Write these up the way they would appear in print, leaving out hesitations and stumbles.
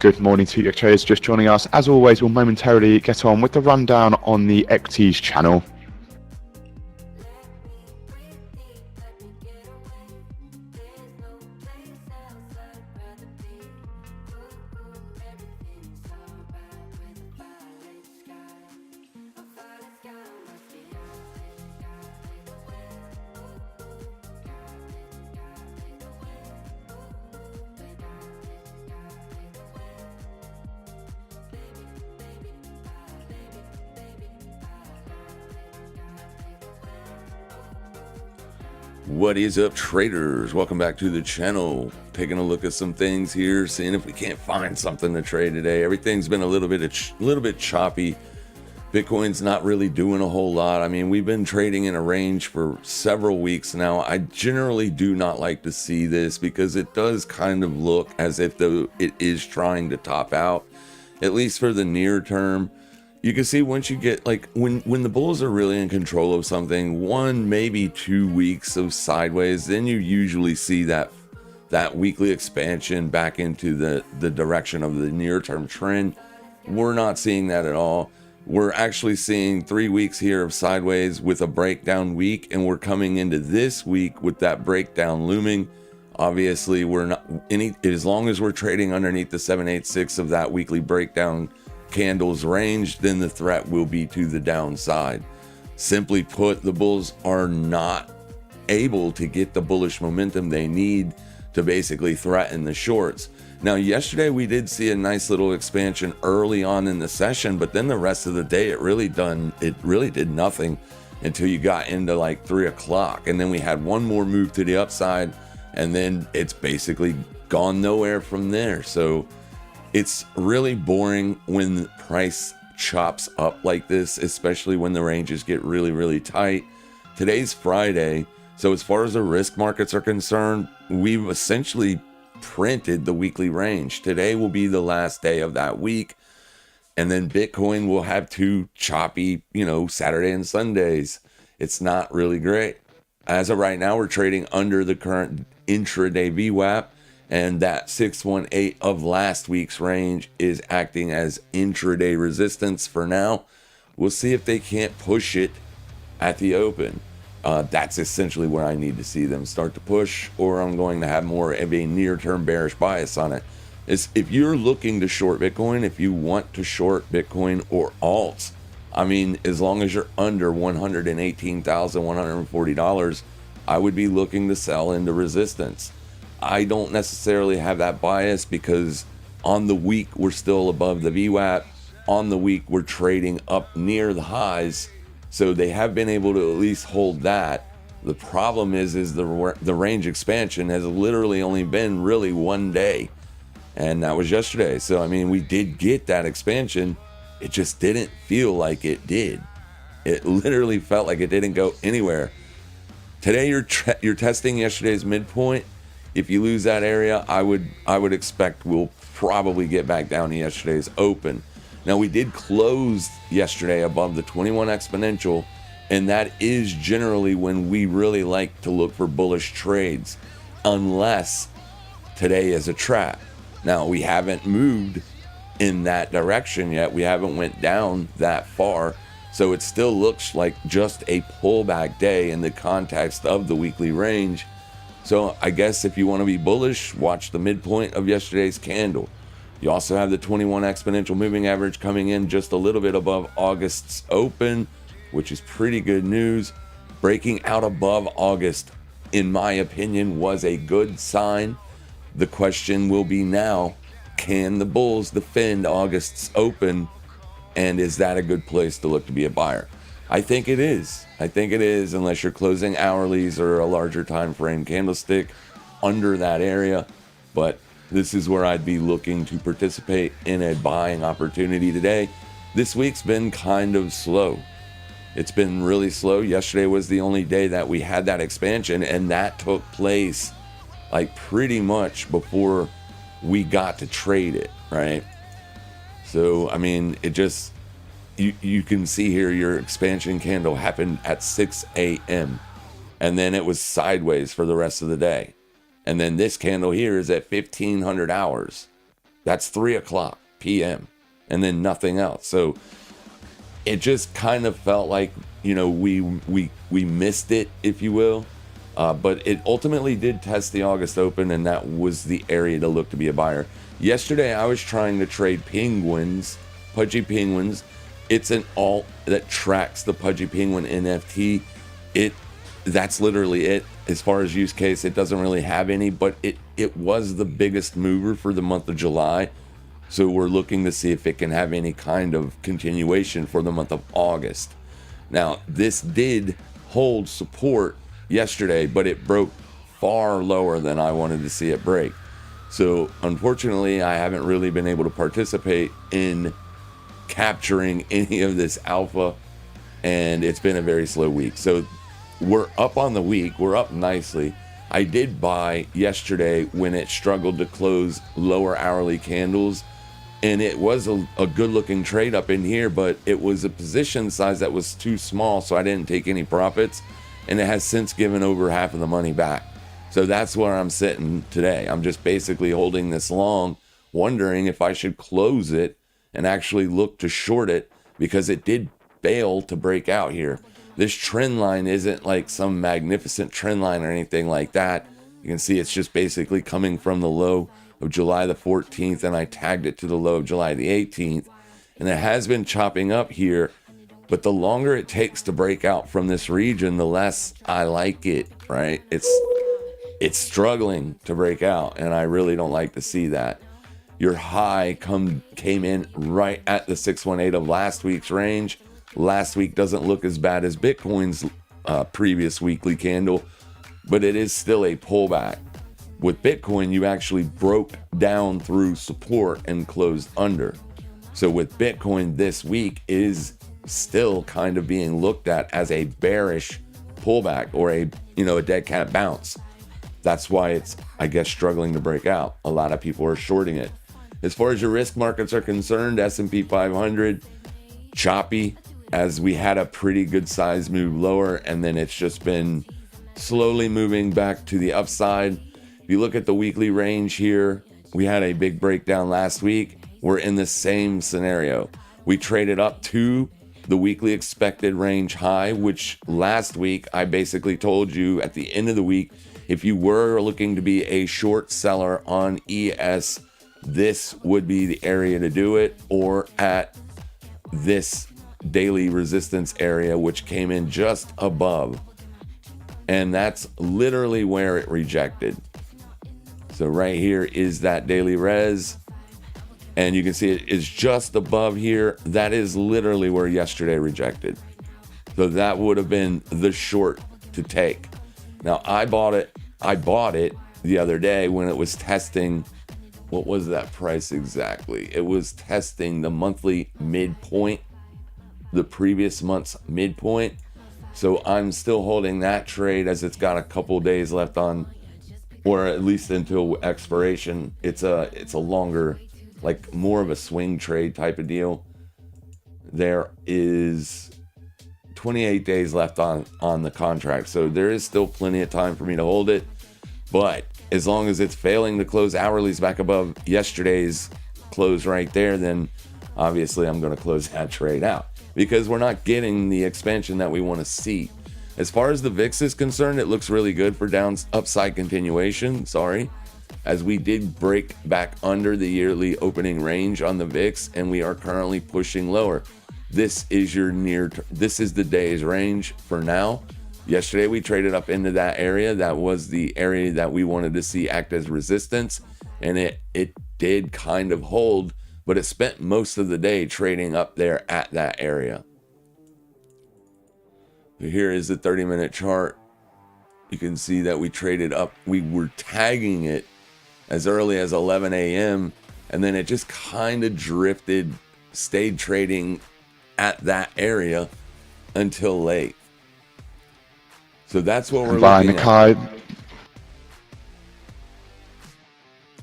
Good morning to you traders just joining us. As always, we'll momentarily get on with the rundown on the equities channel. What is up, traders? Welcome back to the channel. Taking a look at some things here, seeing if we can't find something to trade today. Everything's been a little bit choppy. Bitcoin's not really doing a whole lot. I mean, we've been trading in a range for several weeks now. I generally do not like to see this because it does kind of look as if it is trying to top out, at least for the near term. You can see once you get when the bulls are really in control of something, 1 maybe 2 weeks of sideways, then you usually see that weekly expansion back into the direction of the near term trend. We're not seeing that at all. We're actually seeing 3 weeks here of sideways with a breakdown week, and we're coming into this week with that breakdown looming. Obviously, we're not as long as we're trading underneath the 786 of that weekly breakdown candles range, then the threat will be to the downside. Simply put, the bulls are not able to get the bullish momentum they need to basically threaten the shorts. Now, yesterday we did see a nice little expansion early on in the session, but then the rest of the day it really did nothing until you got into like 3 o'clock, and then we had one more move to the upside, and then it's basically gone nowhere from there. So it's really boring when the price chops up like this, especially when the ranges get really tight. Today's Friday, so as far as the risk markets are concerned, we've essentially printed the weekly range. Today will be the last day of that week, and then Bitcoin will have 2 choppy, Saturday and Sundays. It's not really great. As of right now, we're trading under the current intraday VWAP. And that 618 of last week's range is acting as intraday resistance for now. We'll see if they can't push it at the open. That's essentially where I need to see them start to push, or I'm going to have more of a near-term bearish bias on it. If you're looking to short Bitcoin, if you want to short Bitcoin or alts, I mean, as long as you're under $118,140, I would be looking to sell into resistance. I don't necessarily have that bias because on the week we're still above the VWAP. On the week we're trading up near the highs, so they have been able to at least hold that. The problem is the range expansion has literally only been really 1 day, and that was yesterday. So I mean, we did get that expansion, it just didn't feel like it did. It literally felt like it didn't go anywhere. Today you're testing yesterday's midpoint. If you lose that area, I would expect we'll probably get back down to yesterday's open. Now, we did close yesterday above the 21 exponential, and that is generally when we really like to look for bullish trades, unless today is a trap. Now, we haven't moved in that direction yet. We haven't went down that far, so it still looks like just a pullback day in the context of the weekly range. So I guess if you want to be bullish, watch the midpoint of yesterday's candle. You also have the 21 exponential moving average coming in just a little bit above August's open, which is pretty good news. Breaking out above August, in my opinion, was a good sign. The question will be now, can the bulls defend August's open? And is that a good place to look to be a buyer? I think it is. Unless you're closing hourlies or a larger time frame candlestick under that area. But this is where I'd be looking to participate in a buying opportunity today. This week's been kind of slow. It's been really slow. Yesterday was the only day that we had that expansion, and that took place like pretty much before we got to trade it, right? So, I mean, it just... You can see here your expansion candle happened at 6 a.m. and then it was sideways for the rest of the day. And then this candle here is at 1500 hours. That's 3 o'clock p.m. and then nothing else. So it just kind of felt like, you know, we missed it, if you will. But it ultimately did test the August Open, and that was the area to look to be a buyer. Yesterday, I was trying to trade penguins, Pudgy Penguins. It's an alt that tracks the Pudgy Penguin NFT. That's literally it. As far as use case, it doesn't really have any, but it was the biggest mover for the month of July. So we're looking to see if it can have any kind of continuation for the month of August. Now, this did hold support yesterday, but it broke far lower than I wanted to see it break. So unfortunately, I haven't really been able to participate in capturing any of this alpha, and it's been a very slow week. So we're up on the week. We're up nicely. I did buy yesterday when it struggled to close lower hourly candles, and it was a good looking trade up in here, but it was a position size that was too small, so I didn't take any profits, and it has since given over half of the money back. So that's where I'm sitting today. I'm just basically holding this long, wondering if I should close it and actually look to short it, because it did fail to break out here. This trend line isn't like some magnificent trend line or anything like that. You can see it's just basically coming from the low of July the 14th, and I tagged it to the low of July the 18th. And it has been chopping up here, but the longer it takes to break out from this region, the less I like it, right? It's struggling to break out, and I really don't like to see that. Your high came in right at the 618 of last week's range. Last week doesn't look as bad as Bitcoin's previous weekly candle, but it is still a pullback. With Bitcoin, you actually broke down through support and closed under. So with Bitcoin, this week is still kind of being looked at as a bearish pullback, or a dead cat bounce. That's why it's, I guess, struggling to break out. A lot of people are shorting it. As far as your risk markets are concerned, S&P 500, choppy, as we had a pretty good size move lower, and then it's just been slowly moving back to the upside. If you look at the weekly range here, we had a big breakdown last week. We're in the same scenario. We traded up to the weekly expected range high, which last week I basically told you at the end of the week, if you were looking to be a short seller on ES, this would be the area to do it, or at this daily resistance area, which came in just above. And that's literally where it rejected. So right here is that daily res, and you can see it is just above here. That is literally where yesterday rejected. So that would have been the short to take. Now I bought it the other day when it was testing, what was that price exactly? It was testing the monthly midpoint, the previous month's midpoint. So I'm still holding that trade, as it's got a couple days left on, or at least until expiration. It's a longer, like more of a swing trade type of deal. There is 28 days left on the contract, so there is still plenty of time for me to hold it. But as long as it's failing to close hourlies back above yesterday's close right there, then obviously I'm going to close that trade out, because we're not getting the expansion that we want to see. As far as the VIX is concerned, it looks really good for upside continuation, as we did break back under the yearly opening range on the VIX, and we are currently pushing lower. This is this is the day's range for now. Yesterday we traded up into that area. That was the area that we wanted to see act as resistance, and it did kind of hold, but it spent most of the day trading up there at that area. Here is the 30-minute chart. You can see that we traded up. We were tagging it as early as 11 a.m. and then it just kind of drifted, stayed trading at that area until late. So that's what we're looking at.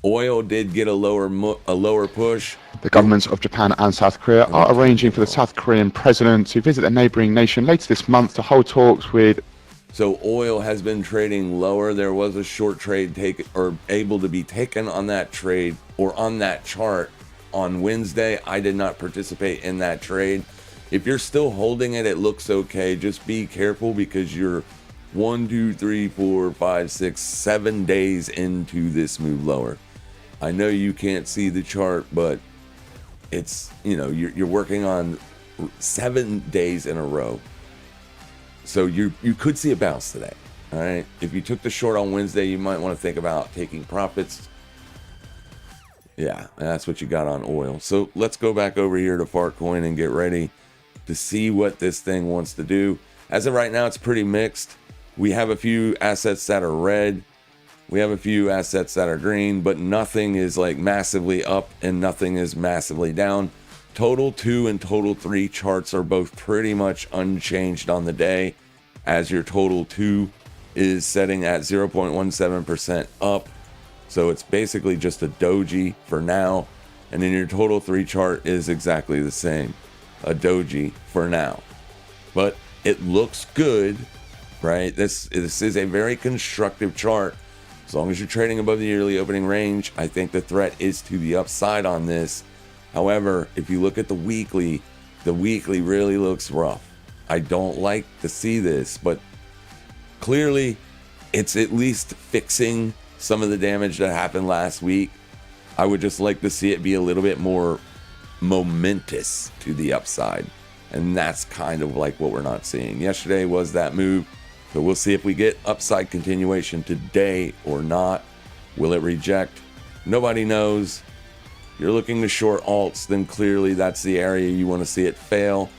Oil did get a lower push. The governments of Japan and South Korea are arranging for the South Korean president to visit the neighbouring nation later this month to hold talks with So oil has been trading lower. There was a short trade able to be taken on that trade or on that chart on Wednesday. I did not participate in that trade. If you're still holding it, it looks okay. Just be careful because you're 1, 2, 3, 4, 5, 6, 7 days into this move lower. I know you can't see the chart, but it's, you're working on 7 days in a row. So you could see a bounce today. All right. If you took the short on Wednesday, you might want to think about taking profits. Yeah, that's what you got on oil. So let's go back over here to Fartcoin and get ready to see what this thing wants to do. As of right now, it's pretty mixed. We have a few assets that are red. We have a few assets that are green, but nothing is like massively up and nothing is massively down. Total 2 and total 3 charts are both pretty much unchanged on the day, as your total 2 is setting at 0.17% up. So it's basically just a doji for now. And then your total 3 chart is exactly the same, a doji for now. But it looks good, right? This is a very constructive chart. As long as you're trading above the yearly opening range, I think the threat is to the upside on this. However, if you look at the weekly really looks rough. I don't like to see this, but clearly it's at least fixing some of the damage that happened last week. I would just like to see it be a little bit more momentous to the upside. And that's kind of like what we're not seeing. Yesterday was that move. So we'll see if we get upside continuation today or not. Will it reject? Nobody knows. You're looking to short alts, then clearly that's the area you want to see it fail.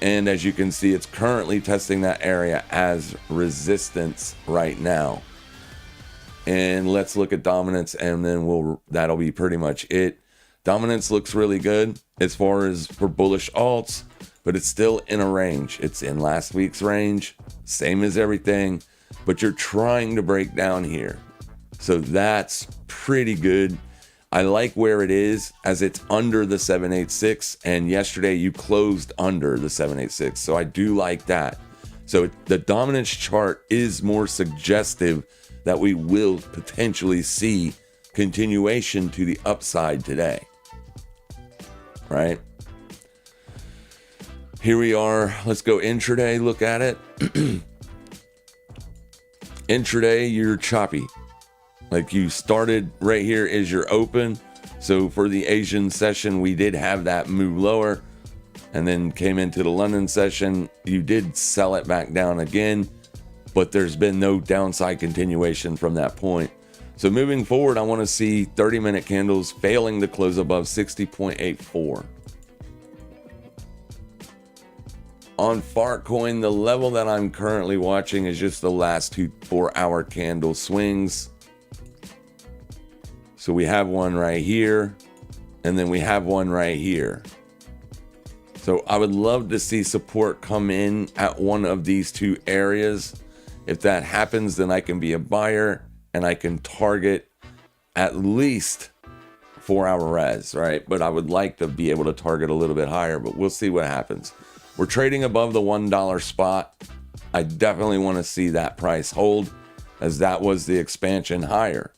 And as you can see, it's currently testing that area as resistance right now. And let's look at dominance, and then that'll be pretty much it. Dominance looks really good as far as for bullish alts, but it's still in a range. It's in last week's range, same as everything, but you're trying to break down here. So that's pretty good. I like where it is as it's under the 786, and yesterday you closed under the 786. So I do like that. So the dominance chart is more suggestive that we will potentially see continuation to the upside today. Right? Here we are. Let's go intraday, look at it. Intraday, you're choppy. Like you started right here is your open. So for the Asian session, we did have that move lower and then came into the London session. You did sell it back down again, but there's been no downside continuation from that point. So moving forward, I want to see 30-minute candles failing to close above 60.84. On Fartcoin, the level that I'm currently watching is just the last 2 4-hour candle swings. So we have one right here, and then we have one right here. So I would love to see support come in at one of these 2 areas. If that happens, then I can be a buyer and I can target at least 4-hour res, right? But I would like to be able to target a little bit higher, but we'll see what happens. We're trading above the $1 spot. I definitely want to see that price hold, as that was the expansion higher.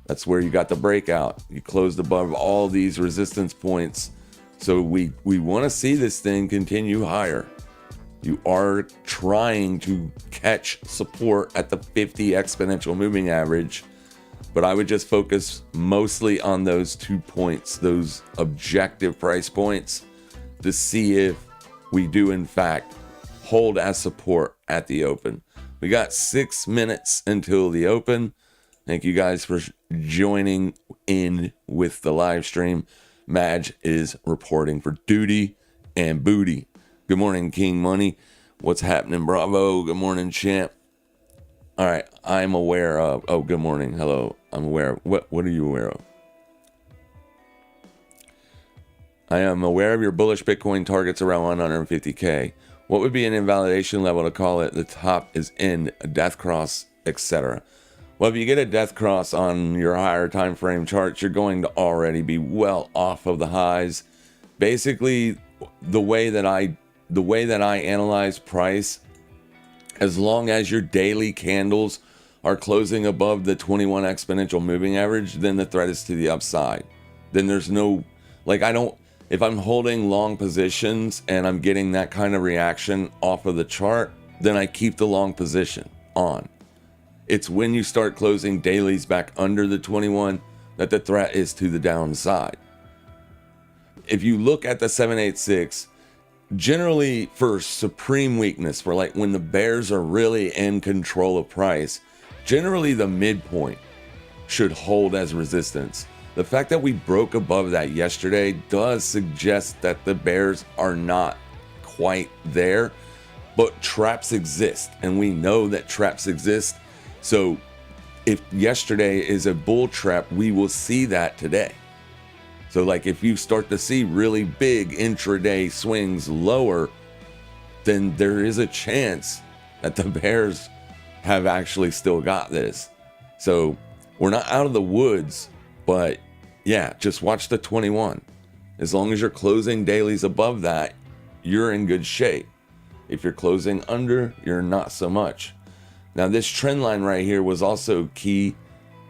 That's where you got the breakout. You closed above all these resistance points. So we want to see this thing continue higher. You are trying to catch support at the 50 exponential moving average, but I would just focus mostly on those 2 points, those objective price points, to see if we do in fact hold as support at the open. We got 6 minutes until the open. Thank you guys for joining in with the live stream. Madge is reporting for duty and booty. Good morning, King Money. What's happening, Bravo? Good morning, champ. All right, I'm aware of... Oh, good morning. Hello. I'm aware of... What are you aware of? I am aware of your bullish Bitcoin targets around 150K. What would be an invalidation level to call it? The top is in, a death cross, etc. Well, if you get a death cross on your higher time frame charts, you're going to already be well off of the highs. Basically, the way that I analyze price As long as your daily candles are closing above the 21 exponential moving average, then the threat is to the upside. Then there's no, like, if I'm holding long positions and I'm getting that kind of reaction off of the chart, then I keep the long position on. It's when you start closing dailies back under the 21 that the threat is to the downside. If you look at the 786, generally for supreme weakness, for like when the bears are really in control of price, generally the midpoint should hold as resistance. The fact that we broke above that yesterday does suggest that the bears are not quite there, but traps exist, and we know that traps exist. So if yesterday is a bull trap, we will see that today. So like if you start to see really big intraday swings lower, then there is a chance that the bears have actually still got this. So we're not out of the woods, but yeah, just watch the 21. As long as you're closing dailies above that, you're in good shape. If you're closing under, you're not so much. Now this trend line right here was also key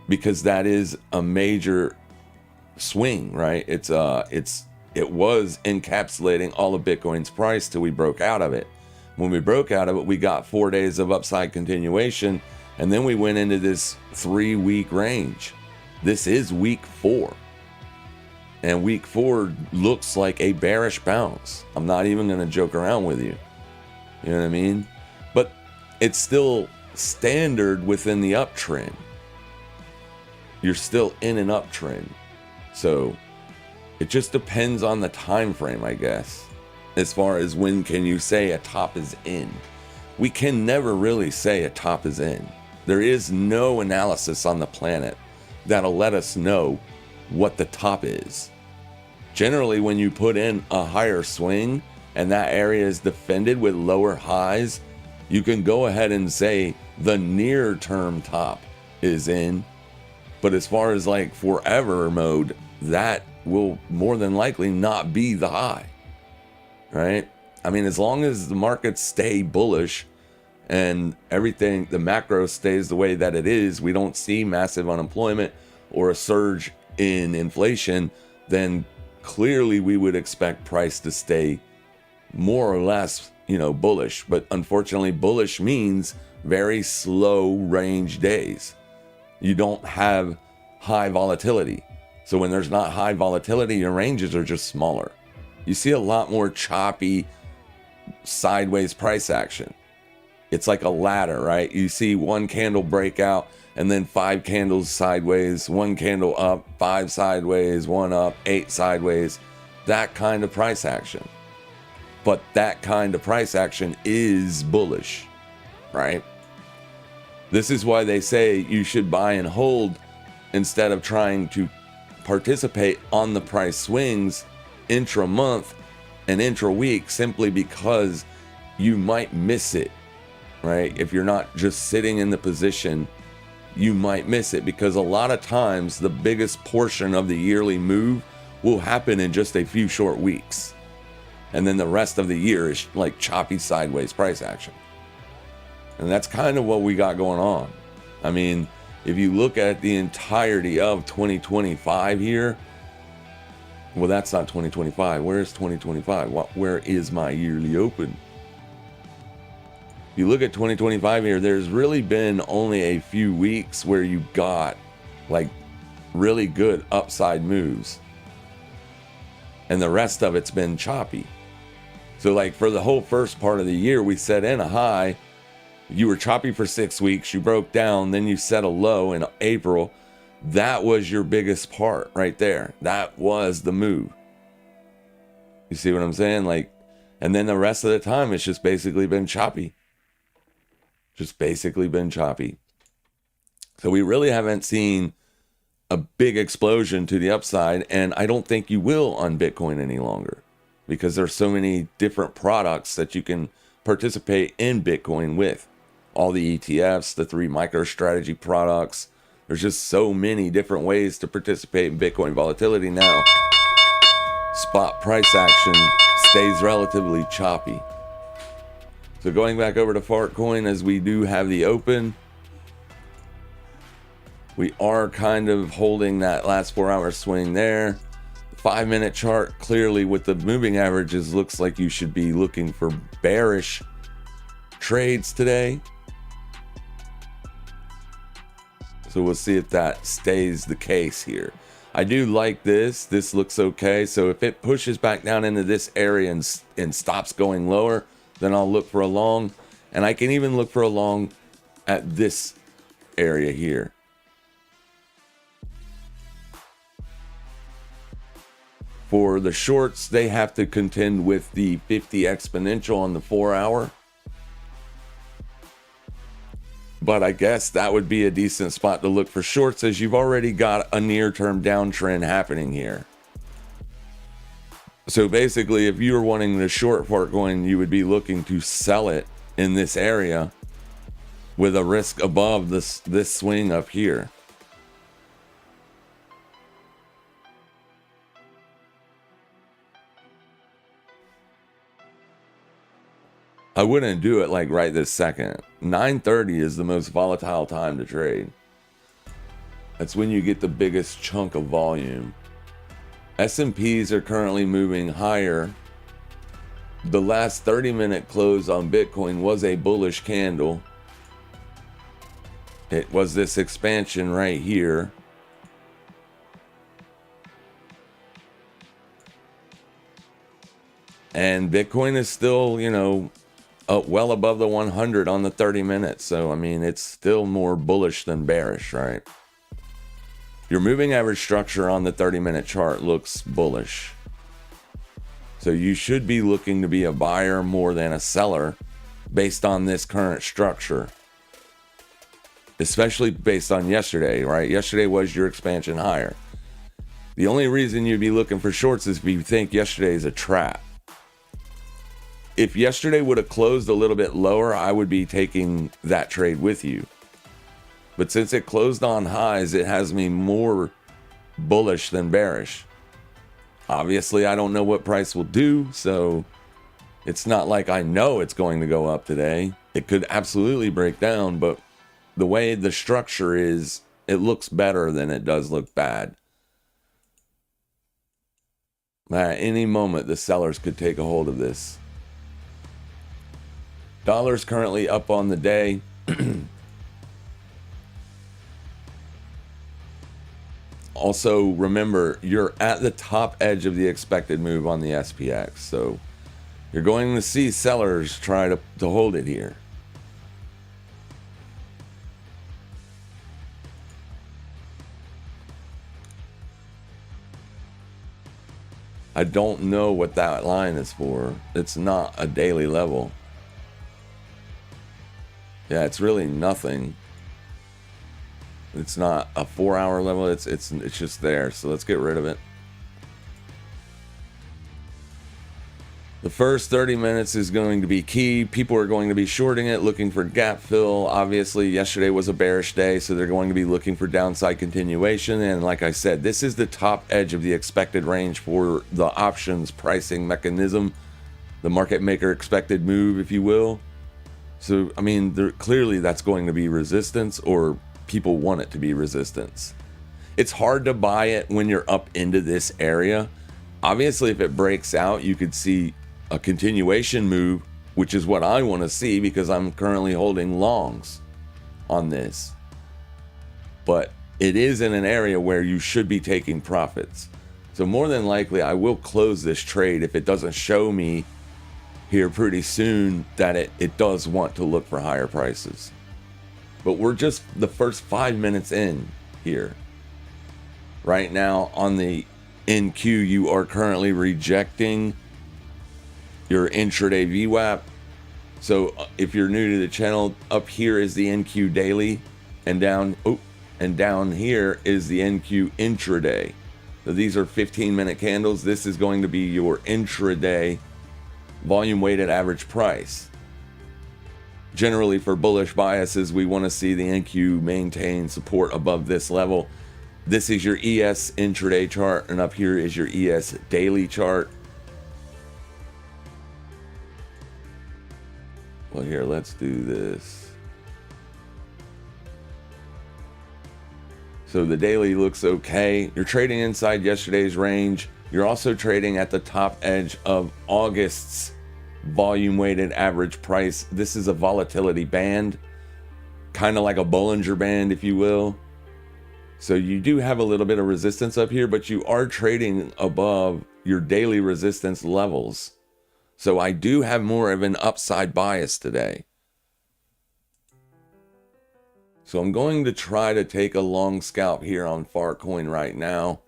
because that is a major swing, right? It was encapsulating all of Bitcoin's price till we broke out of it. When we broke out of it, we got 4 days of upside continuation, and then we went into this 3-week range. This is week 4, and week 4 looks like a bearish bounce. I'm not even going to joke around with you. You know what I mean? But it's still standard within the uptrend. You're still in an uptrend. So it just depends on the time frame, I guess, as far as when can you say a top is in. We can never really say a top is in. There is no analysis on the planet that'll let us know what the top is. Generally, when you put in a higher swing and that area is defended with lower highs, you can go ahead and say the near term top is in. But as far as like forever mode, that will more than likely not be the high, right? I mean, as long as the markets stay bullish and everything, the macro stays the way that it is, we don't see massive unemployment or a surge in inflation, then clearly we would expect price to stay more or less, bullish. But unfortunately, bullish means very slow range days. You don't have high volatility. So when there's not high volatility, your ranges are just smaller. You see a lot more choppy sideways price action. It's like a ladder, right? You see one candle break out and then 5 candles sideways, 1 candle up, 5 sideways, 1 up, 8 sideways. That kind of price action. But that kind of price action is bullish, right? This is why they say you should buy and hold instead of trying to participate on the price swings intra-month and intra-week, simply because you might miss it, right? If you're not just sitting in the position, you might miss it, because a lot of times the biggest portion of the yearly move will happen in just a few short weeks. And then the rest of the year is like choppy sideways price action. And that's kind of what we got going on. I mean, if you look at the entirety of 2025 here, well, that's not 2025. Where is 2025? Where is my yearly open? If you look at 2025 here, there's really been only a few weeks where you got like really good upside moves. And the rest of it's been choppy. So like for the whole first part of the year, we set in a high. You were choppy for 6 weeks, you broke down, then you set a low in April. That was your biggest part right there. That was the move. You see what I'm saying? Like, and then the rest of the time, it's just basically been choppy. Just basically been choppy. So we really haven't seen a big explosion to the upside, and I don't think you will on Bitcoin any longer, because there's so many different products that you can participate in Bitcoin with. All the ETFs, the 3 MicroStrategy products. There's just so many different ways to participate in Bitcoin volatility now. Spot price action stays relatively choppy. So going back over to Fartcoin, as we do have the open, we are kind of holding that last 4 hour swing there. The 5 minute chart, clearly with the moving averages, looks like you should be looking for bearish trades today. So we'll see if that stays the case here. I do like this. This looks okay. So if it pushes back down into this area and stops going lower, then I'll look for a long. And I can even look for a long at this area here. For the shorts, they have to contend with the 50 exponential on the 4 hour. But I guess that would be a decent spot to look for shorts, as you've already got a near-term downtrend happening here. So basically, if you were wanting the short Fartcoin, you would be looking to sell it in this area with a risk above this swing up here. I wouldn't do it like right this second. 9:30 is the most volatile time to trade. That's when you get the biggest chunk of volume. S&Ps are currently moving higher. The last 30-minute close on Bitcoin was a bullish candle. It was this expansion right here. And Bitcoin is still, you know, well above the 100 on the 30 minutes. So, I mean, it's still more bullish than bearish, right? Your moving average structure on the 30-minute chart looks bullish. So you should be looking to be a buyer more than a seller based on this current structure. Especially based on yesterday, right? Yesterday was your expansion higher. The only reason you'd be looking for shorts is if you think yesterday is a trap. If yesterday would have closed a little bit lower, I would be taking that trade with you. But since it closed on highs, it has me more bullish than bearish. Obviously, I don't know what price will do, so it's not like I know it's going to go up today. It could absolutely break down, but the way the structure is, it looks better than it does look bad. At any moment, the sellers could take a hold of this. Dollar's currently up on the day. Also, remember, you're at the top edge of the expected move on the SPX. So you're going to see sellers try to hold it here. I don't know what that line is for. It's not a daily level. Yeah, it's really nothing. It's not a 4 hour level. It's just there. So let's get rid of it. The first 30 minutes is going to be key. People are going to be shorting it, looking for gap fill. Obviously, yesterday was a bearish day, so they're going to be looking for downside continuation. And like I said, this is the top edge of the expected range for the options pricing mechanism, the market maker expected move, if you will. So, I mean, clearly that's going to be resistance, or people want it to be resistance. It's hard to buy it when you're up into this area. Obviously, if it breaks out, you could see a continuation move, which is what I want to see because I'm currently holding longs on this. But it is in an area where you should be taking profits. So more than likely, I will close this trade if it doesn't show me here pretty soon that it does want to look for higher prices. But we're just the first 5 minutes in here. Right now on the NQ, you are currently rejecting your intraday VWAP. So if you're new to the channel, up here is the NQ daily, and down here is the NQ intraday. So these are 15-minute candles. This is going to be your intraday volume weighted average price. Generally, for bullish biases, we want to see the NQ maintain support above this level. This is your ES intraday chart, and up here is your ES daily chart. Well, here, let's do this. So the daily looks okay. You're trading inside yesterday's range. You're also trading at the top edge of August's volume weighted average price. This is a volatility band, kind of like a Bollinger Band, if you will. So you do have a little bit of resistance up here, but you are trading above your daily resistance levels. So I do have more of an upside bias today. So I'm going to try to take a long scalp here on Farcoin right now.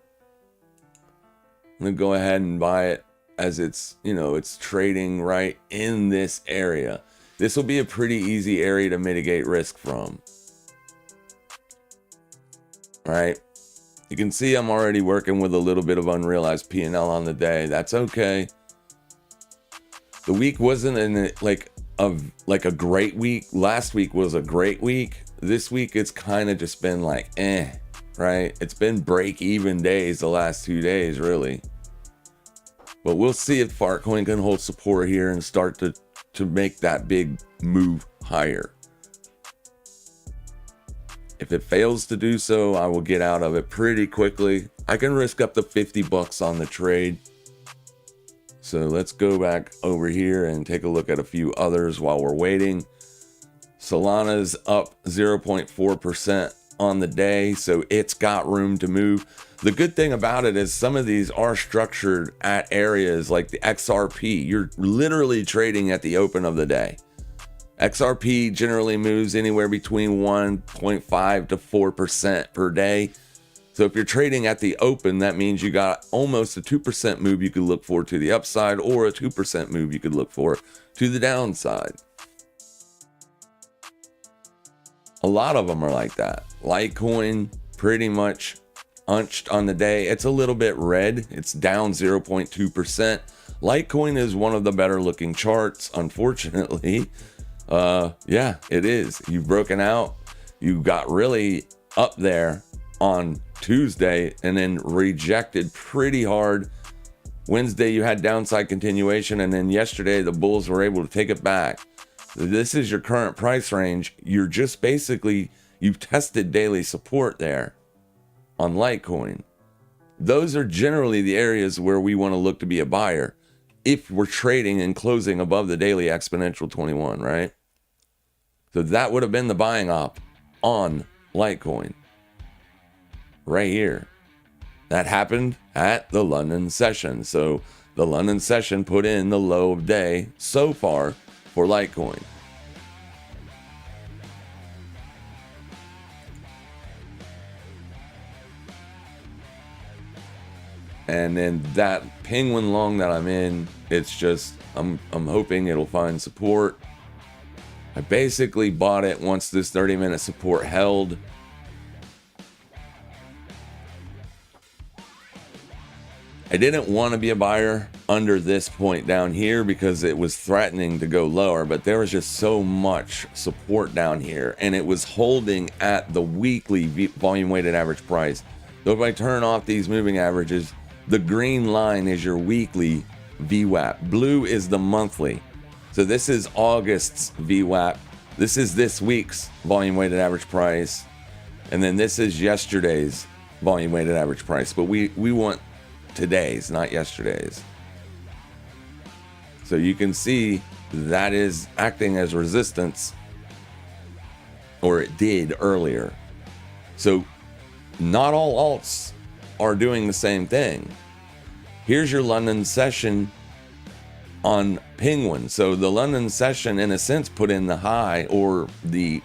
I'm going to go ahead and buy it as it's, it's trading right in this area. This will be a pretty easy area to mitigate risk from. All right. You can see I'm already working with a little bit of unrealized P&L on the day. That's okay. The week wasn't like a great week. Last week was a great week. This week it's kind of just been like, right? It's been break even days the last 2 days, really. But we'll see if Farcoin can hold support here and start to make that big move higher. If it fails to do so, I will get out of it pretty quickly. I can risk up to $50 on the trade. So let's go back over here and take a look at a few others while we're waiting. Solana's up 0.4% on the day, so it's got room to move. The good thing about it is some of these are structured at areas like the XRP. You're literally trading at the open of the day. XRP generally moves anywhere between 1.5 to 4% per day. So if you're trading at the open, that means you got almost a 2% move you could look for to the upside, or a 2% move you could look for to the downside. A lot of them are like that. Litecoin pretty much unched on the day. It's a little bit red. It's down 0.2%. Litecoin is one of the better looking charts, unfortunately. Yeah, it is. You've broken out. You got really up there on Tuesday and then rejected pretty hard. Wednesday you had downside continuation, and then yesterday the bulls were able to take it back. This is your current price range. You're just basically, you've tested daily support there on Litecoin. Those are generally the areas where we want to look to be a buyer if we're trading and closing above the daily exponential 21, right? So that would have been the buying op on Litecoin right here. That happened at the London session. So the London session put in the low of day so far for Litecoin. And then that penguin long that I'm in, it's just, I'm hoping it'll find support. I basically bought it once this 30-minute support held. I didn't want to be a buyer under this point down here because it was threatening to go lower, but there was just so much support down here, and it was holding at the weekly volume weighted average price. So if I turn off these moving averages, the green line is your weekly VWAP. Blue is the monthly. So this is August's VWAP. This is this week's volume weighted average price. And then this is yesterday's volume weighted average price. But we want today's, not yesterday's. So you can see that is acting as resistance, or it did earlier. So not all alts are doing the same thing. Here's your London session on Penguin. So the London session, in a sense, put in the high or the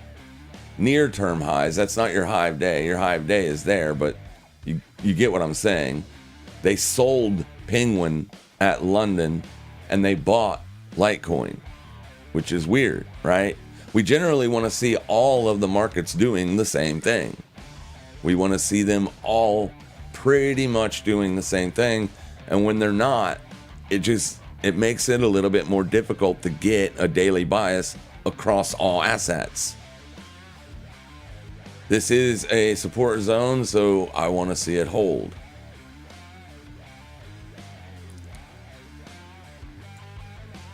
near term highs. That's not your high of day. Your high of day is there, but you get what I'm saying. They sold Penguin at London and they bought Litecoin, which is weird, right? We generally want to see all of the markets doing the same thing. We want to see them all pretty much doing the same thing. And when they're not, it makes it a little bit more difficult to get a daily bias across all assets. This is a support zone, so I want to see it hold.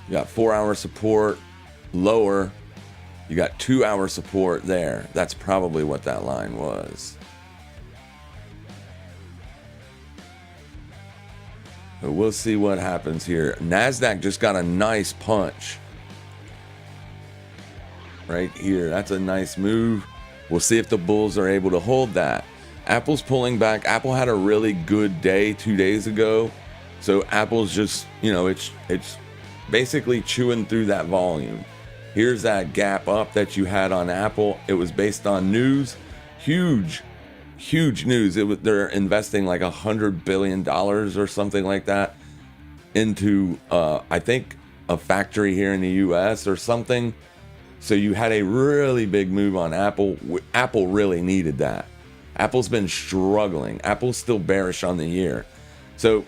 You got 4-hour support. lower. You got 2-hour support there. That's probably what that line was. So we'll see what happens here. NASDAQ just got a nice punch right here. That's a nice move. We'll see if the bulls are able to hold that. Apple's pulling back. Apple had a really good day 2 days ago. So Apple's just, it's basically chewing through that volume. Here's that gap up that you had on Apple. It was based on news. Huge news. They're investing like $100 billion or something like that into, I think, a factory here in the US or something. So you had a really big move on Apple. Apple really needed that. Apple's been struggling. Apple's still bearish on the year. So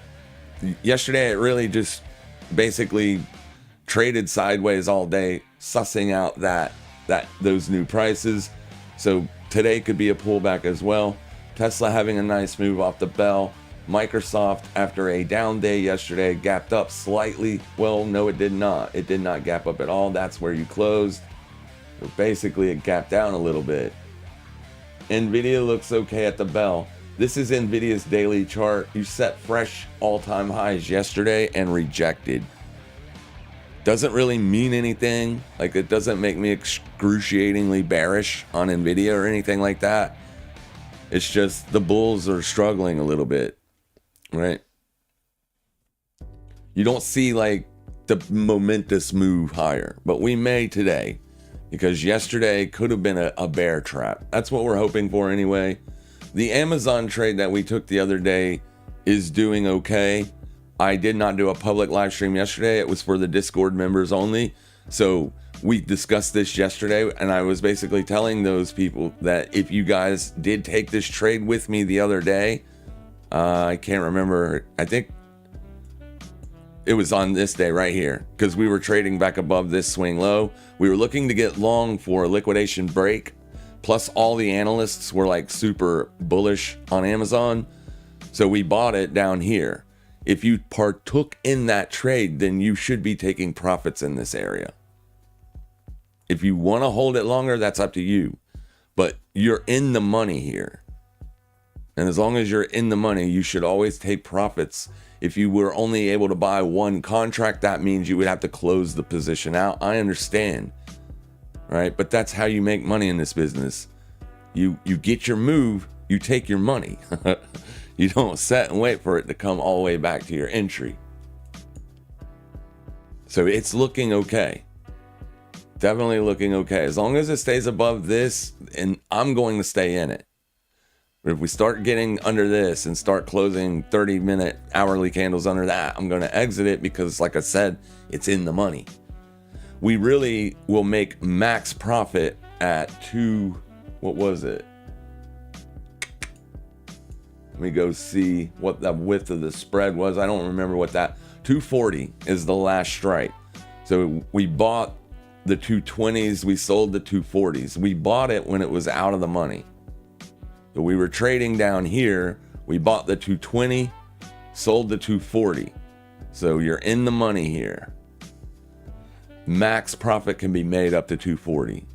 yesterday it really just basically traded sideways all day, sussing out those new prices. So today could be a pullback as well. Tesla having a nice move off the bell. Microsoft, after a down day yesterday, gapped up slightly. Well, no, it did not. It did not gap up at all. That's where you closed. So basically, it gapped down a little bit. Nvidia looks okay at the bell. This is Nvidia's daily chart. You set fresh all-time highs yesterday and rejected. Doesn't really mean anything. Like, it doesn't make me excruciatingly bearish on Nvidia or anything like that. It's just the bulls are struggling a little bit, right? You don't see like the momentous move higher, but we may today, because yesterday could have been a bear trap. That's what we're hoping for anyway. The Amazon trade that we took the other day is doing okay. I did not do a public live stream yesterday. It was for the Discord members only. So we discussed this yesterday, and I was basically telling those people that if you guys did take this trade with me the other day, I can't remember. I think it was on this day right here, because we were trading back above this swing low. We were looking to get long for a liquidation break. Plus all the analysts were like super bullish on Amazon. So we bought it down here. If you partook in that trade, then you should be taking profits in this area. If you want to hold it longer, that's up to you. But you're in the money here. And as long as you're in the money, you should always take profits. If you were only able to buy one contract, that means you would have to close the position out. I understand, right? But that's how you make money in this business. You get your move, you take your money. You don't sit and wait for it to come all the way back to your entry. So it's looking okay. Definitely looking okay. As long as it stays above this, and I'm going to stay in it. But if we start getting under this and start closing 30-minute hourly candles under that, I'm going to exit it because, like I said, it's in the money. We really will make max profit at what was it? Let me go see what the width of the spread was. I don't remember what that. 240 is the last strike. So we bought the 220s, we sold the 240s. We bought it when it was out of the money. So we were trading down here. We bought the 220, sold the 240. So you're in the money here. Max profit can be made up to 240.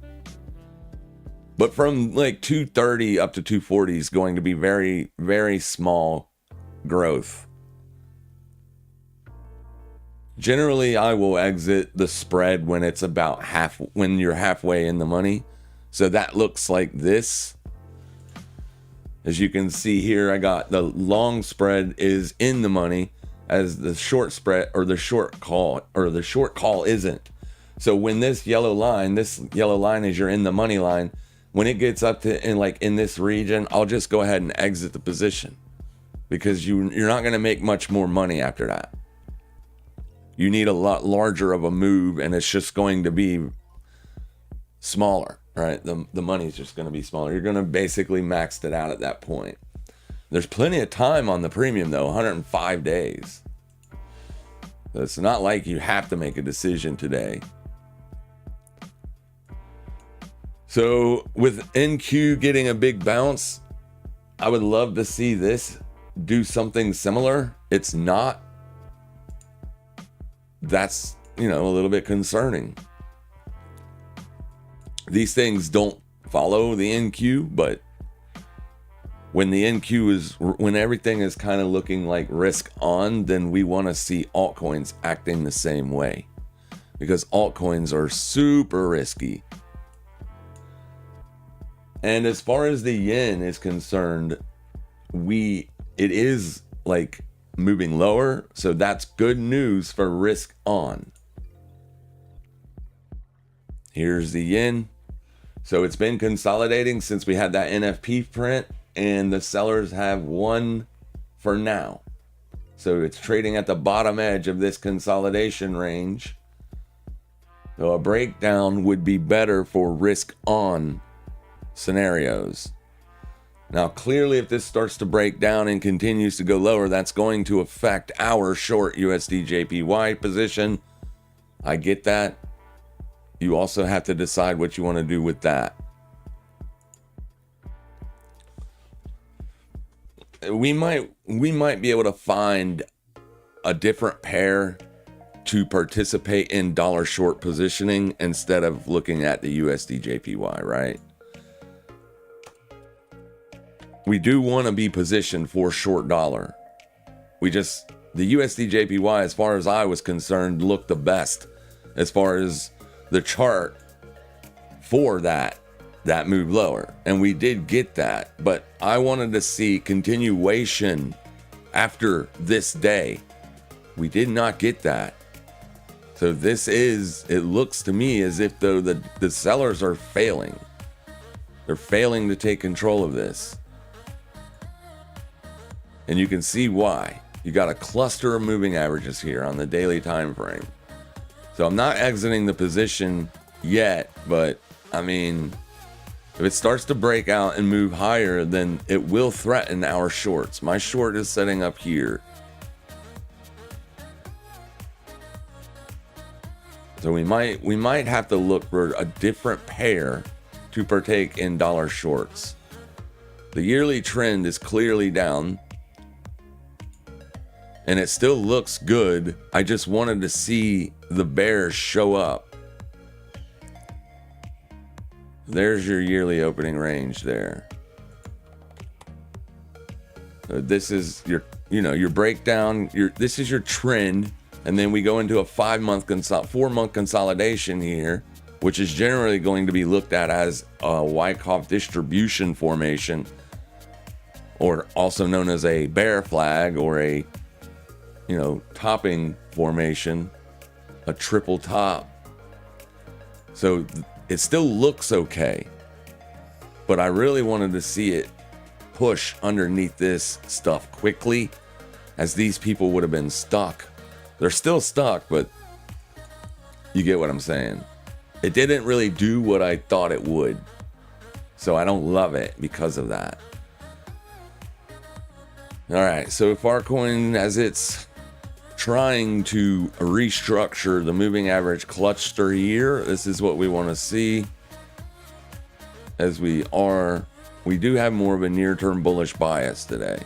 But from like 230 up to 240 is going to be very, very small growth. Generally, I will exit the spread when it's about when you're halfway in the money. So that looks like this. As you can see here, I got the long spread is in the money, as the short spread or the short call isn't. So when this yellow line is your in the money line. When it gets up to in this region, I'll just go ahead and exit the position, because you're not going to make much more money after that. You need a lot larger of a move, and it's just going to be smaller, right? The money's just going to be smaller. You're going to basically max it out at that point. There's plenty of time on the premium though, 105 days. So it's not like you have to make a decision today. So with NQ getting a big bounce, I would love to see this do something similar. It's not. That's, a little bit concerning. these things don't follow the NQ, but when the NQ is, when everything is kind of looking like risk on, then we want to see altcoins acting the same way, because altcoins are super risky. And as far as the yen is concerned, it is like moving lower, so that's good news for risk on. Here's the yen. So it's been consolidating since we had that NFP print, and the sellers have won for now. So it's trading at the bottom edge of this consolidation range. So a breakdown would be better for risk on scenarios. Now, clearly, if this starts to break down and continues to go lower, that's going to affect our short USD JPY position. I get that. You also have to decide what you want to do with that. We might be able to find a different pair to participate in dollar short positioning instead of looking at the USD JPY, right? We do want to be positioned for short dollar. The USD JPY, as far as I was concerned, looked the best as far as the chart for that move lower. And we did get that, but I wanted to see continuation after this day. We did not get that. So it looks to me as if though the sellers are failing. They're failing to take control of this. And you can see why. You got a cluster of moving averages here on the daily time frame. So I'm not exiting the position yet, but I mean, if it starts to break out and move higher, then it will threaten our shorts. My short is setting up here. So we might have to look for a different pair to partake in dollar shorts. The yearly trend is clearly down, and it still looks good. I just wanted to see the bears show up. There's your yearly opening range there. So this is your breakdown. This is your trend, and then we go into a 4-month consolidation here, which is generally going to be looked at as a Wyckoff distribution formation, or also known as a bear flag, or a topping formation, a triple top. So it still looks okay, but I really wanted to see it push underneath this stuff quickly, as these people would have been stuck. They're still stuck, but you get what I'm saying. It didn't really do what I thought it would, so I don't love it because of that. All right, so Farcoin, as it's trying to restructure the moving average cluster here, this is what we want to see, as we do have more of a near-term bullish bias today.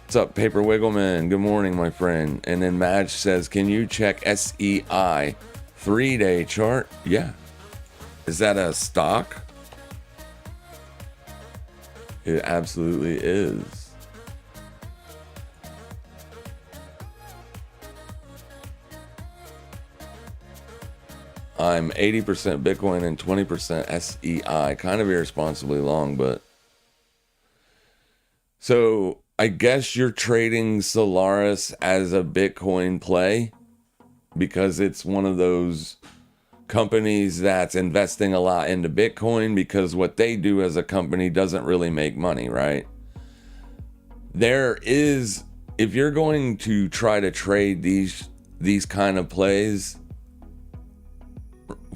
What's up, Paper Wiggleman? Good morning, my friend. And then Madge says, can you check SEI 3-day chart? Yeah. Is that a stock? It absolutely is. I'm 80% Bitcoin and 20% SEI. Kind of irresponsibly long, but... So, I guess you're trading Solaris as a Bitcoin play, because it's one of those companies that's investing a lot into Bitcoin, because what they do as a company doesn't really make money, right? If you're going to try to trade these kind of plays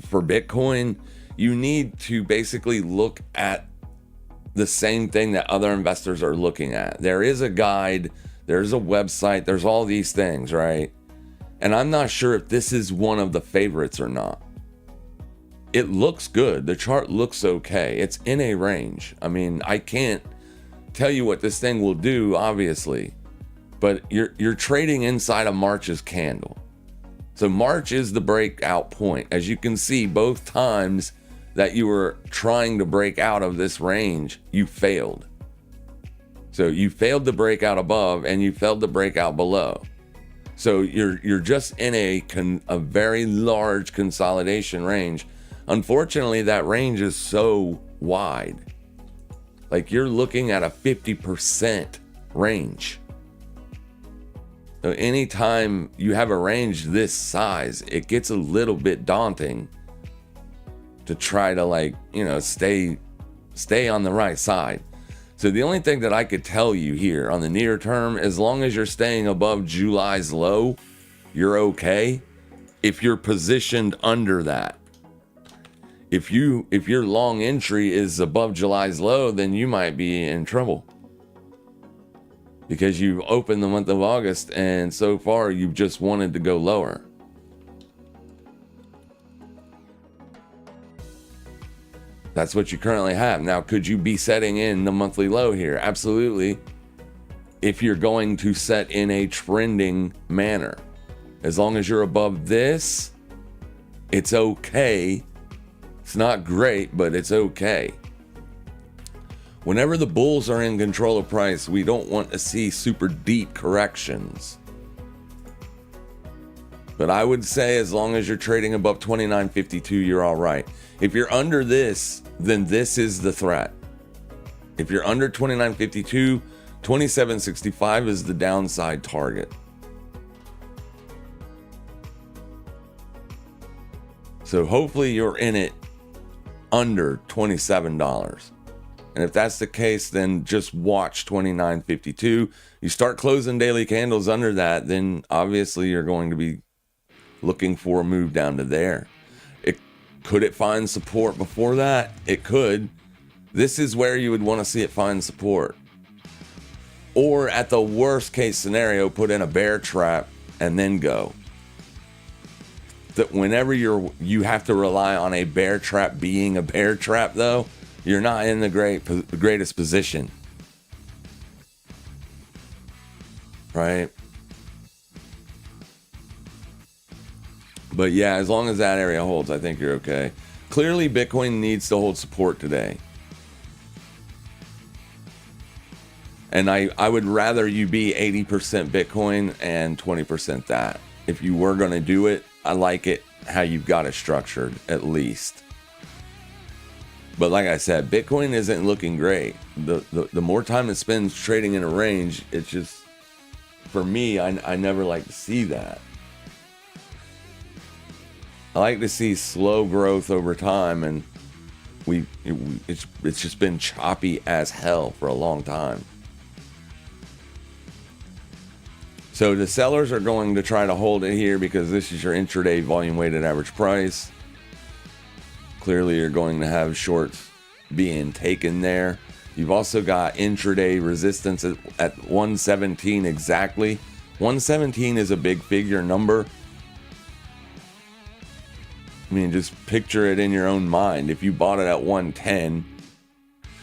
for Bitcoin, you need to basically look at the same thing that other investors are looking at. There is a guide, there's a website, there's all these things, right? And I'm not sure if this is one of the favorites or not. It looks good. The chart looks okay. It's in a range. I mean, I can't tell you what this thing will do, obviously, but you're trading inside of March's candle. So March is the breakout point. As you can see, both times that you were trying to break out of this range, you failed. So you failed to break out above and you failed to break out below. So you're just in a very large consolidation range. Unfortunately, that range is so wide. Like you're looking at a 50% range. So anytime you have a range this size, it gets a little bit daunting to try to stay on the right side. So the only thing that I could tell you here on the near term, as long as you're staying above July's low, you're okay. If you're positioned under that, if your long entry is above July's low, then you might be in trouble. Because you've opened the month of August and so far you've just wanted to go lower. That's what you currently have. Now, could you be setting in the monthly low here? Absolutely. If you're going to set in a trending manner. As long as you're above this, it's okay. It's not great, but it's okay. Whenever the bulls are in control of price, we don't want to see super deep corrections. But I would say as long as you're trading above 29.52, you're all right. If you're under this, then this is the threat. If you're under 29.52, 27.65 is the downside target. So hopefully you're in it under $27. And if that's the case, then just watch 29.52. You start closing daily candles under that, then obviously you're going to be looking for a move down to there. Could it find support before that? It could. This is where you would want to see it find support. Or at the worst case scenario, put in a bear trap and then go. That whenever you have to rely on a bear trap being a bear trap, though, you're not in the greatest position. Right? But yeah, as long as that area holds, I think you're okay. Clearly, Bitcoin needs to hold support today. And I would rather you be 80% Bitcoin and 20% that. If you were going to do it, I like it how you've got it structured, at least. But like I said, Bitcoin isn't looking great. The more time it spends trading in a range, it's just, for me, I never like to see that. I like to see slow growth over time, and it's just been choppy as hell for a long time. So the sellers are going to try to hold it here because this is your intraday volume weighted average price. Clearly you're going to have shorts being taken there. You've also got intraday resistance at 117 exactly. 117 is a big figure number. I mean, just picture it in your own mind. If you bought it at 110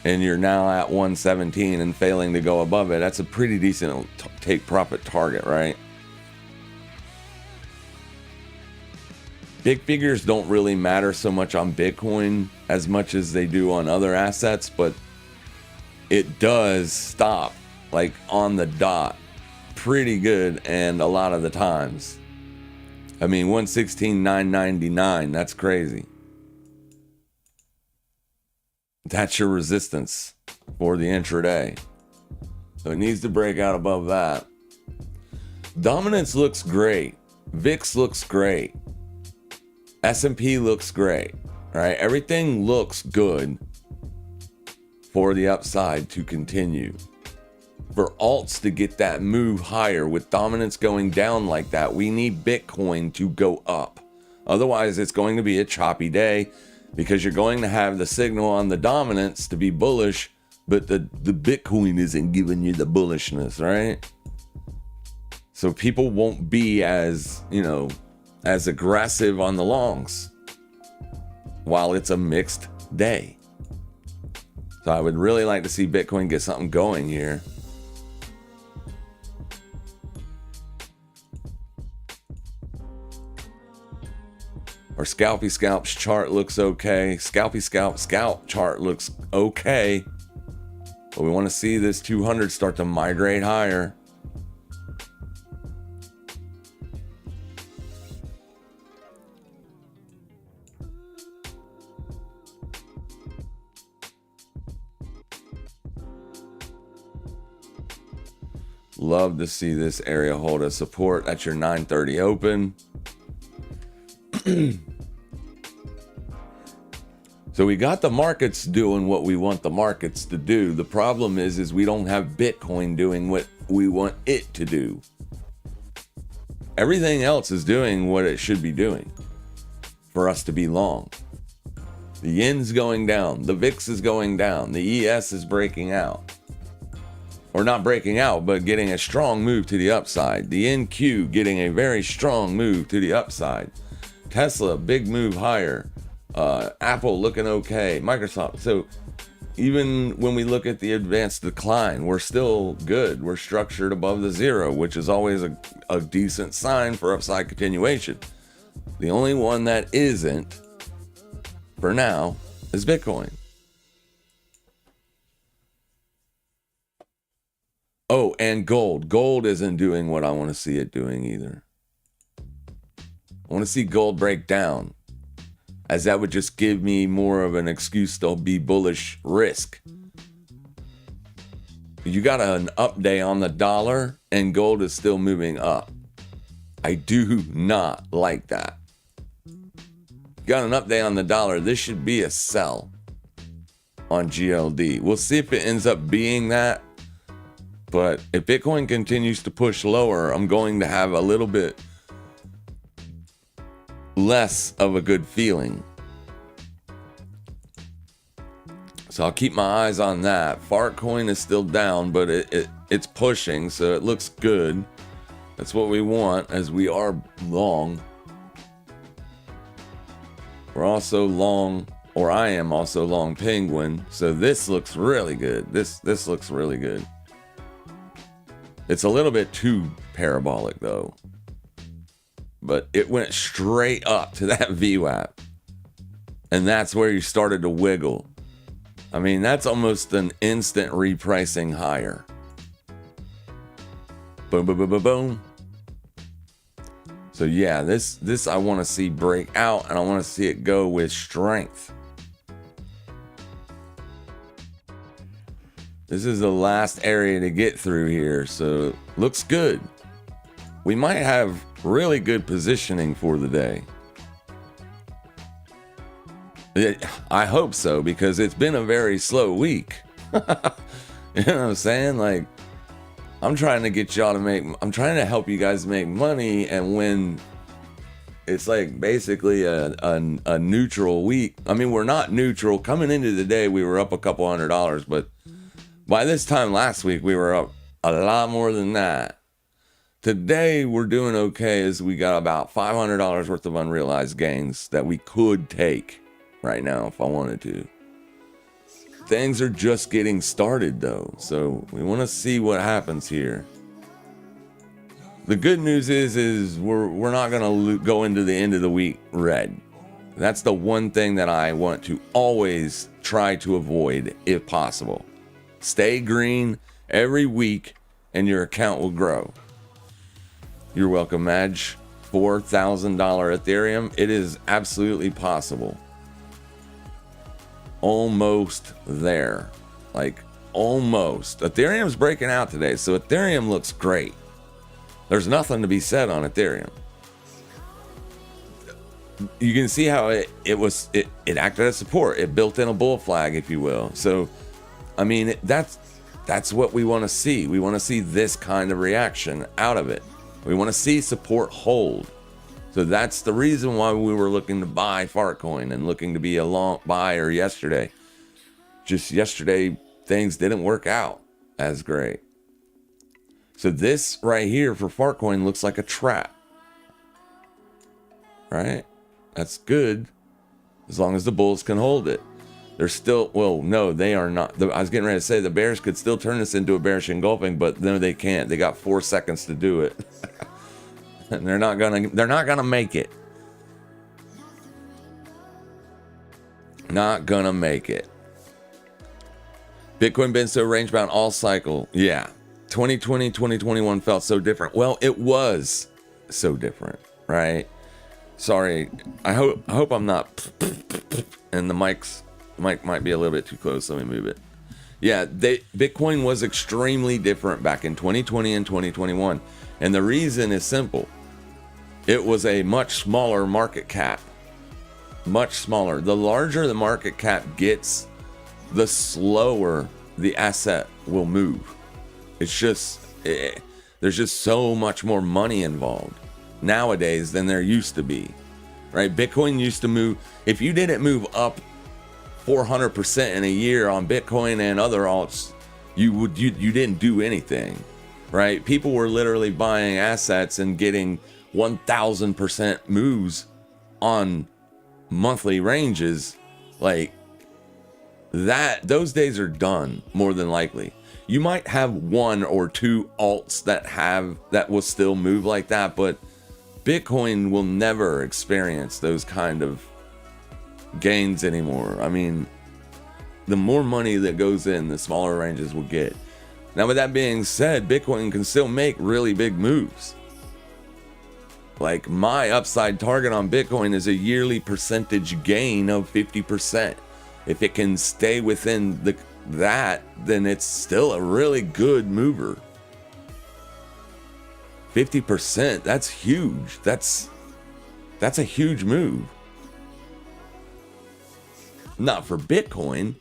and you're now at 117 and failing to go above it, that's a pretty decent take profit target, right? Big figures don't really matter so much on Bitcoin as much as they do on other assets, but it does stop like on the dot pretty good, and a lot of the times. I mean, 116,999, that's crazy. That's your resistance for the intraday. So it needs to break out above that. Dominance looks great. VIX looks great. S&P looks great. Right? Everything looks good for the upside to continue. For alts to get that move higher with dominance going down like that, we need Bitcoin to go up. Otherwise, it's going to be a choppy day because you're going to have the signal on the dominance to be bullish, but the Bitcoin isn't giving you the bullishness, right? So people won't be as aggressive on the longs while it's a mixed day. So I would really like to see Bitcoin get something going here. Our Scalp's chart looks okay. Scalp chart looks okay. But we want to see this 200 start to migrate higher. Love to see this area hold as support. That's your 930 open. So we got the markets doing what we want the markets to do. The problem is we don't have Bitcoin doing what we want it to do. Everything else is doing what it should be doing for us to be long. The yen's going down. The VIX is going down. The ES is breaking out. Or not breaking out, but getting a strong move to the upside. The NQ getting a very strong move to the upside. Tesla, big move higher. Apple looking okay. Microsoft. So even when we look at the advanced decline, we're still good. We're structured above the zero, which is always a decent sign for upside continuation. The only one that isn't, for now, is Bitcoin. Oh, and gold. Gold isn't doing what I want to see it doing either. I want to see gold break down, as that would just give me more of an excuse to be bullish risk. You got an up day on the dollar and gold is still moving up. I do not like that. Got an up day on the dollar. This should be a sell on GLD. We'll see if it ends up being that. But if Bitcoin continues to push lower, I'm going to have a little bit less of a good feeling. So I'll keep my eyes on that. Fartcoin is still down, but it's pushing, so it looks good. That's what we want, as we are long. We're also long, or I am also long Penguin. So this looks really good. This looks really good. It's a little bit too parabolic though. But it went straight up to that VWAP. And that's where you started to wiggle. I mean, that's almost an instant repricing higher. Boom, boom, boom, boom, boom. So yeah, this I want to see break out, and I want to see it go with strength. This is the last area to get through here, so looks good. We might have really good positioning for the day. I hope so, because it's been a very slow week. You know what I'm saying? Like, I'm trying to get y'all to I'm trying to help you guys make money, and when it's like basically a neutral week. I mean, we're not neutral. Coming into the day, we were up a couple $100, but by this time last week, we were up a lot more than that. Today, we're doing okay, as we got about $500 worth of unrealized gains that we could take right now if I wanted to. Things are just getting started though, so we want to see what happens here. The good news is we're not going to go into the end of the week red. That's the one thing that I want to always try to avoid if possible. Stay green every week and your account will grow. You're welcome, Madge. $4,000 Ethereum. It is absolutely possible. Almost there. Like, almost. Ethereum's breaking out today, so Ethereum looks great. There's nothing to be said on Ethereum. You can see how it acted as support. It built in a bull flag, if you will. So, I mean, that's what we want to see. We want to see this kind of reaction out of it. We want to see support hold. So that's the reason why we were looking to buy Fartcoin and looking to be a long buyer yesterday. Just yesterday, things didn't work out as great. So this right here for Fartcoin looks like a trap. Right? That's good. As long as the bulls can hold it. They're still, well, no, they are not. I was getting ready to say the bears could still turn this into a bearish engulfing, but no, they can't. They got 4 seconds to do it. And they're not gonna make it. Not gonna make it. Bitcoin been so range bound all cycle. Yeah. 2020, 2021 felt so different. Well, it was so different, right? Sorry. I hope I'm not and the mic might be a little bit too close. Let me move it. Yeah, Bitcoin was extremely different back in 2020 and 2021. And the reason is simple. It was a much smaller market cap. Much smaller. The larger the market cap gets, the slower the asset will move. It's just, there's just so much more money involved nowadays than there used to be, right? Bitcoin used to move, if you didn't move up 400% in a year on Bitcoin and other alts, you didn't do anything, right? People were literally buying assets and getting 1000% moves on monthly ranges. Like that, those days are done, more than likely. You might have one or two alts that will still move like that, but Bitcoin will never experience those kind of gains anymore. I mean, the more money that goes in, the smaller ranges will get. Now, with that being said, Bitcoin can still make really big moves. Like my upside target on Bitcoin is a yearly percentage gain of 50%. If it can stay within that, then it's still a really good mover. 50%, that's huge. That's a huge move. Not for Bitcoin,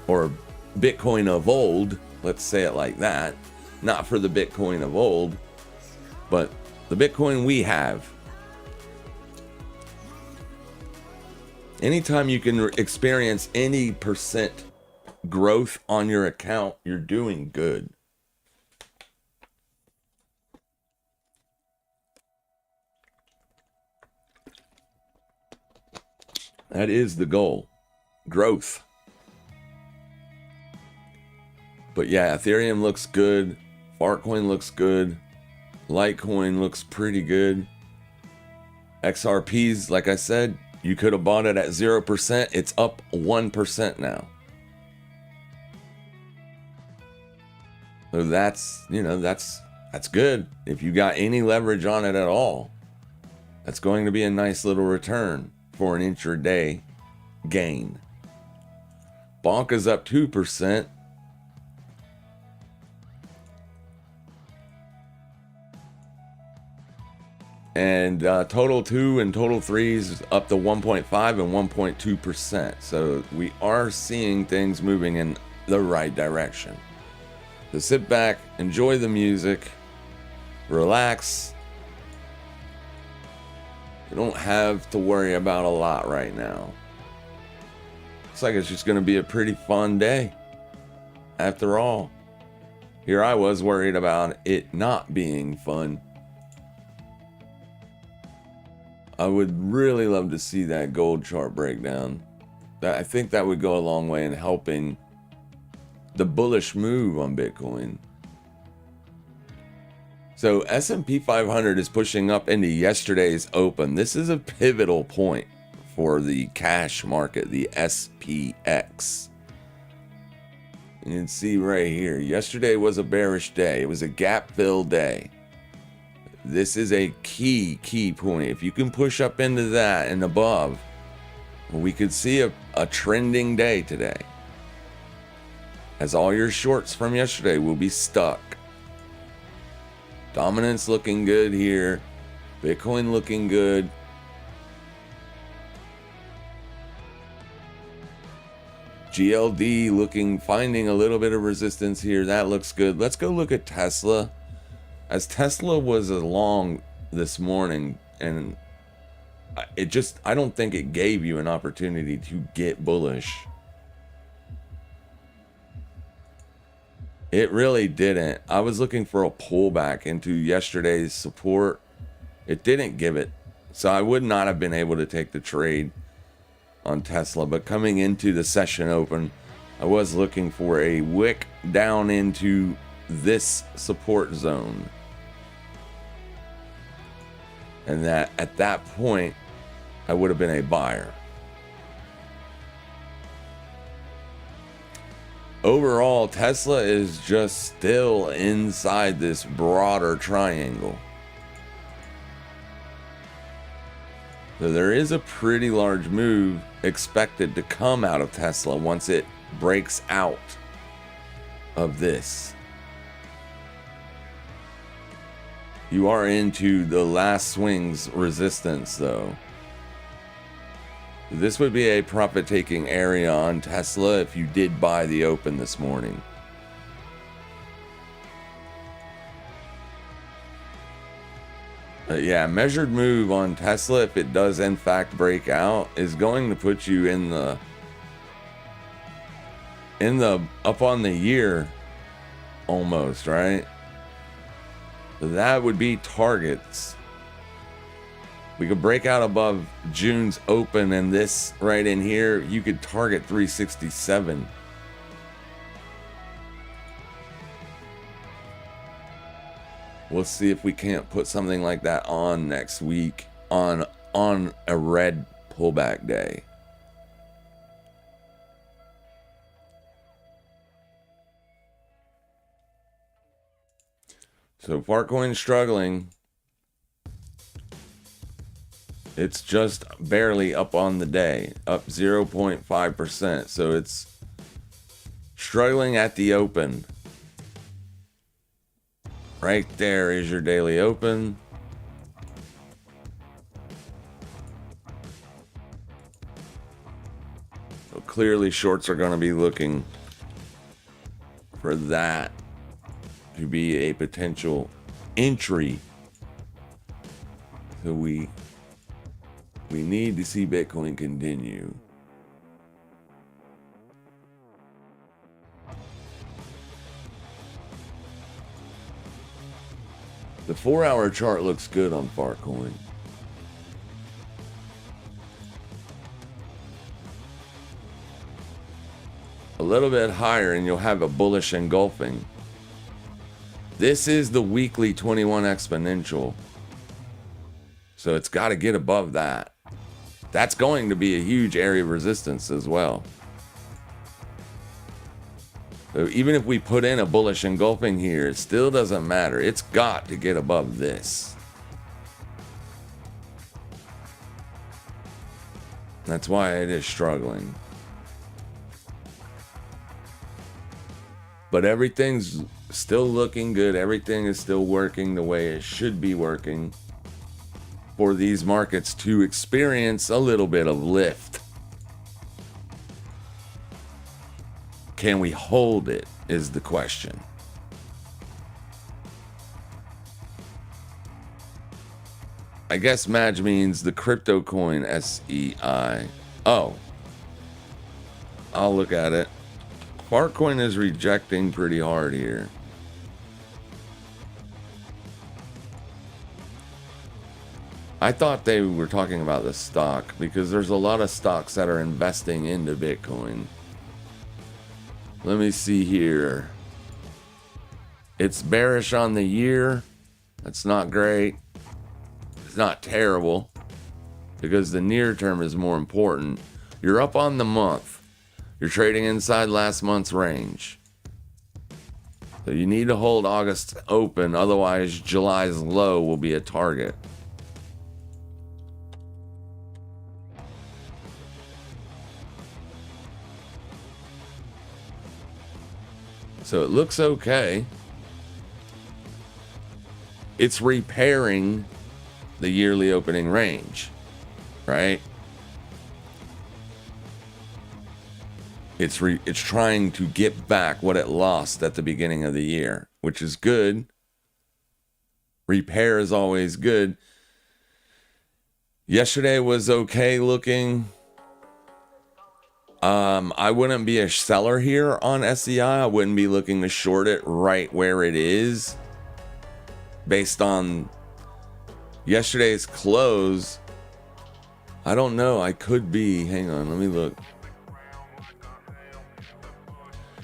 or Bitcoin of old, let's say it like that. Not for the Bitcoin of old, but the Bitcoin we have. Anytime you can experience any percent growth on your account, you're doing good. That is the goal. Growth. But yeah, Ethereum looks good. Fartcoin looks good. Litecoin looks pretty good. XRPs, like I said, you could have bought it at 0%. It's up 1% now. So that's, that's good. If you got any leverage on it at all, that's going to be a nice little return for an intraday gain. Bonk is up 2%. And total 2 and total 3 is up to 1.5 and 1.2%. So we are seeing things moving in the right direction. So sit back, enjoy the music, relax. You don't have to worry about a lot right now. Looks like it's just going to be a pretty fun day. After all, here I was worried about it not being fun. I would really love to see that gold chart breakdown. I think that would go a long way in helping the bullish move on Bitcoin. So S&P 500 is pushing up into yesterday's open. This is a pivotal point for the cash market, the SPX. You can see right here, yesterday was a bearish day. It was a gap fill day. This is a key point. If you can push up into that and above, we could see a trending day today, as all your shorts from yesterday will be stuck. Dominance looking good here. Bitcoin looking good. GLD finding a little bit of resistance here. That looks good. Let's go look at Tesla. As Tesla was along this morning, and I don't think it gave you an opportunity to get bullish. It really didn't. I was looking for a pullback into yesterday's support. It didn't give it. So I would not have been able to take the trade on Tesla. But coming into the session open, I was looking for a wick down into this support zone. And that at that point, I would have been a buyer. overall, Tesla is just still inside this broader triangle. So there is a pretty large move expected to come out of Tesla once it breaks out of this. You are into the last swing's resistance, though. This would be a profit-taking area on Tesla if you did buy the open this morning. Yeah, measured move on Tesla, if it does in fact break out, is going to put you in the up on the year almost, right? So that would be targets. We could break out above June's open, and this right in here, you could target 367. We'll see if we can't put something like that on next week on a red pullback day. So Farcoin struggling. It's just barely up on the day, up 0.5%. So it's struggling at the open. Right there is your daily open. So clearly shorts are going to be looking for that to be a potential entry. So we need to see Bitcoin continue. The 4-hour chart looks good on Farcoin. A little bit higher and you'll have a bullish engulfing. This is the weekly 21 exponential. So it's got to get above that. That's going to be a huge area of resistance as well. So even if we put in a bullish engulfing here, it still doesn't matter. It's got to get above this. That's why it is struggling. But everything's still looking good. Everything is still working the way it should be working for these markets to experience a little bit of lift. Can we hold it is the question. I guess Madge means the crypto coin SEI. Oh, I'll look at it. Farcoin is rejecting pretty hard here. I thought they were talking about the stock because there's a lot of stocks that are investing into Bitcoin. Let me see here. It's bearish on the year. That's not great. It's not terrible because the near term is more important. You're up on the month. You're trading inside last month's range. So you need to hold August open. Otherwise, July's low will be a target. So it looks okay. It's repairing the yearly opening range, right? It's trying to get back what it lost at the beginning of the year, which is good. Repair is always good. Yesterday was okay looking. I wouldn't be a seller here on SEI. I wouldn't be looking to short it right where it is. Based on yesterday's close, I don't know. I could be. Hang on, let me look.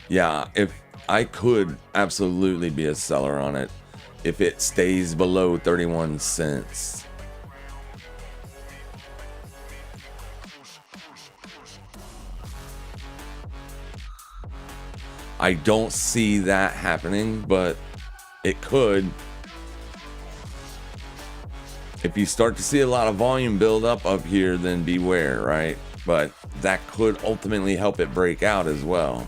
Yeah, if I could absolutely be a seller on it if it stays below 31 cents. I don't see that happening, but it could. If you start to see a lot of volume build up here, then beware, right? But that could ultimately help it break out as well.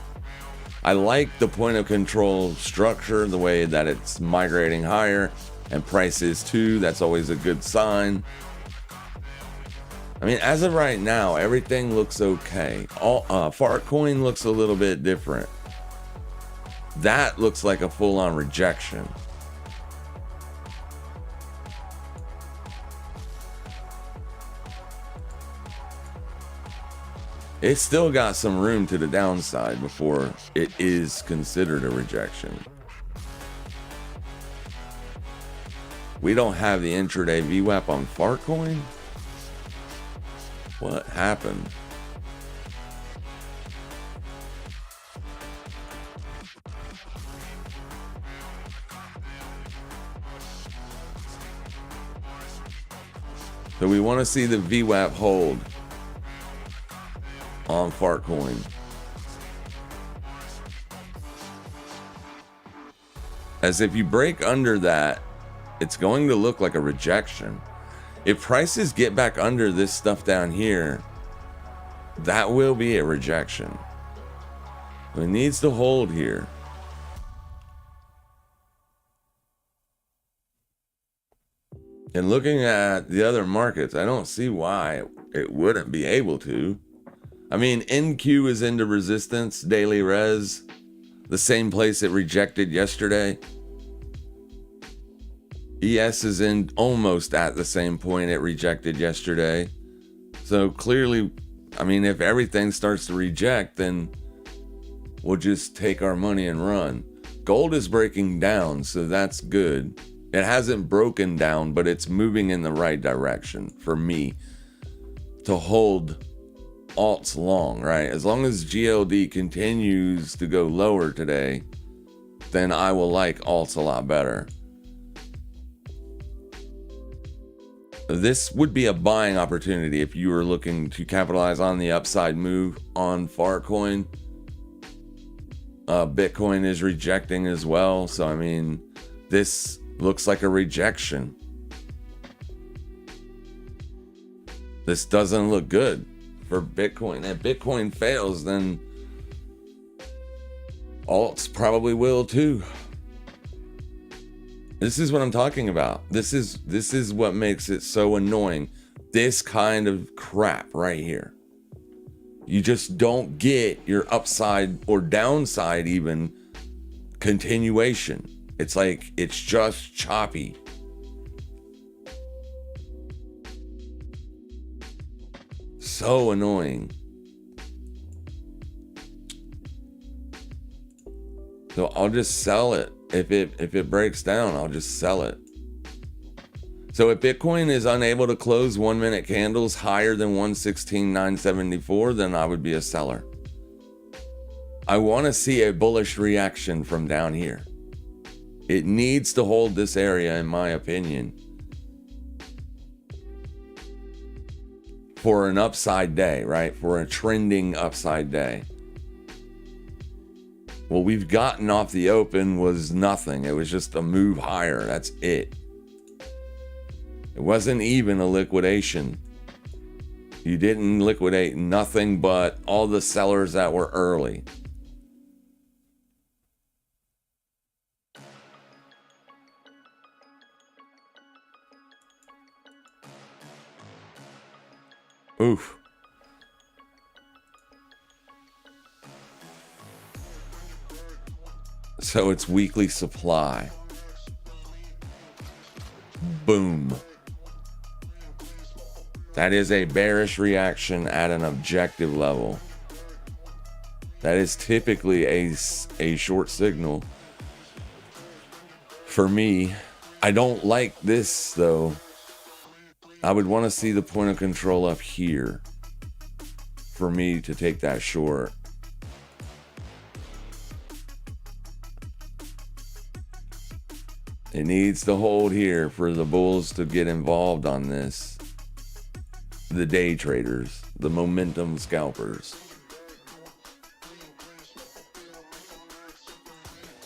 I like the point of control structure, the way that it's migrating higher, and prices too. That's always a good sign. I mean, as of right now, everything looks okay. Fartcoin looks a little bit different. That looks like a full-on rejection. It's still got some room to the downside before it is considered a rejection. We don't have the intraday VWAP on Fartcoin? What happened? So we want to see the VWAP hold on Fartcoin. As if you break under that, it's going to look like a rejection. If prices get back under this stuff down here, that will be a rejection. It needs to hold here. And looking at the other markets, I don't see why it wouldn't be able to. I mean, NQ is into resistance, daily res, the same place it rejected yesterday. ES is in almost at the same point it rejected yesterday. So clearly, I mean, if everything starts to reject, then we'll just take our money and run. Gold is breaking down, so that's good. It hasn't broken down, but it's moving in the right direction for me to hold alts long, right? As long as GLD continues to go lower today, then I will like alts a lot better. This would be a buying opportunity if you were looking to capitalize on the upside move on Fartcoin. Bitcoin is rejecting as well. So, I mean, this looks like a rejection. This doesn't look good for Bitcoin. If Bitcoin fails, then alts probably will too. This is what I'm talking about. This is what makes it so annoying. This kind of crap right here. You just don't get your upside or downside even continuation. It's like it's just choppy. So annoying. So I'll just sell it. If it breaks down, I'll just sell it. So if Bitcoin is unable to close 1 minute candles higher than 116,974, then I would be a seller. I want to see a bullish reaction from down here. It needs to hold this area, in my opinion, for an upside day, right? For a trending upside day. What we've gotten off the open was nothing. It was just a move higher. That's it. It wasn't even a liquidation. You didn't liquidate nothing but all the sellers that were early. Oof. So it's weekly supply. Boom. That is a bearish reaction at an objective level. That is typically a short signal. For me, I don't like this though. I would want to see the point of control up here for me to take that short. It needs to hold here for the bulls to get involved on this. The day traders, the momentum scalpers.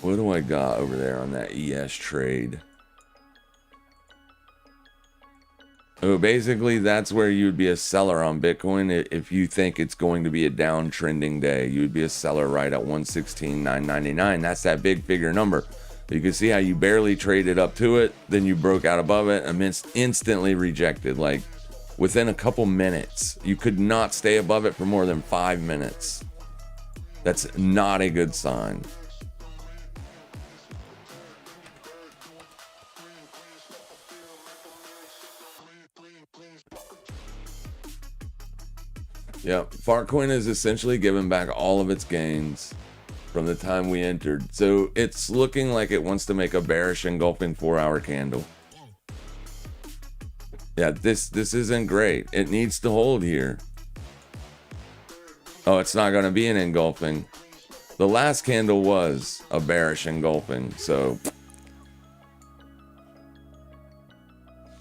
What do I got over there on that ES trade? Oh, basically that's where you'd be a seller on Bitcoin. If you think it's going to be a downtrending day, you'd be a seller right at 116,999. That's that big figure number. You can see how you barely traded up to it, then you broke out above it and instantly rejected. Like within a couple minutes, you could not stay above it for more than 5 minutes. That's not a good sign. Yeah, Fartcoin is essentially given back all of its gains from the time we entered. So it's looking like it wants to make a bearish engulfing 4-hour candle. Yeah, this isn't great. It needs to hold here. Oh, it's not going to be an engulfing. The last candle was a bearish engulfing, so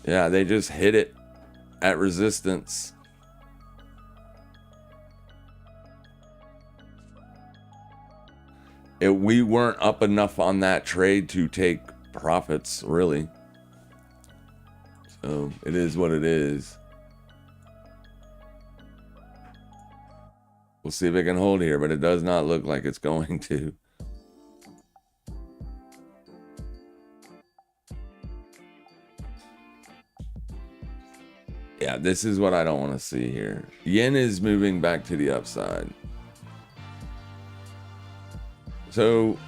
yeah, they just hit it at resistance. We weren't up enough on that trade to take profits, really. So it is what it is. We'll see if it can hold here, but it does not look like it's going to. Yeah, this is what I don't want to see here. Yen is moving back to the upside. So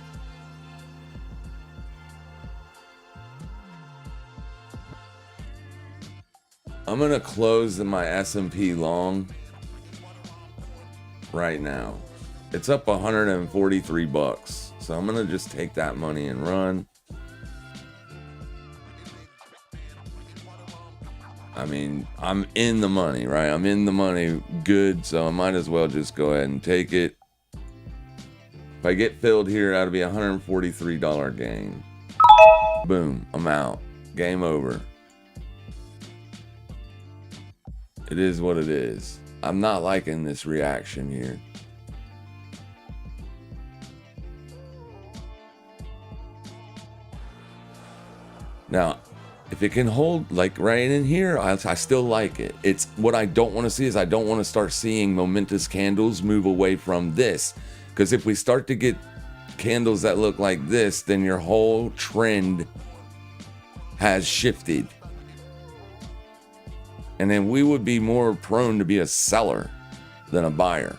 I'm going to close my S&P long right now. It's up 143 bucks. So I'm going to just take that money and run. I mean, I'm in the money, right? I'm in the money good, so I might as well just go ahead and take it. If I get filled here, that'll be a $143 gain. Boom, I'm out. Game over. It is what it is. I'm not liking this reaction here. Now, if it can hold like right in here, I still like it. It's what I don't want to see is I don't want to start seeing momentous candles move away from this. Because if we start to get candles that look like this, then your whole trend has shifted. And then we would be more prone to be a seller than a buyer.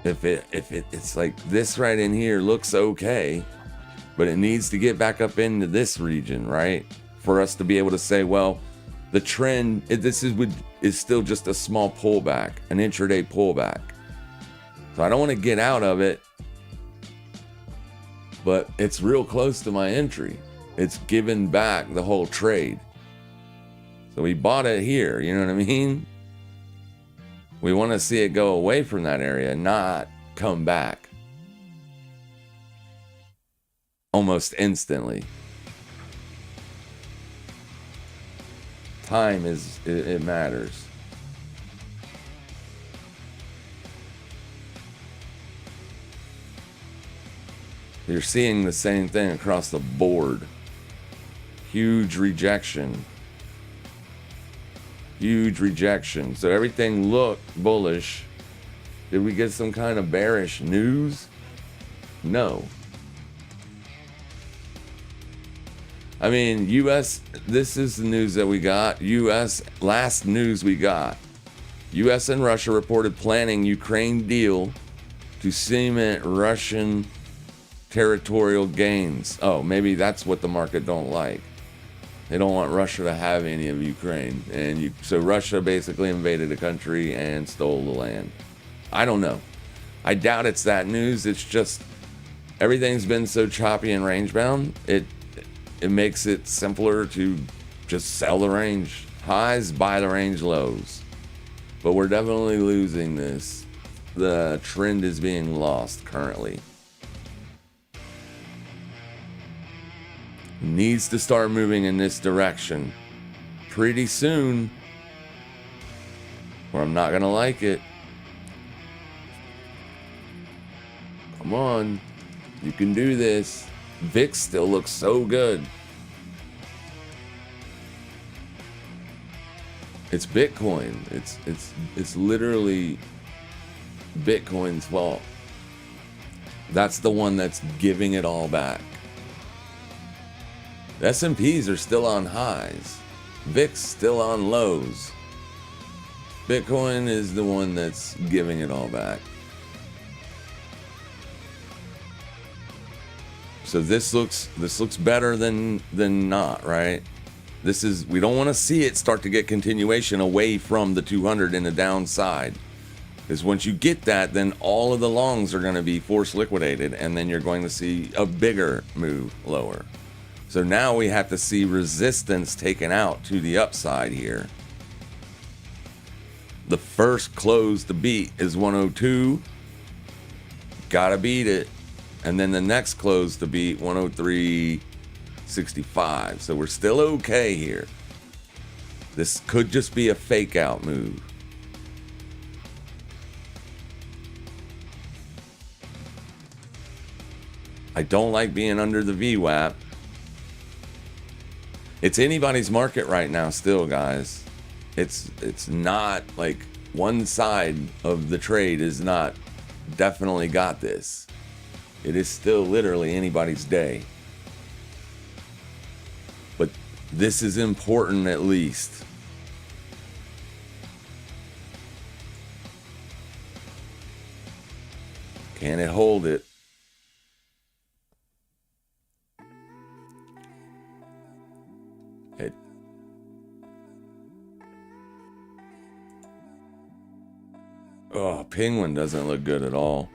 If it's like this right in here looks okay, but it needs to get back up into this region, right? For us to be able to say, well, the trend, is still just a small pullback, an intraday pullback. So I don't want to get out of it, but it's real close to my entry. It's given back the whole trade. So we bought it here, you know what I mean? We want to see it go away from that area, not come back almost instantly. Time it matters. You're seeing the same thing across the board. Huge rejection. Huge rejection. So everything looked bullish. Did we get some kind of bearish news? No. I mean, US, this is the news that we got. US, last news we got. US and Russia reported planning Ukraine deal to cement Russian territorial gains. Oh, maybe that's what the market don't like. They don't want Russia to have any of Ukraine. And so Russia basically invaded a country and stole the land. I don't know. I doubt it's that news. It's just everything's been so choppy and range bound. It makes it simpler to just sell the range highs, buy the range lows. But we're definitely losing this. The trend is being lost currently. Needs to start moving in this direction pretty soon, or I'm not gonna like it. Come on. You can do this. VIX still looks so good. It's Bitcoin. It's literally Bitcoin's fault. That's the one that's giving it all back. The S&Ps are still on highs. VIX still on lows. Bitcoin is the one that's giving it all back. So this looks better than not, right? We don't want to see it start to get continuation away from the 200 in the downside. Because once you get that, then all of the longs are going to be force liquidated, and then you're going to see a bigger move lower. So now we have to see resistance taken out to the upside here. The first close to beat is 102. Gotta beat it. And then the next close to beat 103.65. So we're still okay here. This could just be a fake out move. I don't like being under the VWAP. It's anybody's market right now still, guys. It's not like one side of the trade is not definitely got this. It is still literally anybody's day. But this is important at least. Can it hold it? Oh, Penguin doesn't look good at all.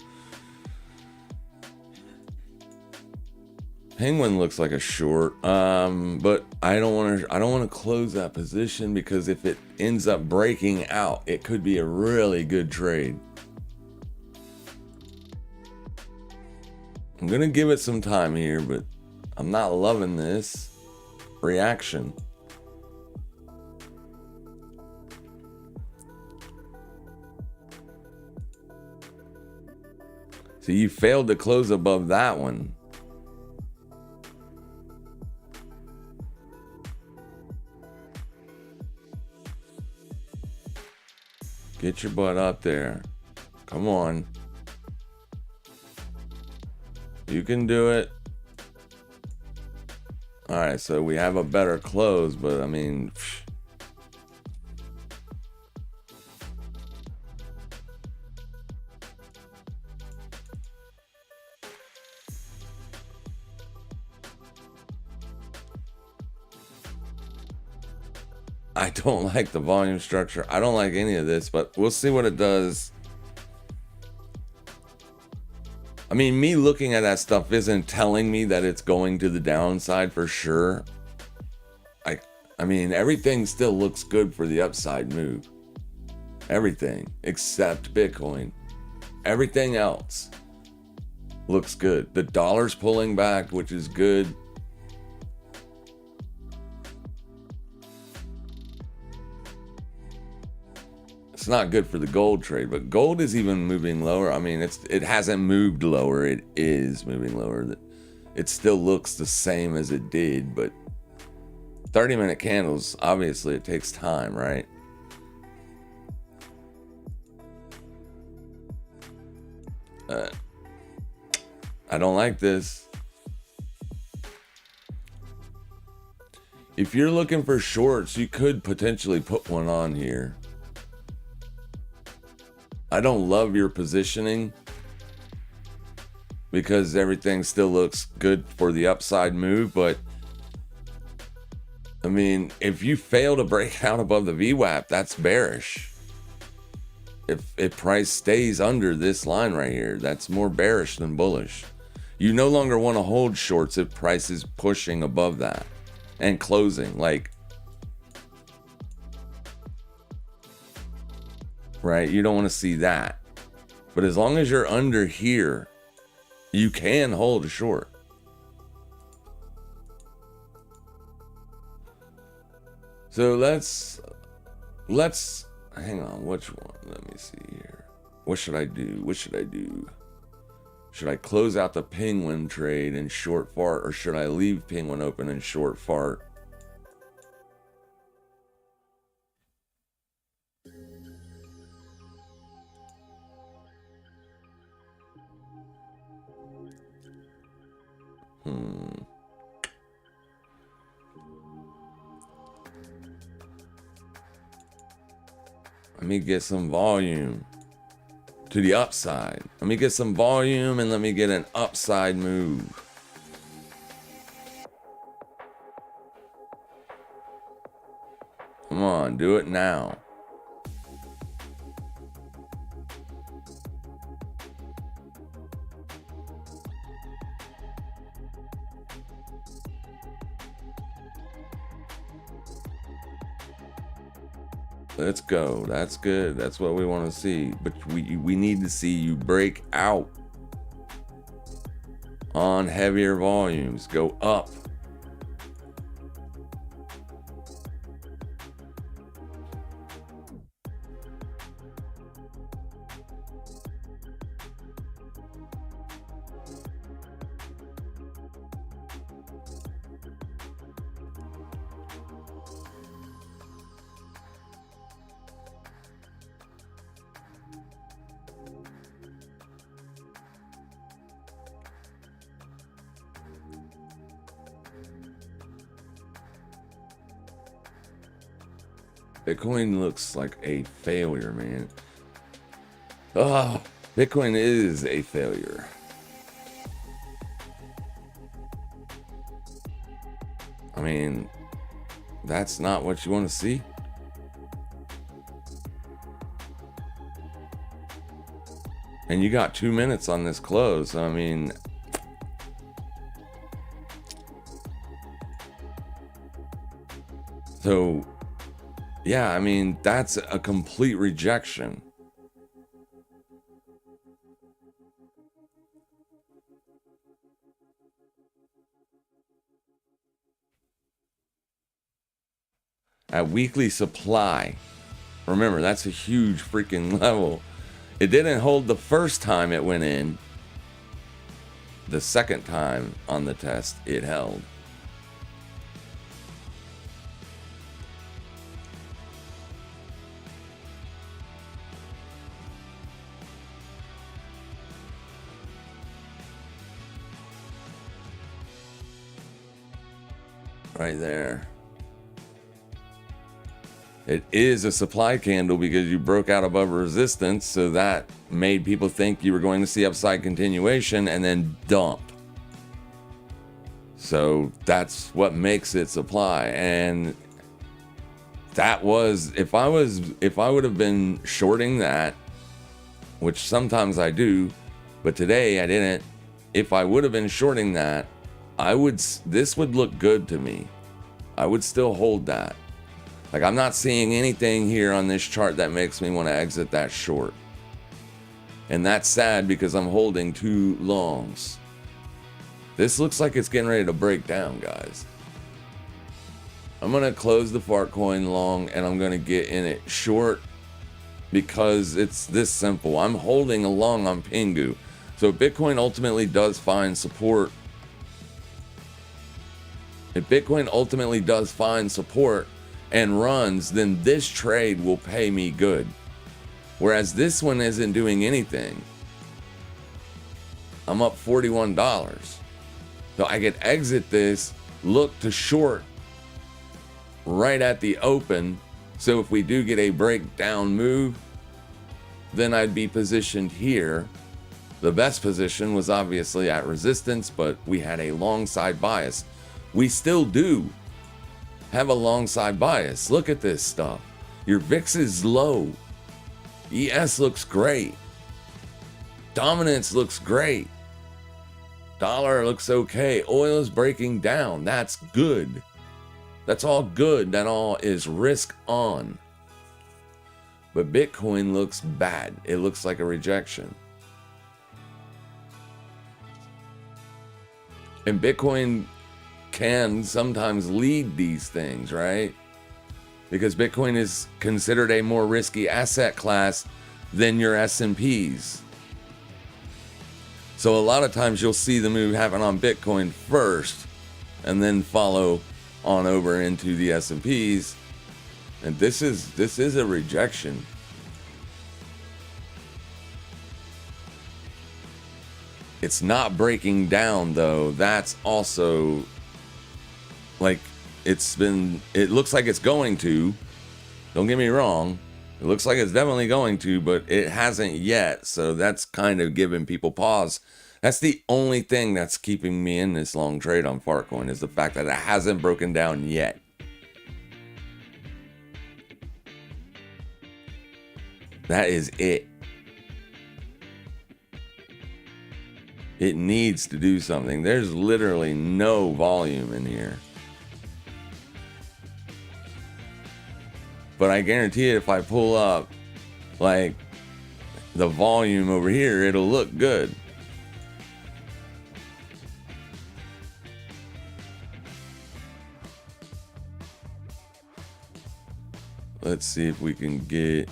Penguin looks like a short, but I don't want to close that position, because if it ends up breaking out, it could be a really good trade. I'm gonna give it some time here, but I'm not loving this reaction. So you failed to close above that one. Get your butt up there. Come on. You can do it. All right, so we have a better close, but I mean... I don't like the volume structure. I don't like any of this, but we'll see what it does. I mean, me looking at that stuff isn't telling me that it's going to the downside for sure. I mean, everything still looks good for the upside move. Everything except Bitcoin. Everything else looks good. The dollar's pulling back, which is good. It's not good for the gold trade, but gold is even moving lower. I mean, it hasn't moved lower. It is moving lower. It still looks the same as it did, but 30-minute candles, obviously it takes time, right? I don't like this. If you're looking for shorts, you could potentially put one on here. I don't love your positioning because everything still looks good for the upside move, but I mean, if you fail to break out above the VWAP, that's bearish. If price stays under this line right here, that's more bearish than bullish. You no longer want to hold shorts if price is pushing above that and closing, like, right? You don't want to see that. But as long as you're under here, you can hold a short. So let's hang on, which one? Let me see here. What should I do? Should I close out the penguin trade and short fart, or should I leave penguin open and short fart? Let me get some volume to the upside. Let me get some volume and let me get an upside move. Come on, do it now. Let's go. That's good. That's what we want to see. But we need to see you break out on heavier volumes. Go up. Bitcoin looks like a failure, man. Oh, Bitcoin is a failure. I mean, that's not what you want to see. And you got 2 minutes on this close. I mean, so yeah, I mean, that's a complete rejection. At weekly supply, remember, that's a huge freaking level. It didn't hold the first time it went in. The second time on the test, it held. Right there. It is a supply candle because you broke out above resistance, so that made people think you were going to see upside continuation and then dump. So that's what makes it supply. And that was, if I would have been shorting that, which sometimes I do, but today I didn't. If I would have been shorting that, this would look good to me. I would still hold that. Like, I'm not seeing anything here on this chart that makes me want to exit that short. And that's sad because I'm holding 2 longs. This looks like it's getting ready to break down, guys. I'm going to close the Fartcoin long and I'm going to get in it short because it's this simple. I'm holding a long on Pingu. So Bitcoin ultimately does find support. If Bitcoin ultimately does find support and runs, then this trade will pay me good. Whereas this one isn't doing anything. I'm up $41. So I could exit this, look to short right at the open. So if we do get a breakdown move, then I'd be positioned here. The best position was obviously at resistance, but we had a long side bias. We still do have a long side bias. Look at this stuff. Your VIX is low. ES looks great. Dominance looks great. Dollar looks okay. Oil is breaking down. That's good. That's all good. That all is risk on. But Bitcoin looks bad. It looks like a rejection. And Bitcoin can sometimes lead these things, right? Because Bitcoin is considered a more risky asset class than your S&Ps. So a lot of times you'll see the move happen on Bitcoin first and then follow on over into the S&Ps. And this is a rejection. It's not breaking down though. That's also like it looks like it's going to. Don't get me wrong. It looks like it's definitely going to, but it hasn't yet. So that's kind of giving people pause. That's the only thing that's keeping me in this long trade on Fartcoin is the fact that it hasn't broken down yet. That is it. It needs to do something. There's literally no volume in here. But I guarantee it, if I pull up like the volume over here, it'll look good. Let's see if we can get,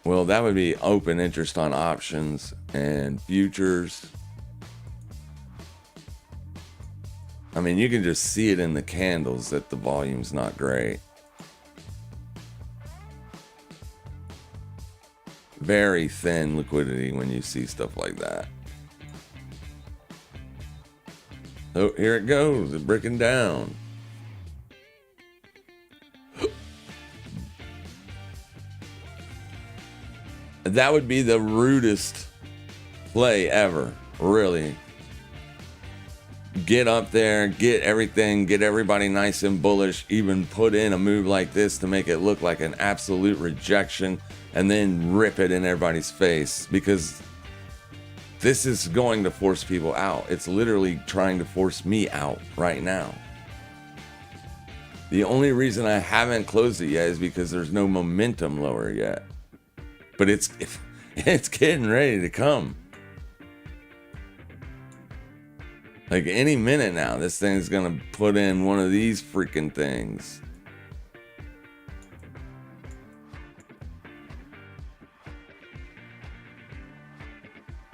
well, that would be open interest on options and futures. I mean, you can just see it in the candles that the volume's not great. Very thin liquidity when you see stuff like that. Oh, here it goes. It's breaking down. That would be the rudest play ever, really. Get up there, get everything, get everybody nice and bullish, even put in a move like this to make it look like an absolute rejection, and then rip it in everybody's face, because this is going to force people out. It's literally trying to force me out right now. The only reason I haven't closed it yet is because there's no momentum lower yet. But it's getting ready to come. Like any minute now, this thing's gonna put in one of these freaking things.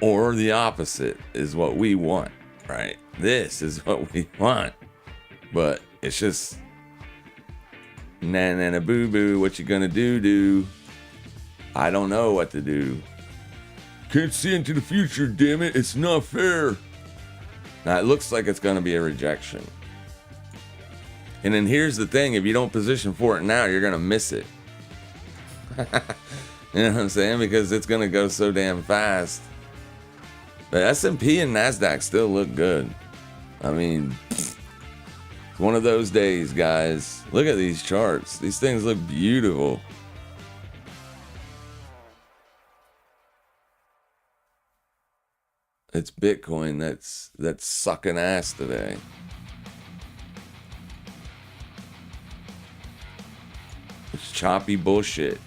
Or the opposite is what we want, right? This is what we want. But it's just na boo boo, what you gonna do? I don't know what to do. Can't see into the future, damn it. It's not fair. Now, it looks like it's going to be a rejection. And then here's the thing. If you don't position for it now, you're going to miss it. You know what I'm saying? Because it's going to go so damn fast. But S&P and NASDAQ still look good. I mean, it's one of those days, guys. Look at these charts. These things look beautiful. It's Bitcoin that's sucking ass today. It's choppy bullshit.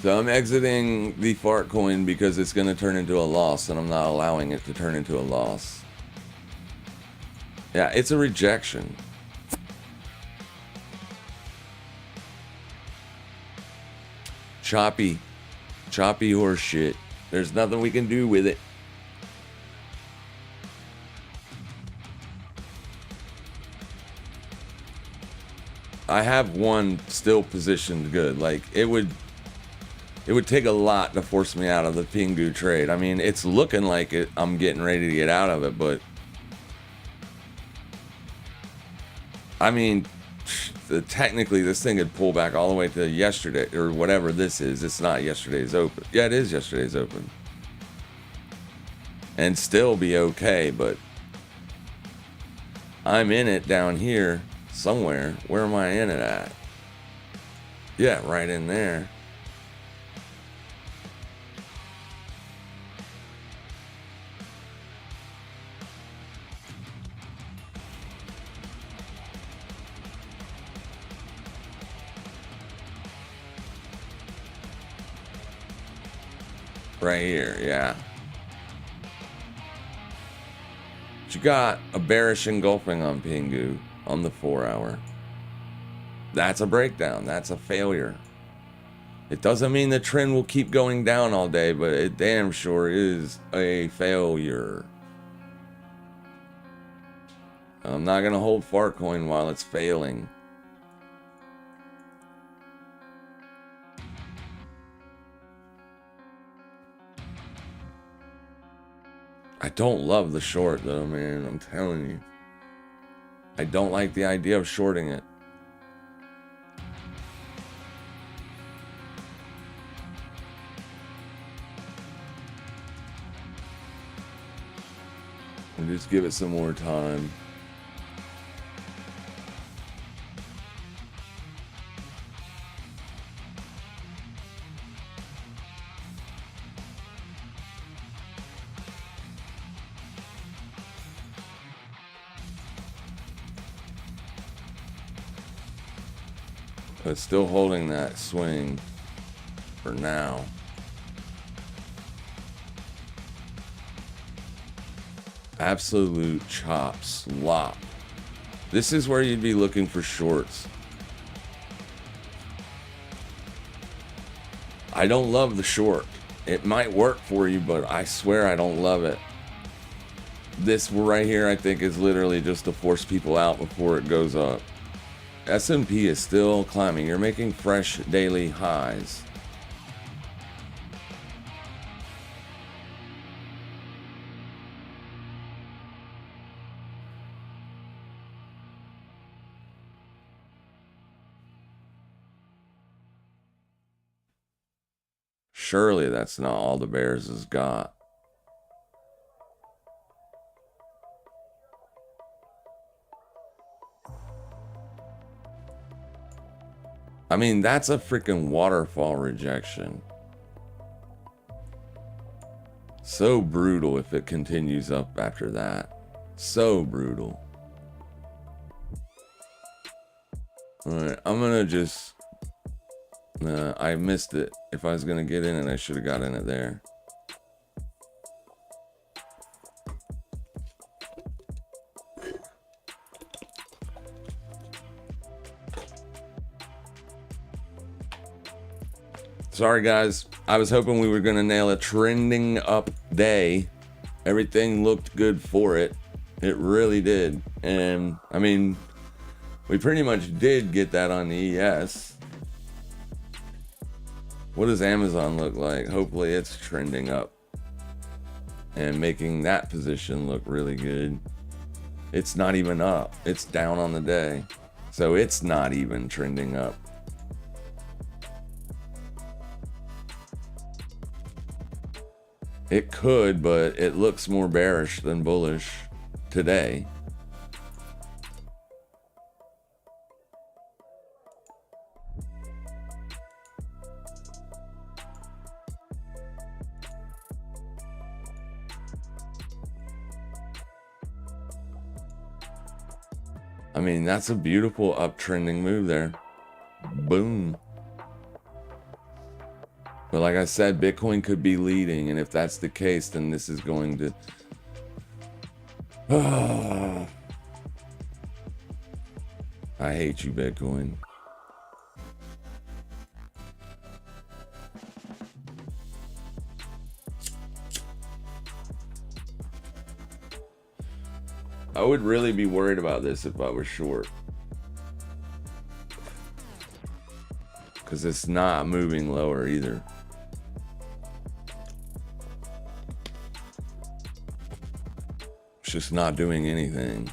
So I'm exiting the Fartcoin because it's going to turn into a loss, and I'm not allowing it to turn into a loss. Yeah, it's a rejection. Choppy horse shit. There's nothing we can do with it. I have one still positioned good. Like it would take a lot to force me out of the Pingu trade. I mean, it's looking like it. I'm getting ready to get out of it, but I mean, technically this thing could pull back all the way to yesterday or whatever this is. It's not yesterday's open. Yeah, it is yesterday's open. And still be okay, but I'm in it down here somewhere. Where am I in it at? Yeah, right in there. Right here, yeah. But you got a bearish engulfing on Pingu on the 4 hour. That's a breakdown. That's a failure. It doesn't mean the trend will keep going down all day, but it damn sure is a failure. I'm not going to hold Fartcoin while it's failing. I don't love the short though, man. I'm telling you. I don't like the idea of shorting it. We'll just give it some more time. But still holding that swing for now. Absolute chop slop. This is where you'd be looking for shorts. I don't love the short. It might work for you, but I swear I don't love it. This right here, I think, is literally just to force people out before it goes up. S&P is still climbing. You're making fresh daily highs. Surely that's not all the Bears has got. I mean, that's a freaking waterfall rejection. So brutal if it continues up after that. So brutal. Alright, I'm gonna just... I missed it. If I was gonna get in it, I should have got in it there. Sorry guys, I was hoping we were gonna nail a trending up day. Everything looked good for it. It really did. And I mean, we pretty much did get that on the ES. What does Amazon look like? Hopefully it's trending up and making that position look really good. It's not even up. It's down on the day. So it's not even trending up. It could, but it looks more bearish than bullish today. I mean, that's a beautiful uptrending move there. Boom. But like I said, Bitcoin could be leading, and if that's the case, then this is going to... I hate you, Bitcoin. I would really be worried about this if I were short. Because it's not moving lower either. It's just not doing anything.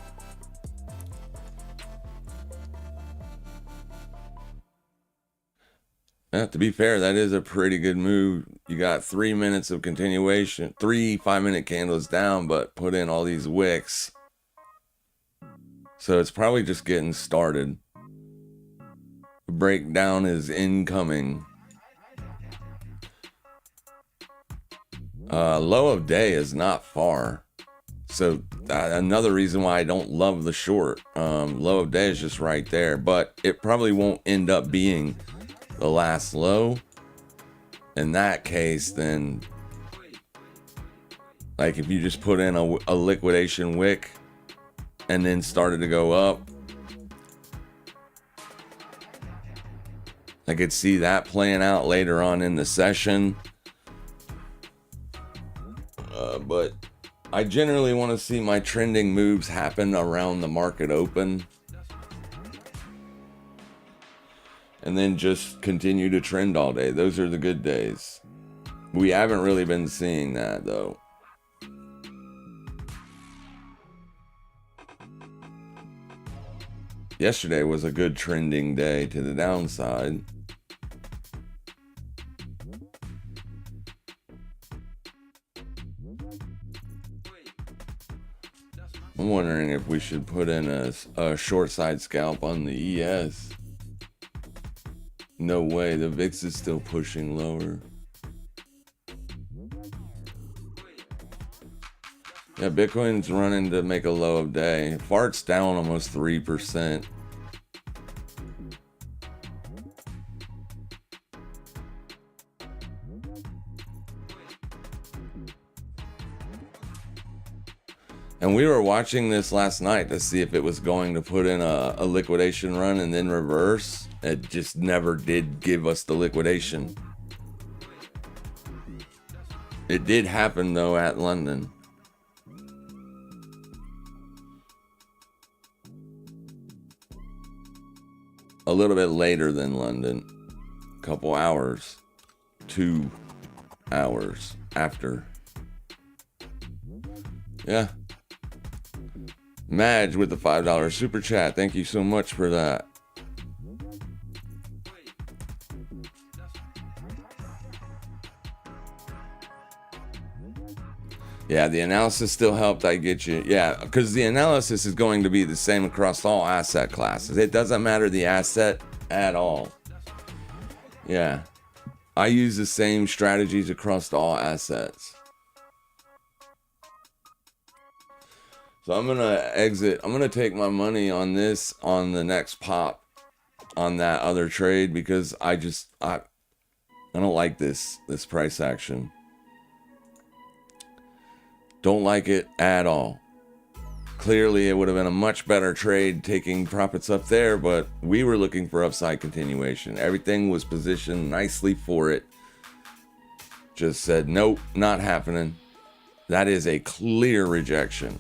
To be fair, that is a pretty good move. You got 3 minutes of continuation, 3 5-minute candles down, but put in all these wicks. So it's probably just getting started. Breakdown is incoming. Low of day is not far. So another reason why I don't love the short. Low of day is just right there, but it probably won't end up being the last low. In that case, then, like if you just put in a liquidation wick and then started to go up, I could see that playing out later on in the session. But I generally want to see my trending moves happen around the market open. And then just continue to trend all day. Those are the good days. We haven't really been seeing that though. Yesterday was a good trending day to the downside. I'm wondering if we should put in a short side scalp on the ES. No way, the VIX is still pushing lower. Yeah, Bitcoin's running to make a low of day. Fart's down almost 3%. And we were watching this last night to see if it was going to put in a liquidation run and then reverse. It just never did give us the liquidation. It did happen though at London. A little bit later than London. A couple hours. 2 hours after. Yeah. Madge with the $5 super chat. Thank you so much for that. Yeah, the analysis still helped. I get you. Yeah, because the analysis is going to be the same across all asset classes. It doesn't matter the asset at all. Yeah. I use the same strategies across all assets. So I'm going to exit. I'm going to take my money on this on the next pop on that other trade because I don't like this price action. Don't like it at all. Clearly, it would have been a much better trade taking profits up there, but we were looking for upside continuation. Everything was positioned nicely for it. Just said, nope, not happening. That is a clear rejection.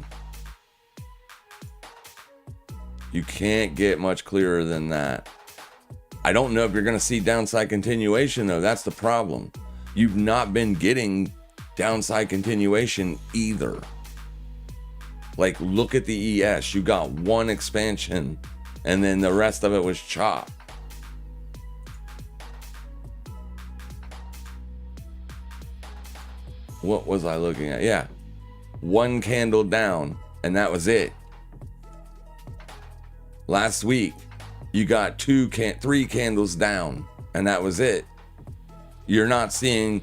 You can't get much clearer than that. I don't know if you're going to see downside continuation, though. That's the problem. You've not been getting downside continuation either. Like, look at the ES. You got one expansion and then the rest of it was chop. What was I looking at? Yeah, one candle down and that was it. Last week you got 3 candles down and that was it. You're not seeing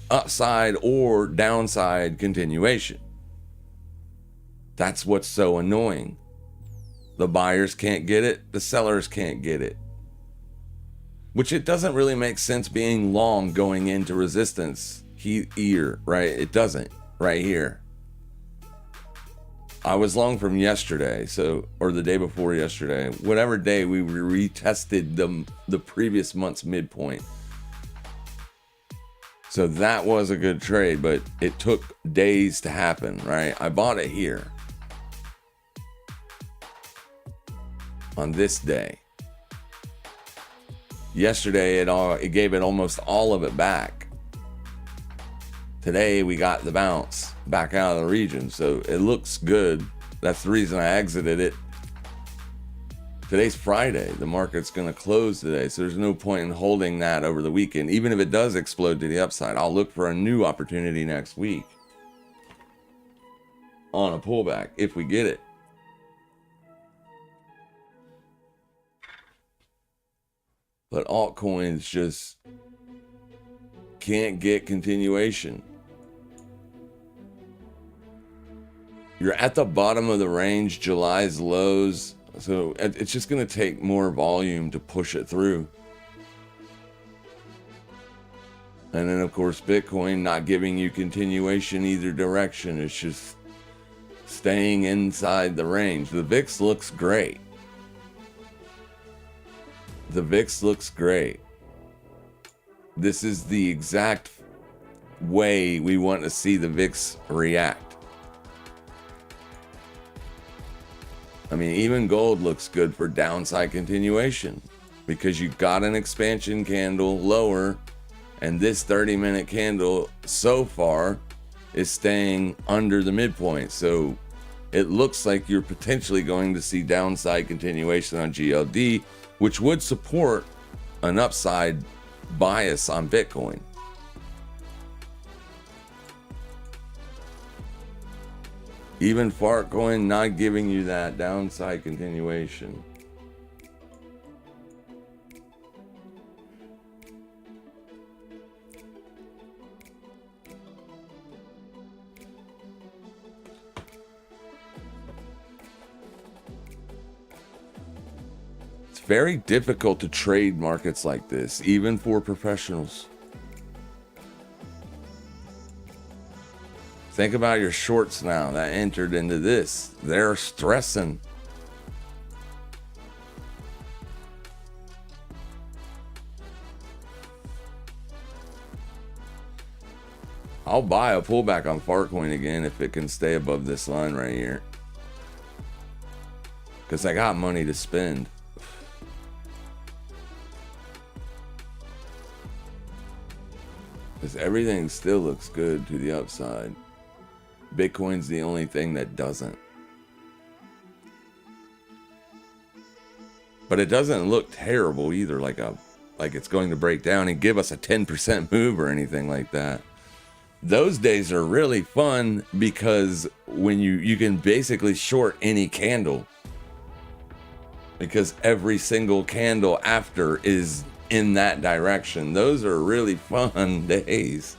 upside or downside continuation. That's what's so annoying. The buyers can't get it, the sellers can't get it. Which it doesn't really make sense being long going into resistance here, right? It doesn't, right here. I was long from yesterday, or the day before yesterday, whatever day we retested the previous month's midpoint. So that was a good trade, but it took days to happen, right? I bought it here on this day. Yesterday, it gave it almost all of it back. Today, we got the bounce back out of the region, so it looks good. That's the reason I exited it. Today's Friday. The market's going to close today, so there's no point in holding that over the weekend. Even if it does explode to the upside, I'll look for a new opportunity next week on a pullback if we get it. But altcoins just can't get continuation. You're at the bottom of the range, July's lows. So it's just going to take more volume to push it through. And then, of course, Bitcoin not giving you continuation either direction. It's just staying inside the range. The VIX looks great. The VIX looks great. This is the exact way we want to see the VIX react. I mean, even gold looks good for downside continuation because you've got an expansion candle lower, and this 30-minute candle so far is staying under the midpoint. So it looks like you're potentially going to see downside continuation on GLD, which would support an upside bias on Bitcoin. Even Fartcoin not giving you that downside continuation. It's very difficult to trade markets like this, even for professionals. Think about your shorts now that entered into this. They're stressing. I'll buy a pullback on Fartcoin again if it can stay above this line right here. Because I got money to spend. Because everything still looks good to the upside. Bitcoin's the only thing that doesn't. But it doesn't look terrible either, like it's going to break down and give us a 10% move or anything like that. Those days are really fun because when you can basically short any candle, because every single candle after is in that direction. Those are really fun days.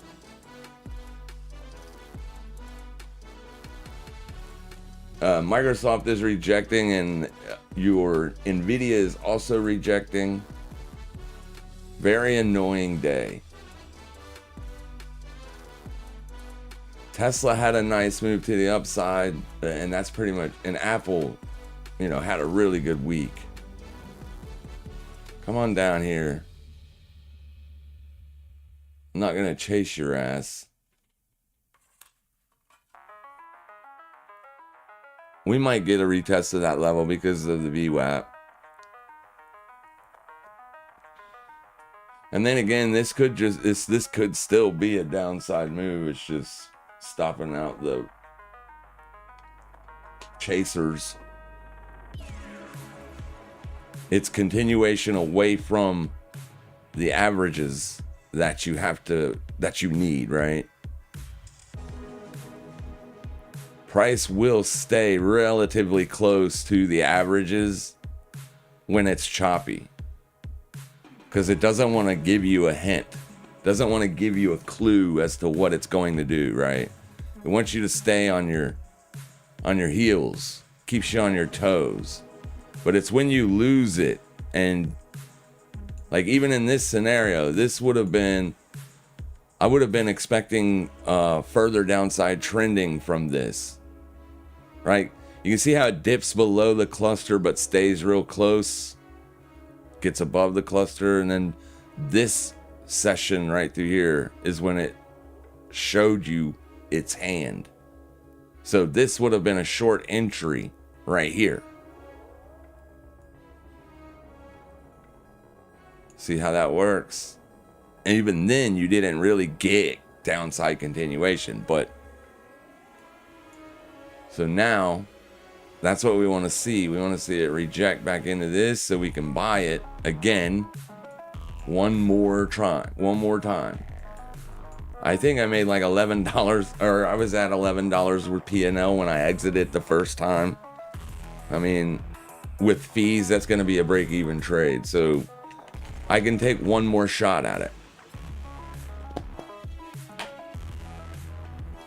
Microsoft is rejecting, and your Nvidia is also rejecting. Very annoying day. Tesla had a nice move to the upside, and that's pretty much, and Apple, had a really good week. Come on down here. I'm not gonna chase your ass. We might get a retest of that level because of the VWAP. And then again, this could still be a downside move. It's just stopping out the chasers. It's continuation away from the averages that you need, right? Price will stay relatively close to the averages when it's choppy, because it doesn't want to give you a hint, doesn't want to give you a clue as to what it's going to do, right? It wants you to stay on your heels, keeps you on your toes. But it's when you lose it, and like even in this scenario, I would have been expecting further downside trending from this, right? You can see how it dips below the cluster but stays real close, gets above the cluster, and then this session right through here is when it showed you its hand. So this would have been a short entry right here. See how that works? And even then, you didn't really get downside continuation, but so now that's what we want to see. We want to see it reject back into this so we can buy it again one more time. I think I made like $11, or I was at $11 with P&L when I exited the first time. I mean, with fees, that's going to be a break-even trade. So I can take one more shot at it.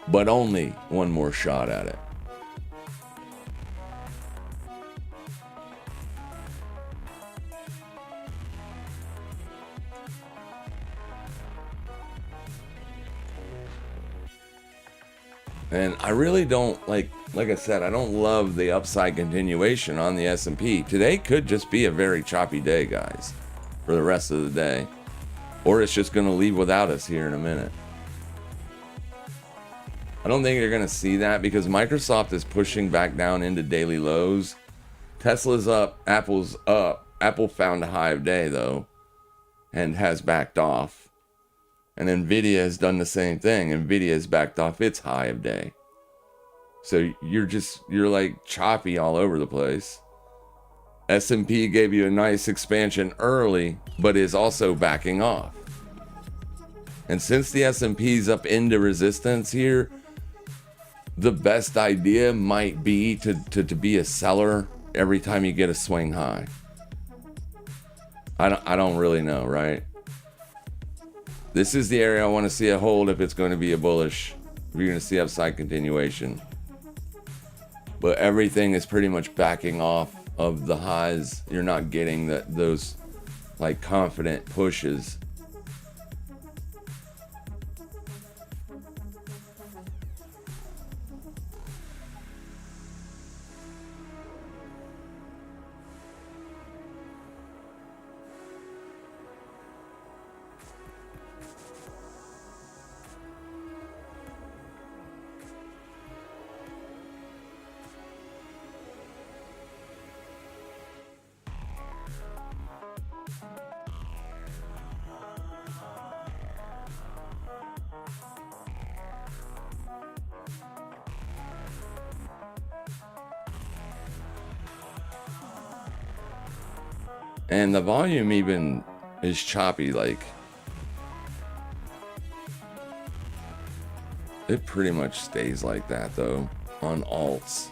But only one more shot at it. And I really don't like I said, I don't love the upside continuation on the S&P. Today could just be a very choppy day, guys, for the rest of the day. or it's just going to leave without us here in a minute. I don't think you're going to see that because Microsoft is pushing back down into daily lows. Tesla's up, Apple's up. Apple found a high of day though and has backed off. And Nvidia has done the same thing. Nvidia has backed off its high of day. So you're like choppy all over the place. S&P gave you a nice expansion early, but is also backing off. And since the S&P's up into resistance here, the best idea might be to be a seller every time you get a swing high. I don't really know, right? This is the area I want to see a hold if it's going to be a bullish. If you're going to see upside continuation. But everything is pretty much backing off of the highs. You're not getting those like confident pushes. And the volume even is choppy, like it pretty much stays like that though on alts.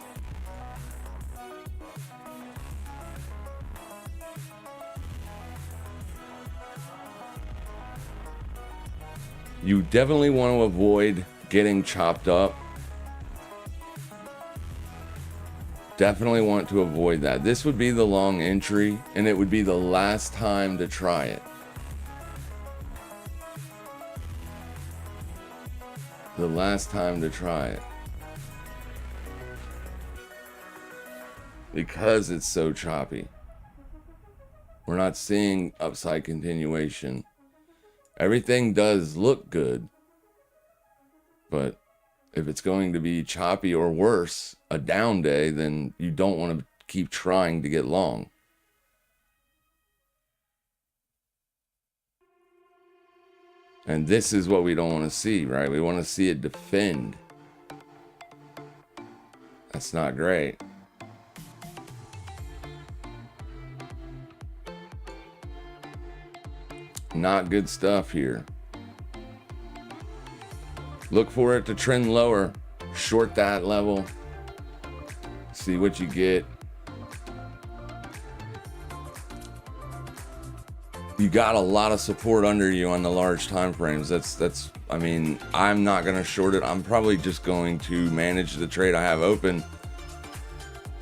You definitely want to avoid getting chopped up. Definitely want to avoid that. This would be the long entry, and it would be the last time to try it. The last time to try it. Because it's so choppy. We're not seeing upside continuation. Everything does look good, but if it's going to be choppy or worse, a down day, then you don't want to keep trying to get long. And this is what we don't want to see, right? We want to see it defend. That's not great. Not good stuff here. Look for it to trend lower. Short that level. See what you get. You got a lot of support under you on the large time frames. That's I mean, I'm not going to short it. I'm probably just going to manage the trade I have open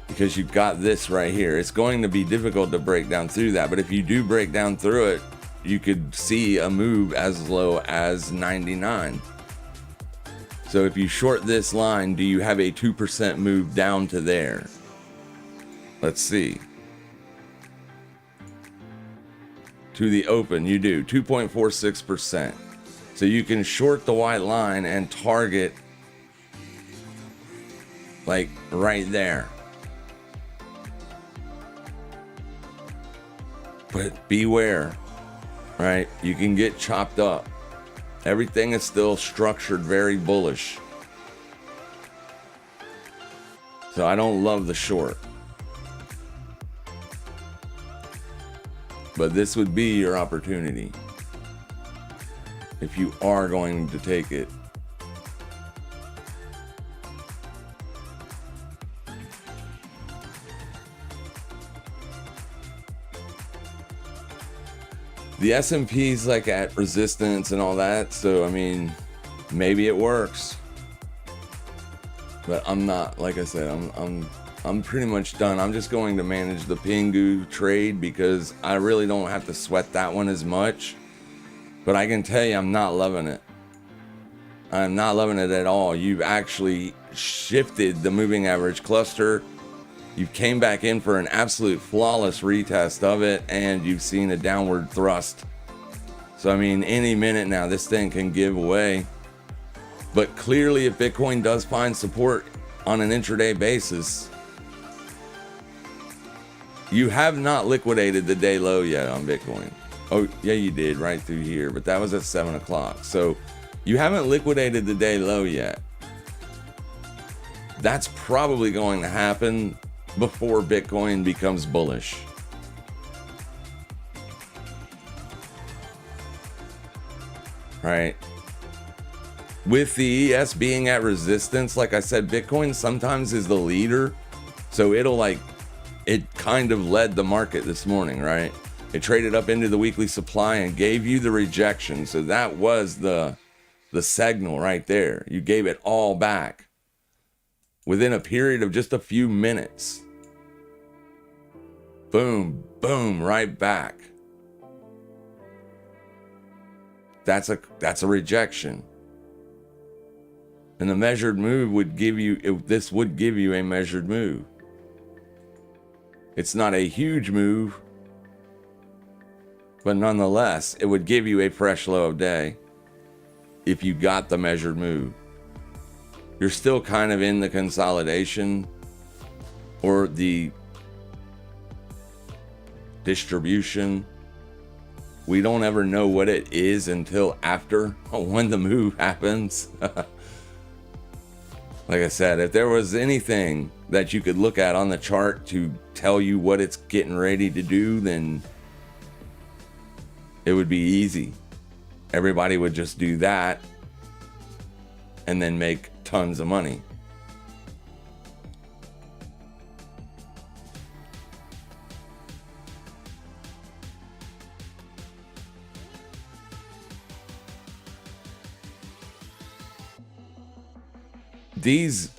because you've got this right here. It's going to be difficult to break down through that, but if you do break down through it, you could see a move as low as 99. So if you short this line, do you have a 2% move down to there? Let's see. To the open, you do 2.46%. So you can short the white line and target like right there. But beware, right? You can get chopped up. Everything is still structured very bullish. So I don't love the short. But this would be your opportunity if you are going to take it. The S&P's like at resistance and all that, so I mean, maybe it works. But I'm not, like I said, I'm pretty much done. I'm just going to manage the Pingu trade because I really don't have to sweat that one as much. But I can tell you I'm not loving it. I'm not loving it at all. You've actually shifted the moving average cluster. You came back in for an absolute flawless retest of it, and you've seen a downward thrust. So, I mean, any minute now, this thing can give away. But clearly, if Bitcoin does find support on an intraday basis, you have not liquidated the day low yet on Bitcoin. Oh, yeah, you did right through here, but that was at 7 o'clock. So you haven't liquidated the day low yet. That's probably going to happen before Bitcoin becomes bullish. Right? With the ES being at resistance, like I said, Bitcoin sometimes is the leader. So it kind of led the market this morning, right? It traded up into the weekly supply and gave you the rejection. So that was the signal right there. You gave it all back within a period of just a few minutes. Boom, boom, right back. That's a rejection. And the measured move would give you, this would give you a measured move. It's not a huge move, but nonetheless, it would give you a fresh low of day if you got the measured move. You're still kind of in the consolidation or the distribution. We don't ever know what it is until after, when the move happens. Like I said, if there was anything that you could look at on the chart to tell you what it's getting ready to do, then it would be easy. Everybody would just do that and then make tons of money.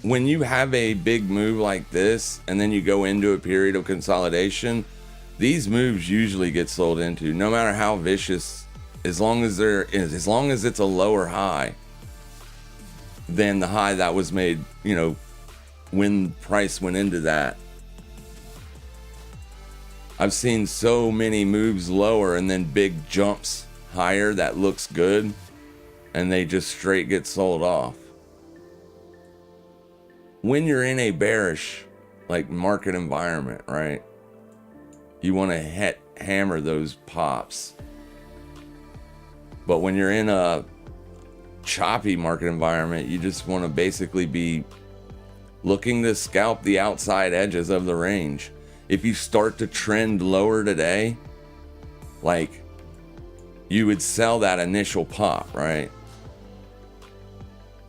When you have a big move like this and then you go into a period of consolidation, these moves usually get sold into, no matter how vicious, as long as it's a lower high than the high that was made, when price went into that. I've seen so many moves lower and then big jumps higher that looks good, and they just straight get sold off. When you're in a bearish market environment, right? You want to hammer those pops. But when you're in a choppy market environment, you just want to basically be looking to scalp the outside edges of the range. If you start to trend lower today, you would sell that initial pop, right?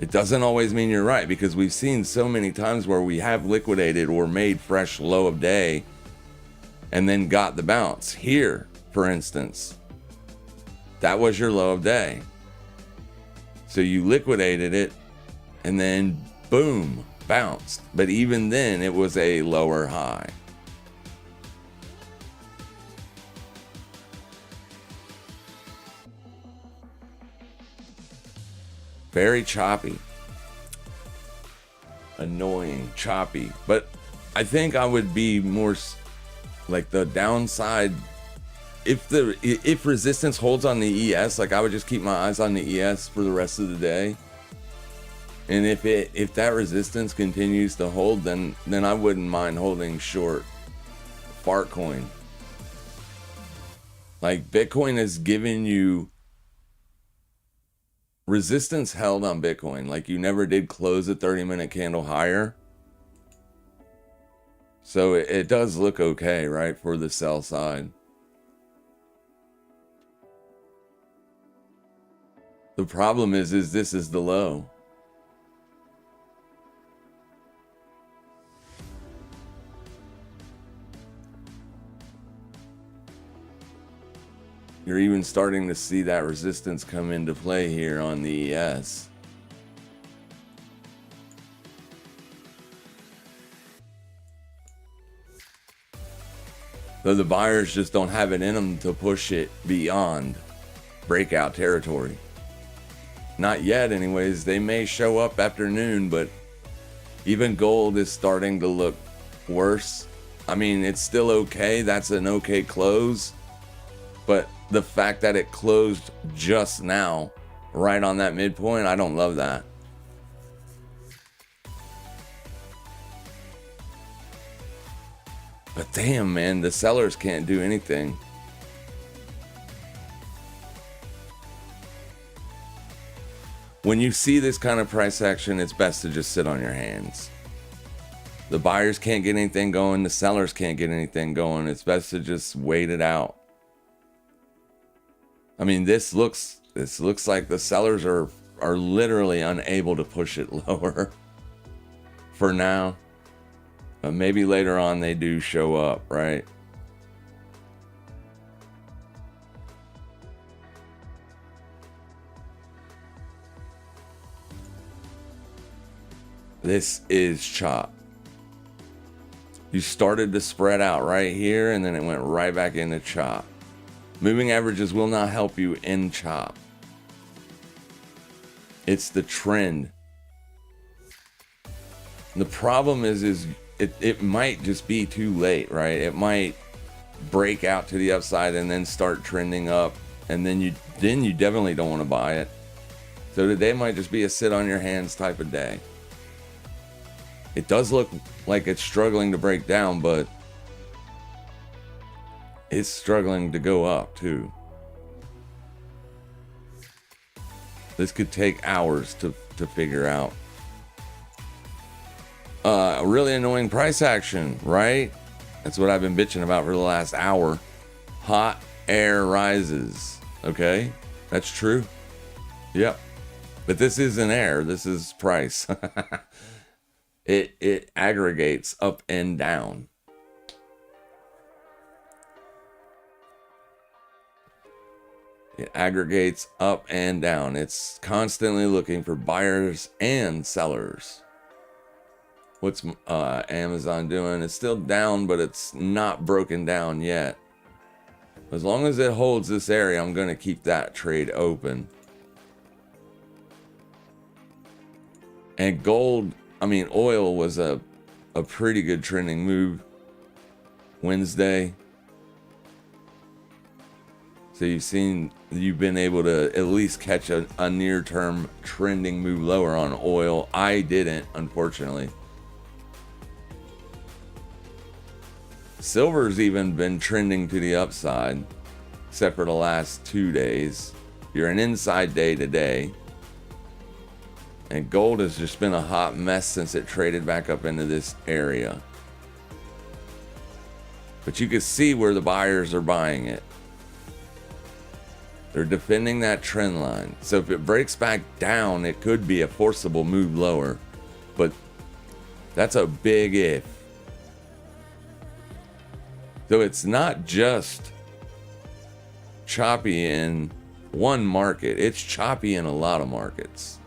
It doesn't always mean you're right, because we've seen so many times where we have liquidated or made fresh low of day and then got the bounce. Here, for instance, that was your low of day. So you liquidated it and then boom, bounced. But even then, it was a lower high. Very choppy. Annoying, choppy. But I think I would be more the downside. If resistance holds on the ES, I would just keep my eyes on the ES for the rest of the day. And if that resistance continues to hold, then I wouldn't mind holding short Fartcoin. Bitcoin has given you resistance held on Bitcoin. You never did close a 30-minute candle higher. So it does look okay, right, for the sell side. The problem is this is the low. You're even starting to see that resistance come into play here on the ES. Though the buyers just don't have it in them to push it beyond breakout territory. Not yet anyways. They may show up after noon, but even gold is starting to look worse. I mean, it's still okay. That's an okay close. But the fact that it closed just now, right on that midpoint, I don't love that. But damn, man, the sellers can't do anything. When you see this kind of price action, it's best to just sit on your hands. The buyers can't get anything going. The sellers can't get anything going. It's best to just wait it out. I mean, this looks like the sellers are literally unable to push it lower for now. But maybe later on they do show up, right? This is chop. You started to spread out right here, and then it went right back into chop. Moving averages will not help you in chop. It's the trend. The problem is it might just be too late, right? It might break out to the upside and then start trending up, and then you definitely don't want to buy it. So today might just be a sit on your hands type of day. It does look like it's struggling to break down, but it's struggling to go up too. This could take hours to figure out. A really annoying price action, right? That's what I've been bitching about for the last hour. Hot air rises. Okay, that's true. Yep. But this isn't air, this is price. It aggregates up and down. It aggregates up and down. It's constantly looking for buyers and sellers. What's Amazon doing? It's still down, but it's not broken down yet. As long as it holds this area, I'm going to keep that trade open. And gold, I mean, oil was a pretty good trending move Wednesday. So you've been able to at least catch a near-term trending move lower on oil. I didn't, unfortunately. Silver's even been trending to the upside, except for the last 2 days. You're an inside day today. And gold has just been a hot mess since it traded back up into this area. But you can see where the buyers are buying it. They're defending that trend line. So if it breaks back down, it could be a forcible move lower. But that's a big if. So it's not just choppy in one market. It's choppy in a lot of markets.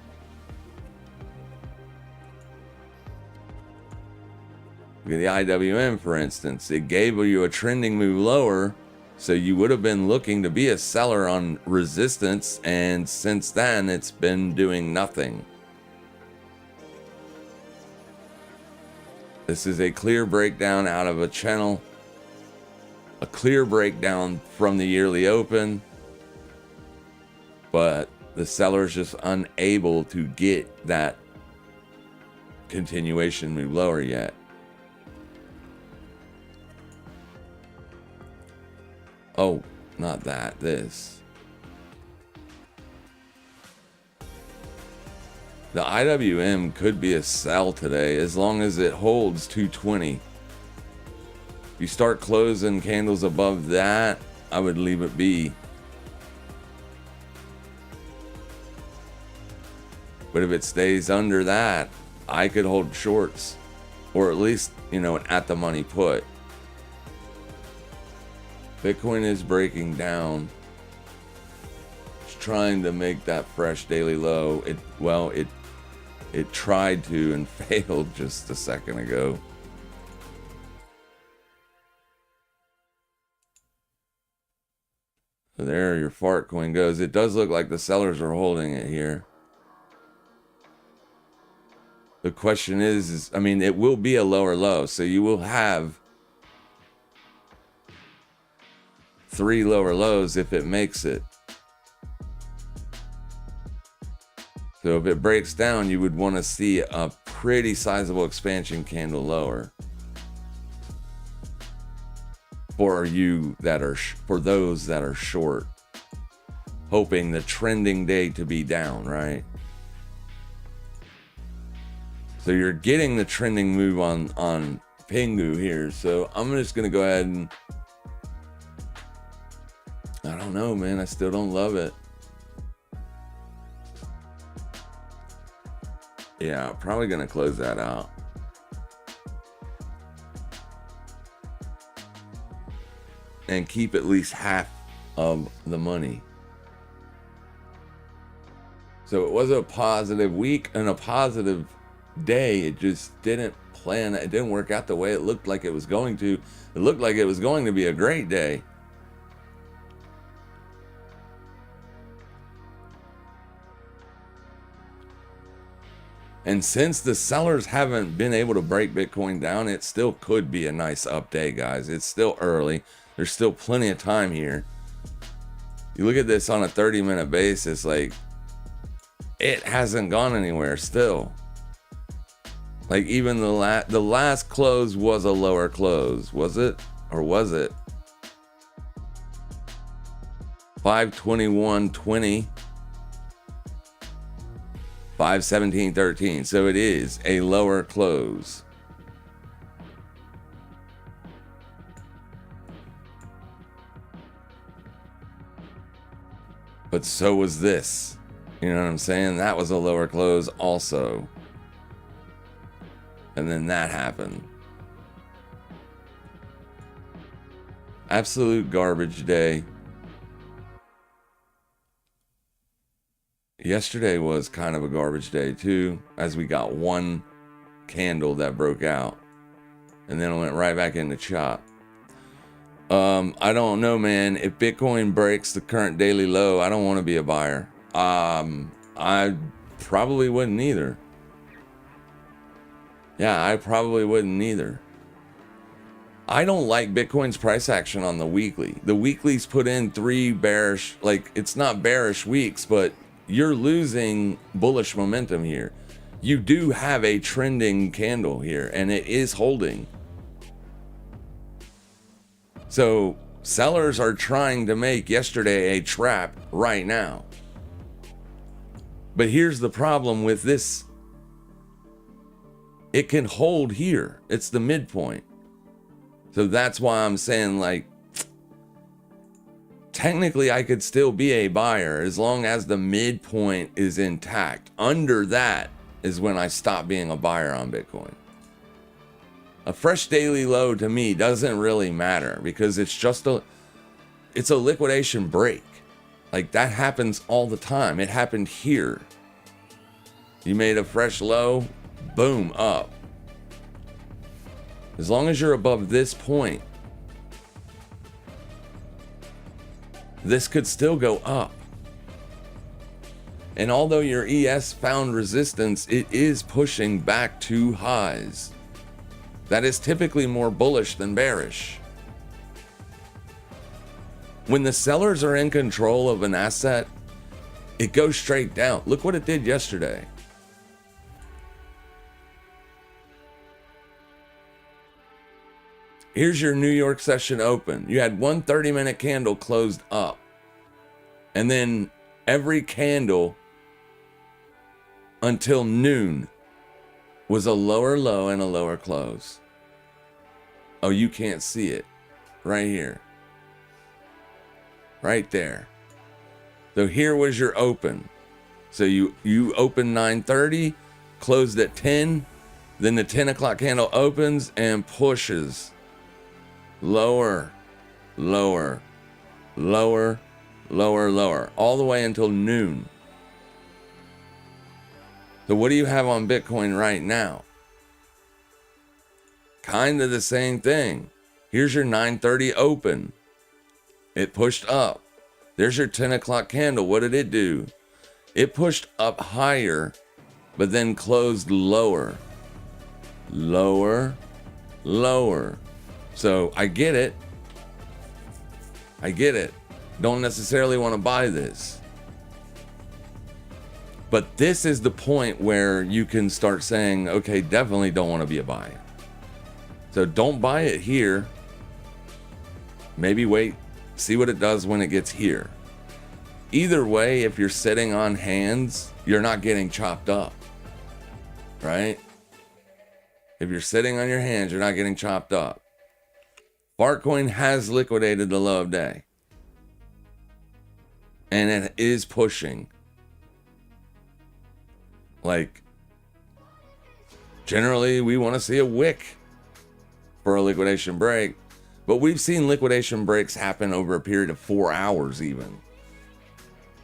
Look at the IWM, for instance. It gave you a trending move lower, so you would have been looking to be a seller on resistance, and since then it's been doing nothing. This is a clear breakdown out of a channel, a clear breakdown from the yearly open, but the seller's just unable to get that continuation move lower yet. Oh, not that, this. The IWM could be a sell today as long as it holds 220. If you start closing candles above that, I would leave it be. But if it stays under that, I could hold shorts, or at least, an at the money put. Bitcoin is breaking down. It's trying to make that fresh daily low. It tried to and failed just a second ago. So there your fart coin goes. It does look like the sellers are holding it here. The question is it will be a lower low, so you will have 3 lower lows if it makes it. So if it breaks down, you would want to see a pretty sizable expansion candle lower. For those that are short, hoping the trending day to be down, right? So you're getting the trending move on Pingu here. So I'm just gonna go ahead and, I don't know, man. I still don't love it. Yeah, probably gonna close that out. And keep at least half of the money. So it was a positive week and a positive day. It just didn't it didn't work out the way it looked like it was going to. It looked like it was going to be a great day. And since the sellers haven't been able to break Bitcoin down, it still could be a nice up day, guys. It's still early. There's still plenty of time here. You look at this on a 30-minute basis, like, it hasn't gone anywhere still. Like, even the last close was a lower close. Was it? Or was it? 521.20. 517.13. So it is a lower close. But so was this. You know what I'm saying? That was a lower close also. And then that happened. Absolute garbage day. Yesterday was kind of a garbage day too, as we got one candle that broke out. And then it went right back into chop. I don't know, man. If Bitcoin breaks the current daily low, I don't want to be a buyer. I probably wouldn't either. Yeah, I probably wouldn't either. I don't like Bitcoin's price action on the weekly. The weekly's put in 3 bearish, like, it's not bearish weeks, but you're losing bullish momentum here. You do have a trending candle here, and it is holding. So sellers are trying to make yesterday a trap right now. But here's the problem with this. It can hold here. It's the midpoint. So that's why I'm saying, like, technically I could still be a buyer as long as the midpoint is intact. Under that is when I stop being a buyer on Bitcoin. A fresh daily low to me doesn't really matter because it's a liquidation break. Like, that happens all the time. It happened here. You made a fresh low, boom, up. As long as you're above this point, this could still go up. And although your ES found resistance, it is pushing back to highs. That is typically more bullish than bearish. When the sellers are in control of an asset, it goes straight down. Look what it did yesterday. Here's your New York session open. You had one 30-minute candle closed up. And then every candle until noon was a lower low and a lower close. Oh, you can't see it. Right here. Right there. So here was your open. So you opened 9:30, closed at 10, then the 10 o'clock candle opens and pushes lower, lower, lower, lower, lower, all the way until noon. So what do you have on Bitcoin right now? Kind of the same thing. Here's your 9:30 open. It pushed up. There's your 10 o'clock candle. What did it do? It pushed up higher, but then closed lower. Lower, lower. So I get it. I get it. Don't necessarily want to buy this. But this is the point where you can start saying, okay, definitely don't want to be a buyer. So don't buy it here. Maybe wait, see what it does when it gets here. Either way, if you're sitting on hands, you're not getting chopped up, right? If you're sitting on your hands, you're not getting chopped up. Fartcoin has liquidated the low of day. And it is pushing. Like, generally, we want to see a wick for a liquidation break. But we've seen liquidation breaks happen over a period of 4 hours even.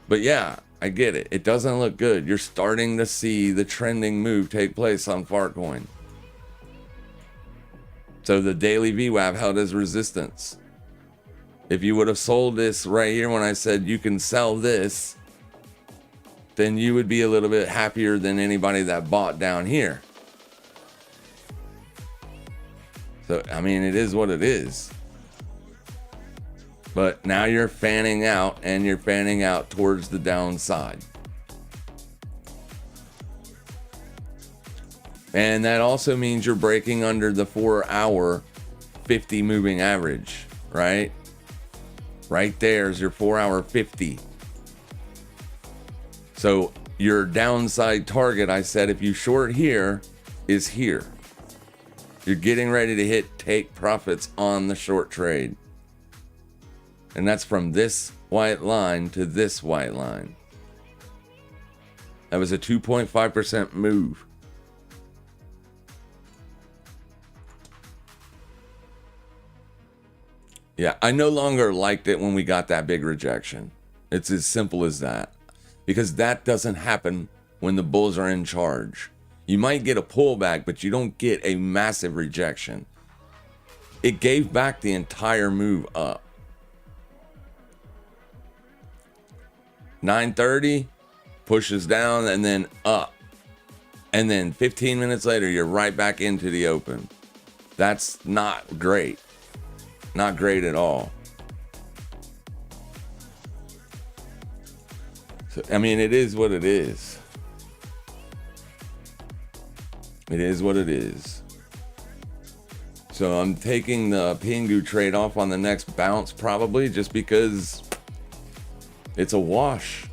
But yeah, I get it. It doesn't look good. You're starting to see the trending move take place on Fartcoin. So the daily VWAP held as resistance. If you would have sold this right here when I said you can sell this, then you would be a little bit happier than anybody that bought down here. So, I mean, it is what it is. But now you're fanning out, and you're fanning out towards the downside. And that also means you're breaking under the 4-hour 50 moving average, right? Right there is your 4-hour 50. So your downside target, I said, if you short here, is here. You're getting ready to hit take profits on the short trade. And that's from this white line to this white line. That was a 2.5% move. Yeah, I no longer liked it when we got that big rejection. It's as simple as that. Because that doesn't happen when the bulls are in charge. You might get a pullback, but you don't get a massive rejection. It gave back the entire move up. 9:30 pushes down and then up. And then 15 minutes later, you're right back into the open. That's not great. Not great at all. So, I mean, it is what it is. It is what it is. So I'm taking the Pingu trade off on the next bounce probably just because it's a wash.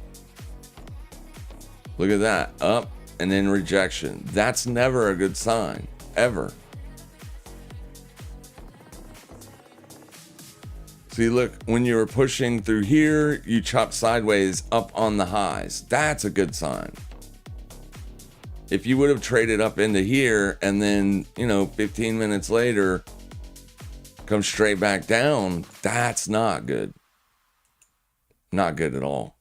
Look at that. Up and then rejection. That's never a good sign. Ever. See, look, when you were pushing through here, you chopped sideways up on the highs. That's a good sign. If you would have traded up into here and then, 15 minutes later, come straight back down, that's not good. Not good at all.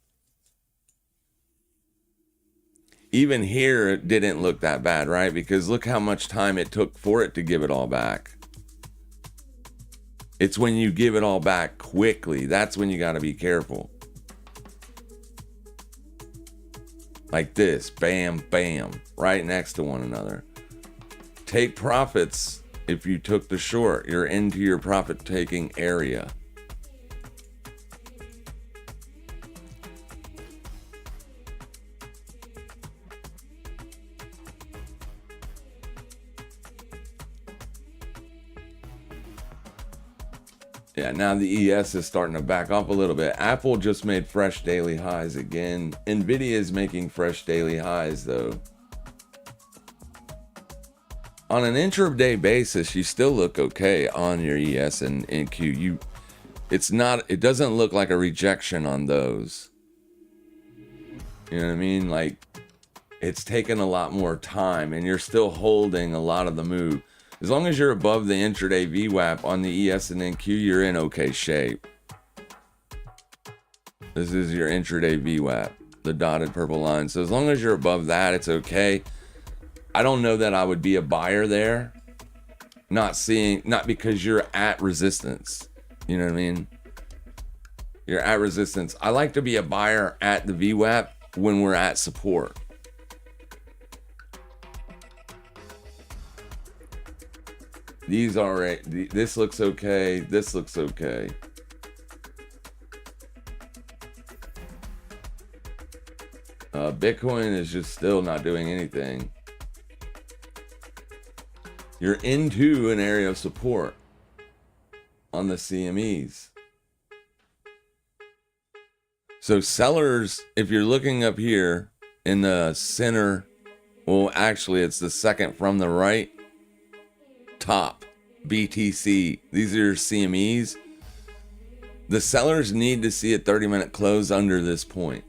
Even here, it didn't look that bad, right? Because look how much time it took for it to give it all back. It's when you give it all back quickly. That's when you got to be careful. Like this. Bam, bam. Right next to one another. Take profits if you took the short. You're into your profit taking area. Yeah, now the ES is starting to back off a little bit. Apple just made fresh daily highs again. Nvidia is making fresh daily highs though. On an intraday basis, you still look okay on your ES and NQ. It doesn't look like a rejection on those. You know what I mean? Like, it's taken a lot more time and you're still holding a lot of the move. As long as you're above the intraday VWAP on the ES and NQ, you're in okay shape. This is your intraday VWAP, the dotted purple line. So as long as you're above that, it's okay. I don't know that I would be a buyer there. Not because you're at resistance. You know what I mean? You're at resistance. I like to be a buyer at the VWAP when we're at support. These are, this looks okay. This looks okay. Bitcoin is just still not doing anything. You're into an area of support on the CMEs. So sellers, if you're looking up here in the center, well, actually it's the second from the right, top, BTC. These are your CMEs. The sellers need to see a 30-minute close under this point.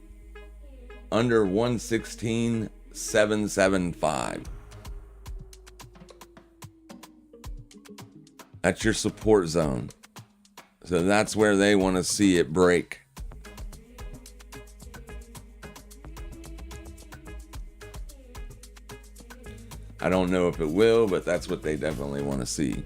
Under 116.775. That's your support zone. So that's where they want to see it break. I don't know if it will, but that's what they definitely want to see.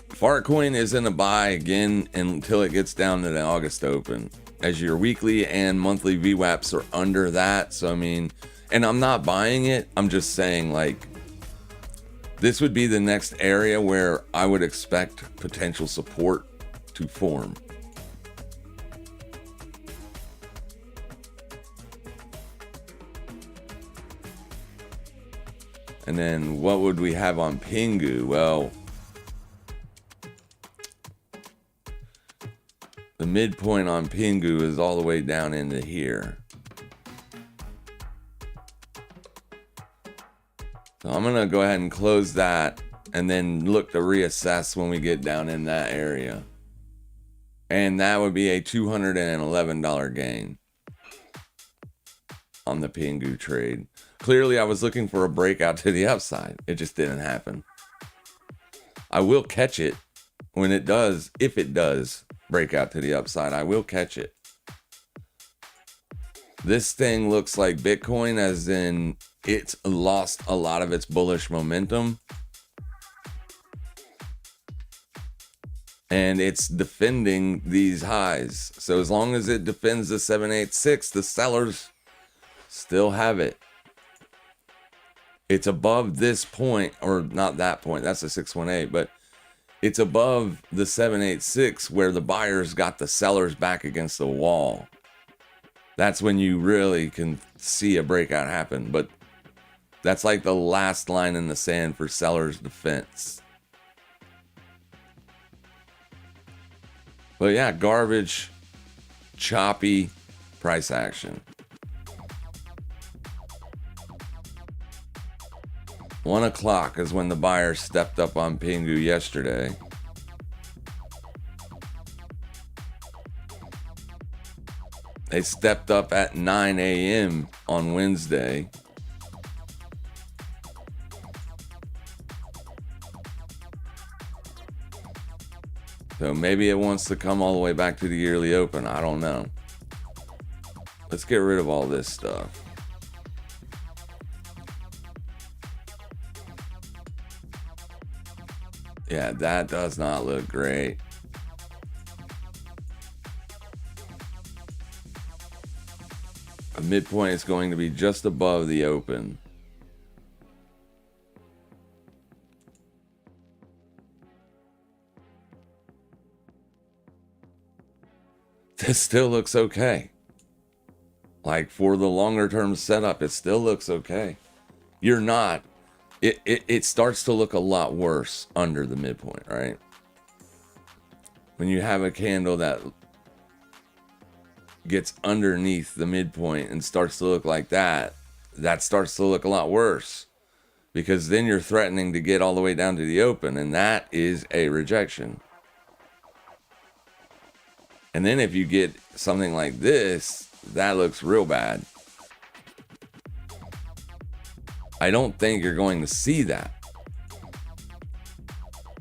Fartcoin is in a buy again until it gets down to the August open, as your weekly and monthly VWAPs are under that. So, I mean, and I'm not buying it. I'm just saying, like, this would be the next area where I would expect potential support to form. And then what would we have on Pingu? Well, the midpoint on Pingu is all the way down into here. So I'm going to go ahead and close that and then look to reassess when we get down in that area. And that would be a $211 gain on the Pingu trade. Clearly, I was looking for a breakout to the upside. It just didn't happen. I will catch it when it does, if it does break out to the upside. I will catch it. This thing looks like Bitcoin, as in it's lost a lot of its bullish momentum. And it's defending these highs. So as long as it defends the 786, the sellers still have it. It's above this point, or not that point, that's a 618, but it's above the 786 where the buyers got the sellers back against the wall. That's when you really can see a breakout happen. But that's like the last line in the sand for sellers' defense. But yeah, garbage, choppy price action. 1 o'clock is when the buyers stepped up on Pingu yesterday. They stepped up at 9 a.m. on Wednesday. So maybe it wants to come all the way back to the yearly open. I don't know. Let's get rid of all this stuff. Yeah, that does not look great. The midpoint is going to be just above the open. This still looks okay. Like, for the longer term setup, it still looks okay. You're not. It starts to look a lot worse under the midpoint, right? When you have a candle that gets underneath the midpoint and starts to look like that, that starts to look a lot worse, because then you're threatening to get all the way down to the open, and that is a rejection. And then if you get something like this, that looks real bad. I don't think you're going to see that.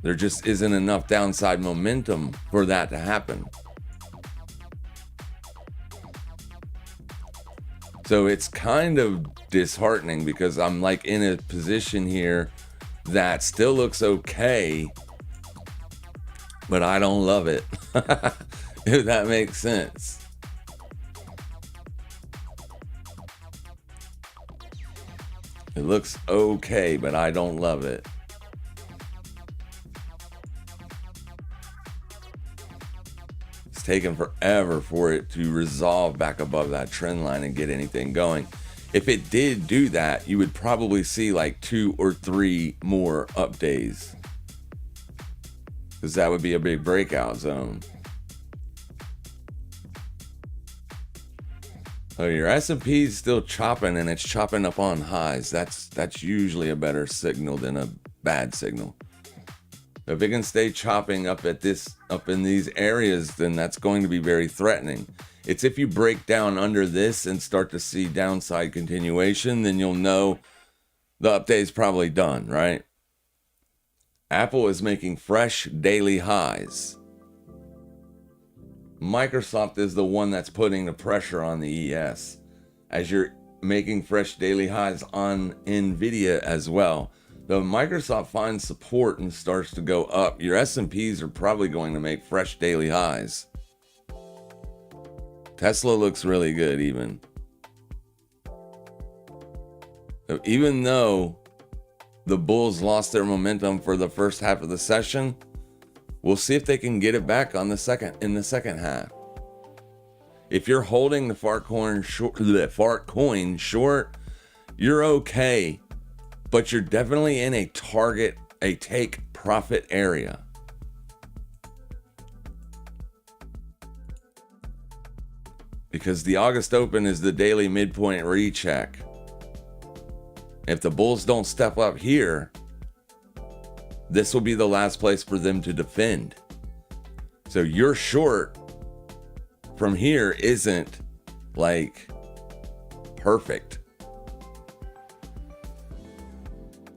There just isn't enough downside momentum for that to happen. So it's kind of disheartening, because I'm like in a position here that still looks okay, but I don't love it. If that makes sense. It looks okay, but I don't love it. taken forever for it to resolve back above that trend line and get anything going. If it did do that, you would probably see like 2 or 3 more up days, because that would be a big breakout zone. Oh, your S&P is still chopping, and it's chopping up on highs. That's usually a better signal than a bad signal. If it can stay chopping up in these areas, then that's going to be very threatening. It's if you break down under this and start to see downside continuation, then you'll know the update's probably done, right? Apple is making fresh daily highs. Microsoft is the one that's putting the pressure on the ES, as you're making fresh daily highs on Nvidia as well. Though Microsoft finds support and starts to go up, your S&Ps are probably going to make fresh daily highs. Tesla looks really good even. So even though the bulls lost their momentum for the first half of the session, we'll see if they can get it back in the second half. If you're holding the fart coin short, you're okay, but you're definitely in a take profit area. Because the August open is the daily midpoint recheck. If the bulls don't step up here, this will be the last place for them to defend. So your short from here isn't like perfect.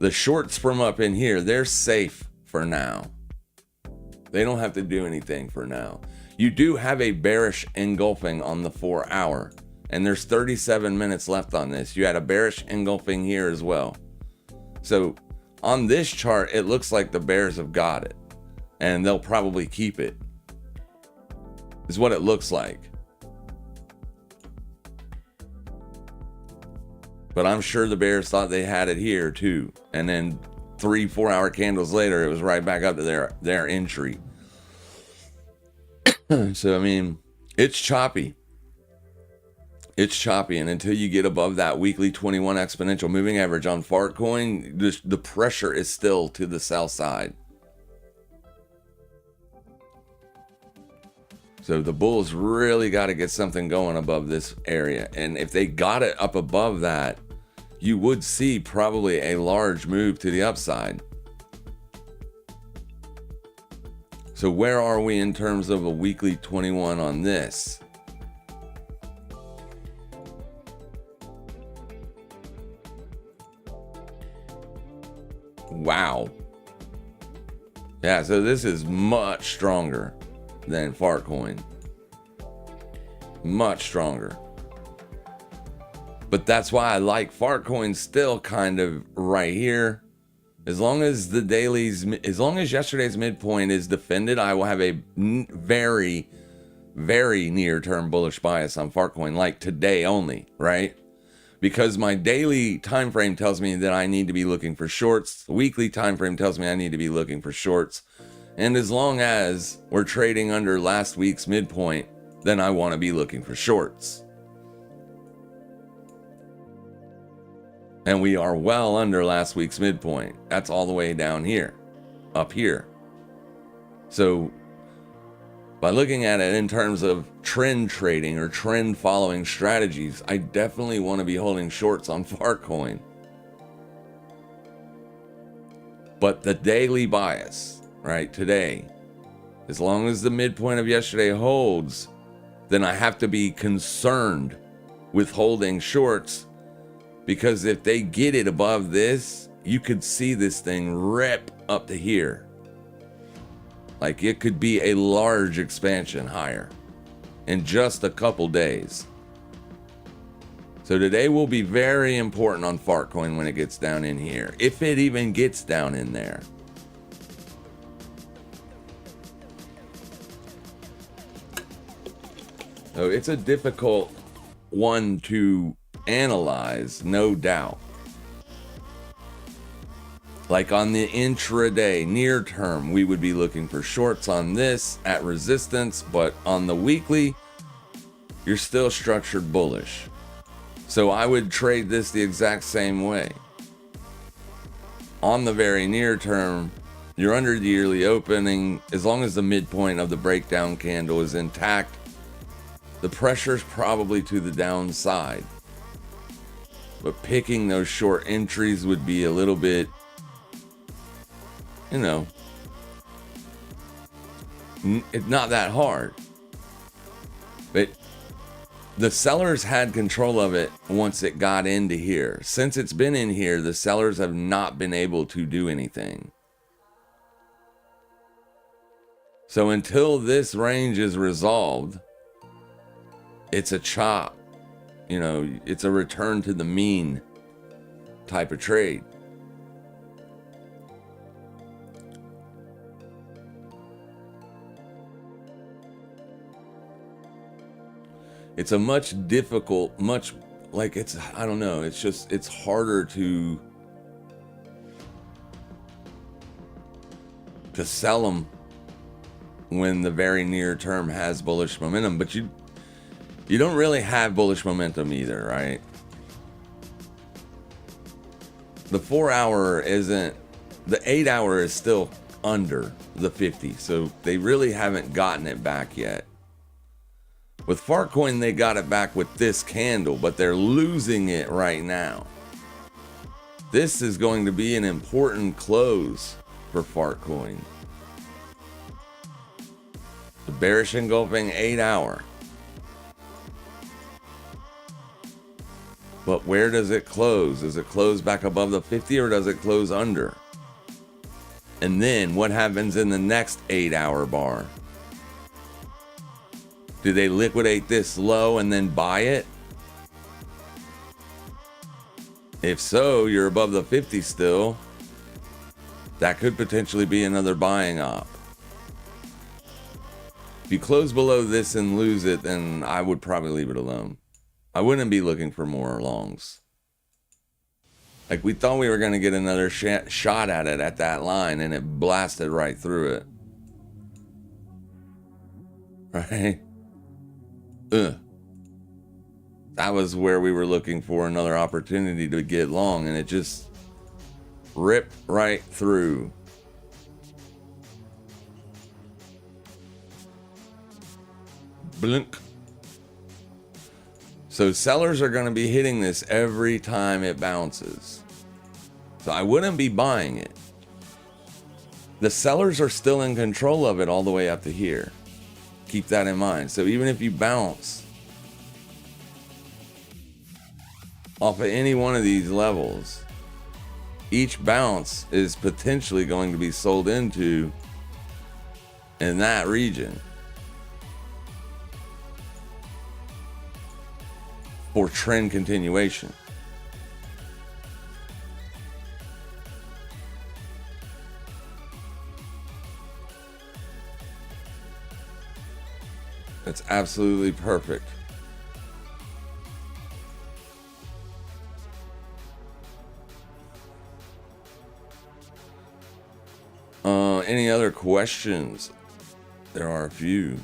The shorts from up in here, they're safe for now. They don't have to do anything for now. You do have a bearish engulfing on the 4 hour, and there's 37 minutes left on this. You had a bearish engulfing here as well. So on this chart, it looks like the bears have got it, and they'll probably keep it, is what it looks like. But I'm sure the bears thought they had it here too, and then 3-4 hour candles later, it was right back up to their entry. So I mean, it's choppy. It's choppy, and until you get above that weekly 21 exponential moving average on Fartcoin, the pressure is still to the sell side. So the bulls really got to get something going above this area, and if they got it up above that, you would see probably a large move to the upside. So where are we in terms of a weekly 21 on this? Wow. Yeah, so this is much stronger than Fartcoin. Much stronger. But that's why I like Fartcoin still kind of right here. As long as yesterday's midpoint is defended, I will have a very, very near-term bullish bias on Fartcoin, like today only, right? Because my daily time frame tells me that I need to be looking for shorts. The weekly time frame tells me I need to be looking for shorts. And as long as we're trading under last week's midpoint, then I want to be looking for shorts. And we are well under last week's midpoint. That's all the way down here, up here. So by looking at it in terms of trend trading or trend following strategies, I definitely want to be holding shorts on Fartcoin. But the daily bias, right, today, as long as the midpoint of yesterday holds, then I have to be concerned with holding shorts. Because if they get it above this, you could see this thing rip up to here. Like it could be a large expansion higher in just a couple days. So today will be very important on Fartcoin when it gets down in here. If it even gets down in there. So it's a difficult one to analyze, no doubt. Like on the intraday, near term, we would be looking for shorts on this at resistance, but on the weekly, you're still structured bullish. So I would trade this the exact same way. On the very near term, you're under the yearly opening. As long as the midpoint of the breakdown candle is intact, the pressure's probably to the downside. But picking those short entries would be a little bit, you know, it's not that hard. But the sellers had control of it once it got into here. Since it's been in here, the sellers have not been able to do anything. So until this range is resolved, it's a chop. You know, it's a return to the mean type of trade. It's a much like it's, I don't know, it's just, it's harder to sell them when the very near term has bullish momentum, but you don't really have bullish momentum either, right? The 4 hour isn't, the 8 hour is still under the 50, so they really haven't gotten it back yet. With Fartcoin, they got it back with this candle, but they're losing it right now. This is going to be an important close for Fartcoin. The bearish engulfing 8 hour. But where does it close? Does it close back above the 50 or does it close under? And then what happens in the next 8 hour bar? Do they liquidate this low and then buy it? If so, you're above the 50 still. That could potentially be another buying op. If you close below this and lose it, then I would probably leave it alone. I wouldn't be looking for more longs. Like, we thought we were going to get another shot at it at that line, and it blasted right through it. Right? That was where we were looking for another opportunity to get long, and it just ripped right through. Blink. So sellers are going to be hitting this every time it bounces. So I wouldn't be buying it. The sellers are still in control of it all the way up to here. Keep that in mind. So even if you bounce off of any one of these levels, each bounce is potentially going to be sold into in that region for trend continuation. That's absolutely perfect. Any other questions? There are a few.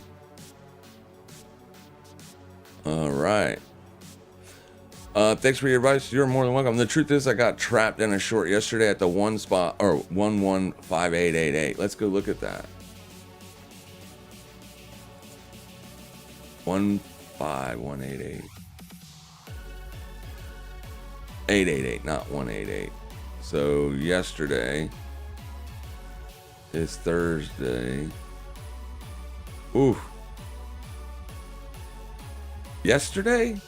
All right. Thanks for your advice. You're more than welcome. The truth is, I got trapped in a short yesterday at the one spot, or 115888. Let's go look at that. 15188. 888, not 188. So yesterday is Thursday. Ooh. Yesterday?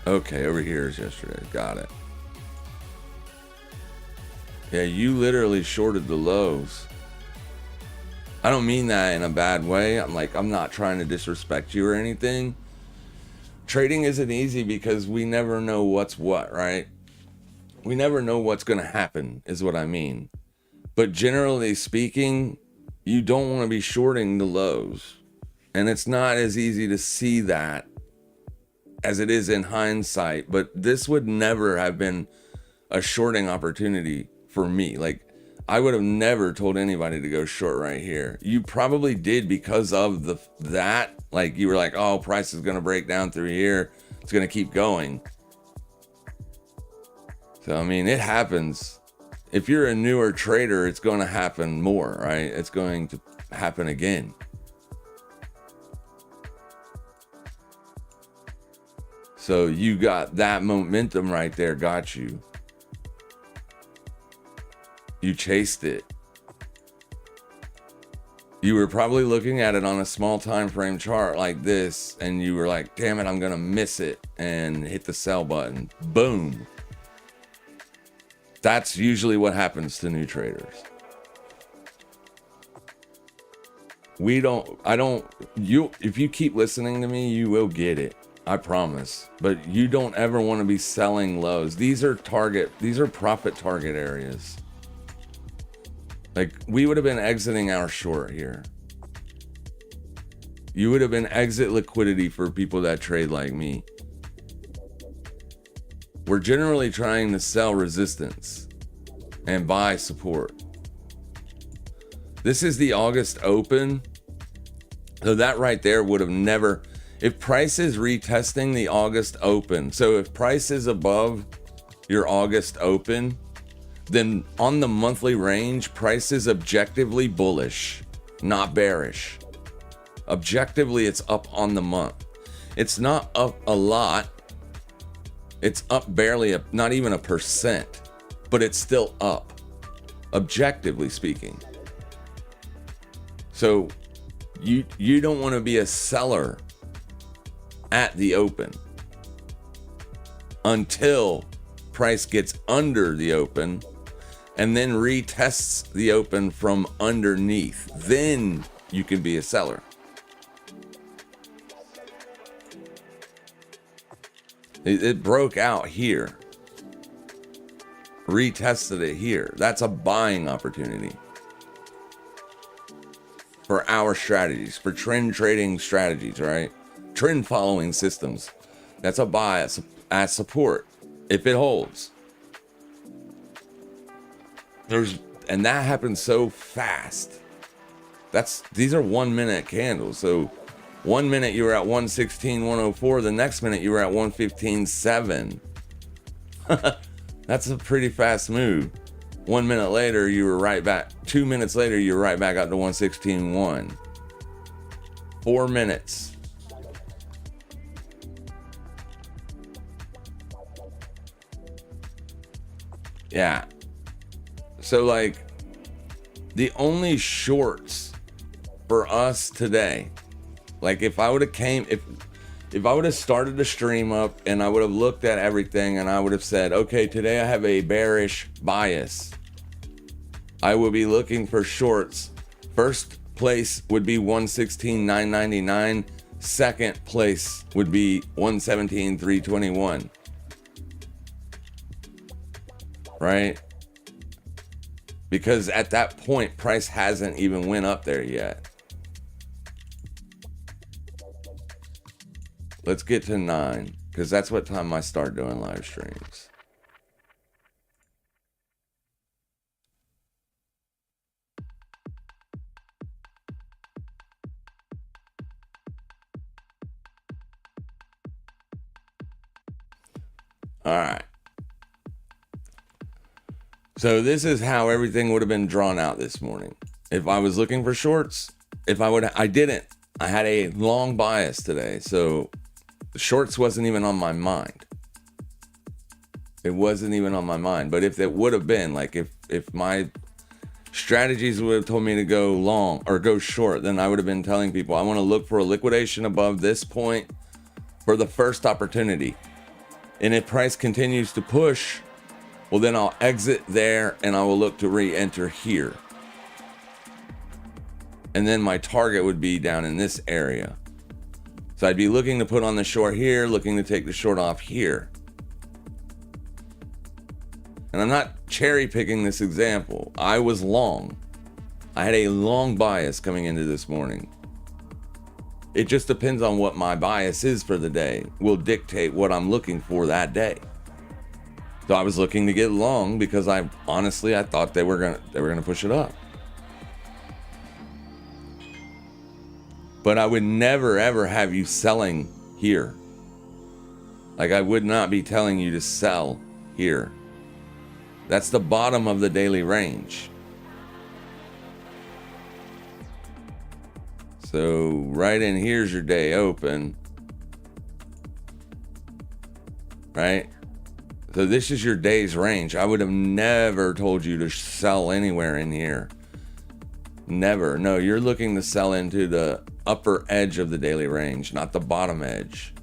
Okay, over here is yesterday. Got it. Yeah, you literally shorted the lows. I don't mean that in a bad way. I'm not trying to disrespect you or anything. Trading isn't easy because we never know what's what, right? We never know what's going to happen, is what I mean. But generally speaking, you don't want to be shorting the lows. And it's not as easy to see that as it is in hindsight, but this would never have been a shorting opportunity for me. Like, I would have never told anybody to go short right here. You probably did because of that. Like, you were like, oh, price is going to break down through here. It's going to keep going. So, I mean, it happens. If you're a newer trader, it's going to happen more, right? It's going to happen again. So you got that momentum right there, got you. You chased it. You were probably looking at it on a small time frame chart like this, and you were like, damn it, I'm gonna miss it, and hit the sell button. Boom. That's usually what happens to new traders. If you keep listening to me, you will get it. I promise. But you don't ever want to be selling lows. These are profit target areas. Like, we would have been exiting our short here. You would have been exit liquidity for people that trade like me. We're generally trying to sell resistance and buy support. This is the August open. So that right there would have never, if price is retesting the August open, so if price is above your August open, then on the monthly range, price is objectively bullish, not bearish. Objectively, it's up on the month. It's not up a lot. It's up barely, not even 1%, but it's still up, objectively speaking. So you don't want to be a seller at the open until price gets under the open and then retests the open from underneath. Then you can be a seller. It broke out here, retested it here. That's a buying opportunity for our strategies, for trend trading strategies, right? Trend following systems. That's a buy at support if it holds. And that happens so fast. These are 1 minute candles. So 1 minute you were at 116.104, the next minute you were at 115.7. That's a pretty fast move. 1 minute later you were right back. 2 minutes later you were right back up to 116.1. 4 minutes. Yeah. So, like, the only shorts for us today, like, if I would have started the stream up and I would have looked at everything and I would have said, okay, today I have a bearish bias, I will be looking for shorts. First place would be 116.999. Second place would be 117.321. Right? Because at that point, price hasn't even went up there yet. Let's get to 9, because that's what time I start doing live streams. All right. So this is how everything would have been drawn out this morning. If I was looking for shorts, I didn't. I had a long bias today, so the shorts wasn't even on my mind. It wasn't even on my mind. But if it would have been, like, if my strategies would have told me to go long or go short, then I would have been telling people I want to look for a liquidation above this point for the first opportunity. And if price continues to push, well, then I'll exit there and I will look to re-enter here. And then my target would be down in this area. So I'd be looking to put on the short here, looking to take the short off here. And I'm not cherry picking this example. I was long. I had a long bias coming into this morning. It just depends on what my bias is for the day, will dictate what I'm looking for that day. So I was looking to get long because I thought they were gonna push it up. But I would never ever have you selling here. Like, I would not be telling you to sell here. That's the bottom of the daily range. So right in here's your day open. Right? So this is your day's range. I would have never told you to sell anywhere in here. Never. No, you're looking to sell into the upper edge of the daily range, not the bottom edge.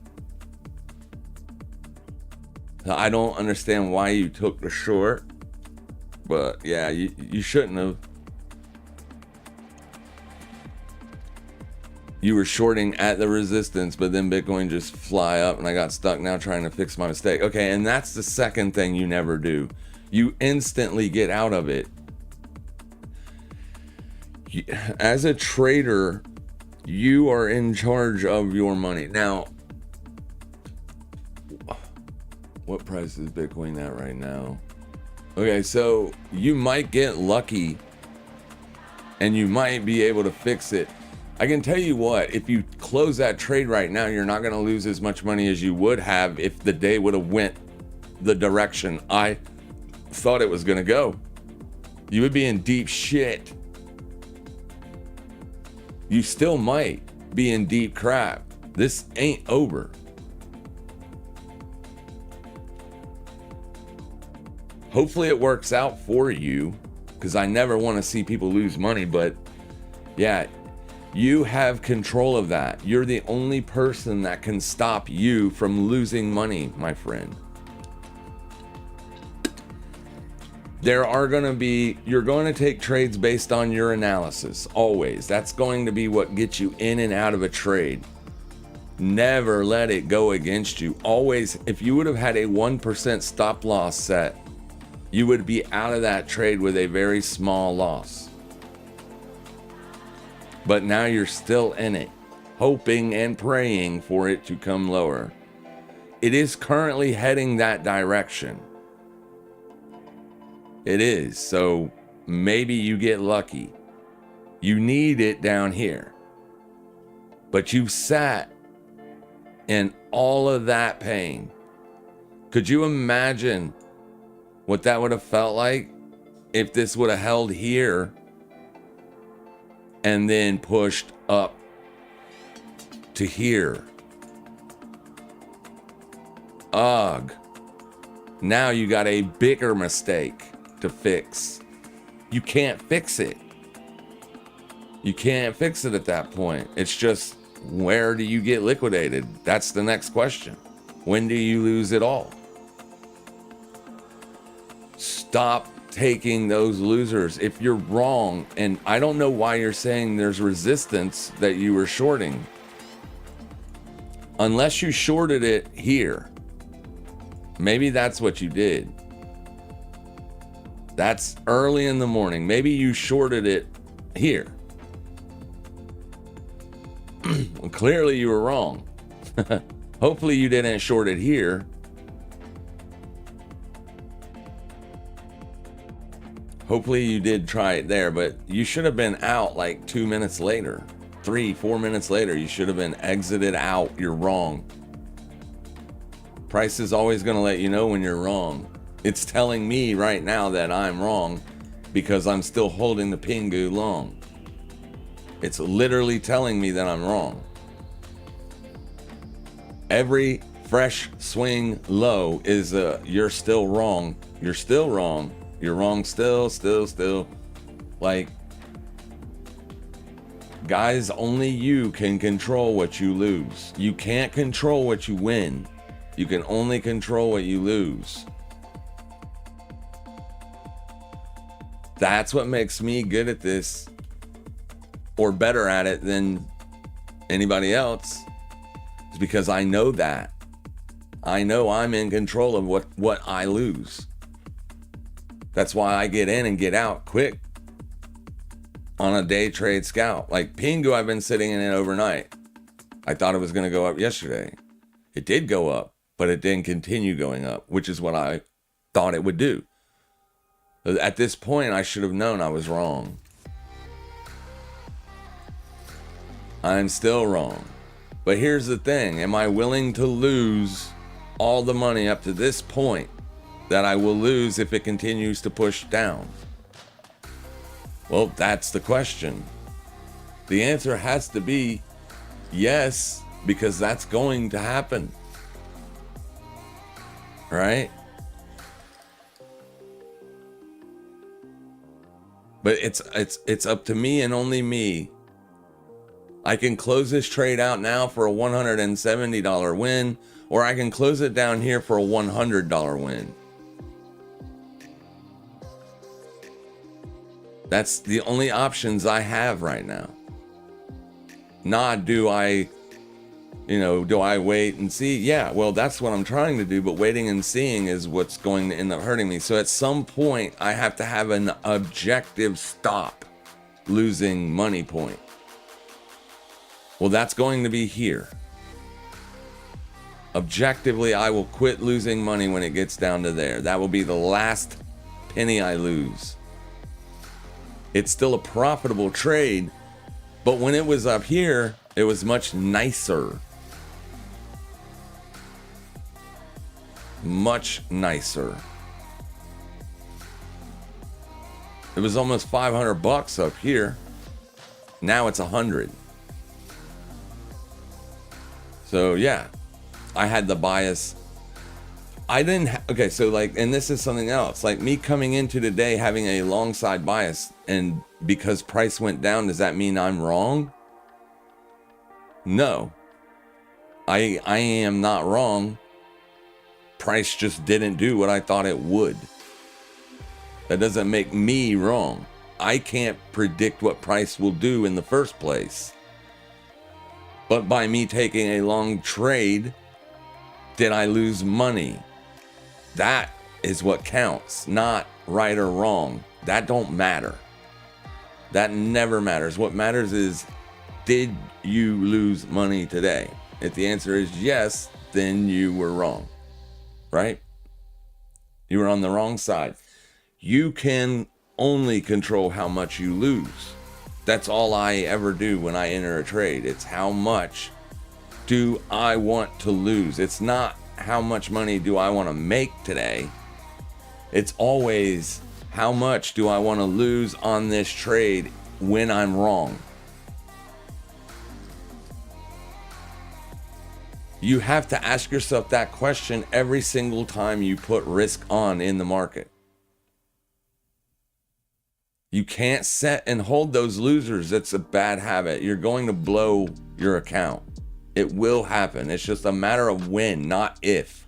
I don't understand why you took the short, but yeah, you shouldn't have. You were shorting at the resistance, but then Bitcoin just fly up and I got stuck now trying to fix my mistake. Okay, and that's the second thing you never do. You instantly get out of it. As a trader, you are in charge of your money. Now, what price is Bitcoin at right now? Okay, so you might get lucky and you might be able to fix it. I can tell you what, if you close that trade right now, you're not going to lose as much money as you would have if the day would have went the direction I thought it was going to go. You would be in deep shit. You still might be in deep crap. This ain't over. Hopefully it works out for you, because I never want to see people lose money, but yeah, you have control of that. You're the only person that can stop you from losing money, my friend. You're going to take trades based on your analysis, always. That's going to be what gets you in and out of a trade. Never let it go against you. Always, if you would have had a 1% stop loss set, you would be out of that trade with a very small loss. But now you're still in it, hoping and praying for it to come lower. It is currently heading that direction. It is. So maybe you get lucky. You need it down here. But you've sat in all of that pain. Could you imagine what that would have felt like if this would have held here and then pushed up to here? Ugh. Now you got a bigger mistake to fix. You can't fix it. You can't fix it at that point. It's just, where do you get liquidated? That's the next question. When do you lose it all? Stop taking those losers. If you're wrong, and I don't know why you're saying there's resistance that you were shorting. Unless you shorted it here. Maybe that's what you did. That's early in the morning. Maybe you shorted it here. Well, clearly you were wrong. Hopefully you didn't short it here. Hopefully you did try it there, but you should have been out like 2 minutes later. 3-4 minutes later, you should have been exited out. You're wrong. Price is always going to let you know when you're wrong. It's telling me right now that I'm wrong because I'm still holding the Pingu long. It's literally telling me that I'm wrong. Every fresh swing low is you're still wrong. You're still wrong. You're wrong still. Like, guys, only you can control what you lose. You can't control what you win. You can only control what you lose. That's what makes me good at this, or better at it than anybody else, is because I know that. I know I'm in control of what I lose. That's why I get in and get out quick on a day trade scalp. Like Pingu, I've been sitting in it overnight. I thought it was going to go up yesterday. It did go up, but it didn't continue going up, which is what I thought it would do. At this point, I should have known I was wrong. I'm still wrong. But here's the thing. Am I willing to lose all the money up to this point that I will lose if it continues to push down? Well, that's the question. The answer has to be yes, because that's going to happen. Right? But it's up to me and only me. I can close this trade out now for a $170 win, or I can close it down here for a $100 win. That's the only options I have right now. Not do I wait and see? Yeah, well, that's what I'm trying to do, but waiting and seeing is what's going to end up hurting me. So at some point, I have to have an objective stop losing money point. Well, that's going to be here. Objectively, I will quit losing money when it gets down to there. That will be the last penny I lose. It's still a profitable trade, but when it was up here, it was much nicer. Much nicer. It was almost $500 up here. Now it's $100. So yeah, I had the bias. Okay, so like, and this is something else. Like me coming into today having a long side bias, and because price went down, does that mean I'm wrong? No. I am not wrong. Price just didn't do what I thought it would. That doesn't make me wrong. I can't predict what price will do in the first place. But by me taking a long trade, did I lose money? That is what counts, not right or wrong. That don't matter. That never matters. What matters is, did you lose money today? If the answer is yes, then you were wrong, right? You were on the wrong side. You can only control how much you lose. That's all I ever do when I enter a trade. It's how much do I want to lose? It's not how much money do I want to make today. It's always how much do I want to lose on this trade when I'm wrong. You have to ask yourself that question every single time you put risk on in the market. You can't set and hold those losers. That's a bad habit. You're going to blow your account. It will happen. It's just a matter of when, not if.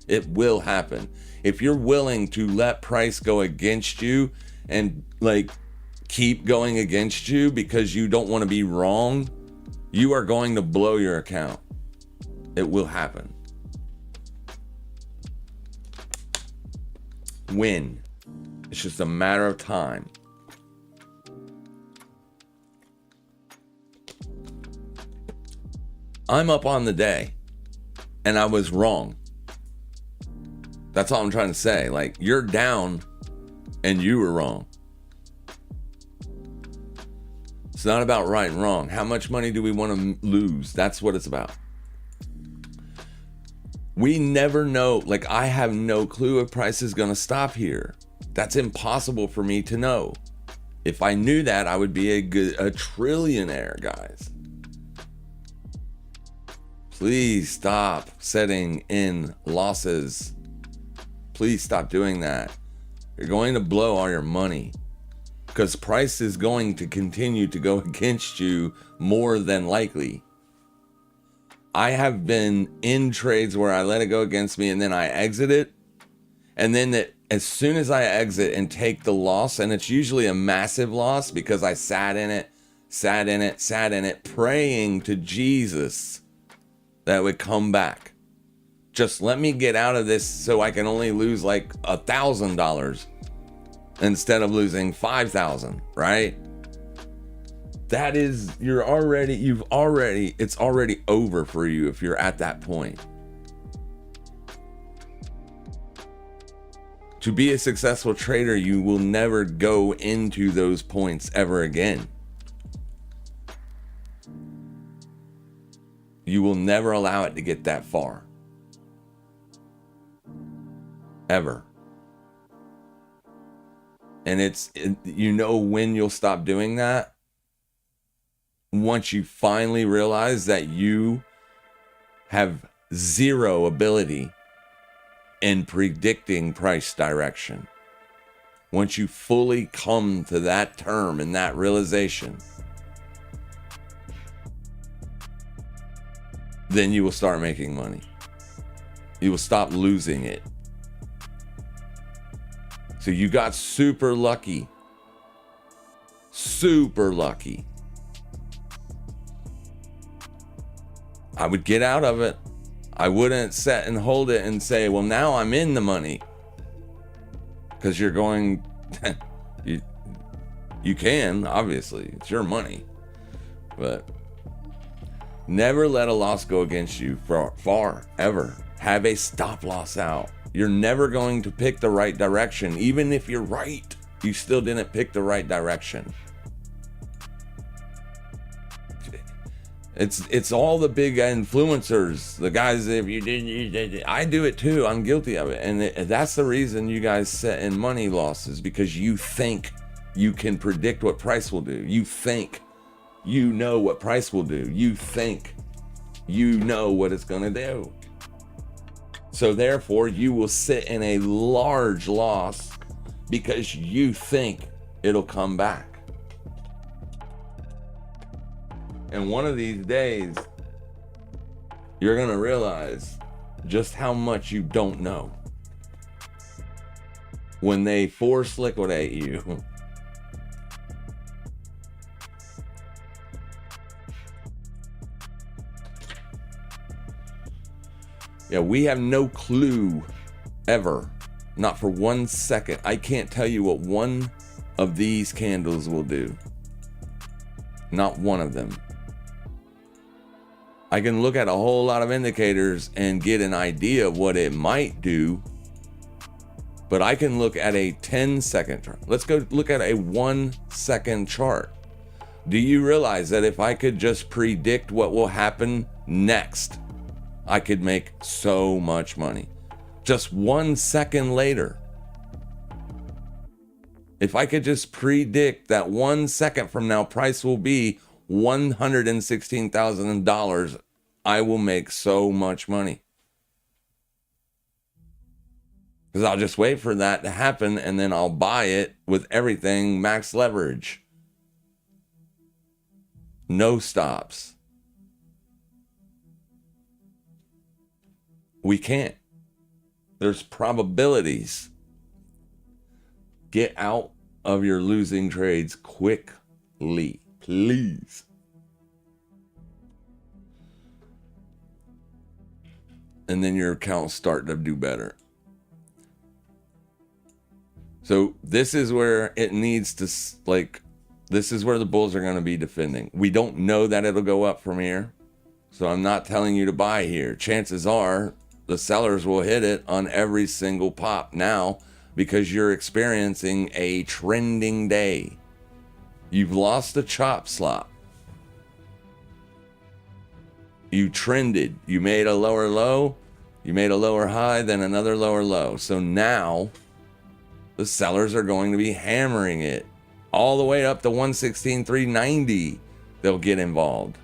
It will happen. If you're willing to let price go against you and like keep going against you because you don't want to be wrong, you are going to blow your account. It will happen. When? It's just a matter of time. I'm up on the day and I was wrong. That's all I'm trying to say. Like, you're down and you were wrong. It's not about right and wrong. How much money do we want to lose? That's what it's about. We never know. Like, I have no clue if price is going to stop here. That's impossible for me to know. If I knew that, I would be a trillionaire, guys. Please stop setting in losses. Please stop doing that. You're going to blow all your money because price is going to continue to go against you more than likely. I have been in trades where I let it go against me and then I exit it. And then as soon as I exit and take the loss, and it's usually a massive loss because I sat in it, praying to Jesus that would come back. Just let me get out of this so I can only lose like $1,000 instead of losing $5,000, right? it's already over for you if you're at that point. To be a successful trader, you will never go into those points ever again. You will never allow it to get that far. Ever. And you know when you'll stop doing that? Once you finally realize that you have zero ability in predicting price direction. Once you fully come to that term and that realization, then you will start making money. You will stop losing it. So you got super lucky. Super lucky. I would get out of it. I wouldn't set and hold it and say, well, now I'm in the money. Because you're going, you can, obviously, it's your money. But never let a loss go against you far, ever. Have a stop loss out. You're never going to pick the right direction. Even if you're right, you still didn't pick the right direction. It's all the big influencers, the guys, if you did, I do it too. I'm guilty of it. And that's the reason you guys set in money losses, because you think you can predict what price will do. You think you know what price will do. You think you know what it's going to do. So therefore, you will sit in a large loss because you think it'll come back. And one of these days, you're going to realize just how much you don't know when they force liquidate you. Yeah, we have no clue ever, not for 1 second. I can't tell you what one of these candles will do. Not one of them. I can look at a whole lot of indicators and get an idea of what it might do, but I can look at a 10-second chart. Let's go look at a 1 second chart. Do you realize that if I could just predict what will happen next, I could make so much money? Just 1 second later. If I could just predict that 1 second from now, price will be $116,000, I will make so much money. Because I'll just wait for that to happen and then I'll buy it with everything max leverage. No stops. We can't. There's probabilities. Get out of your losing trades quickly, please. And then your accounts start to do better. So this is where it needs to, this is where the bulls are going to be defending. We don't know that it'll go up from here. So I'm not telling you to buy here. Chances are the sellers will hit it on every single pop now because you're experiencing a trending day. You've lost the chop slot. You trended. You made a lower low. You made a lower high, then another lower low. So now the sellers are going to be hammering it all the way up to 116,390. They'll get involved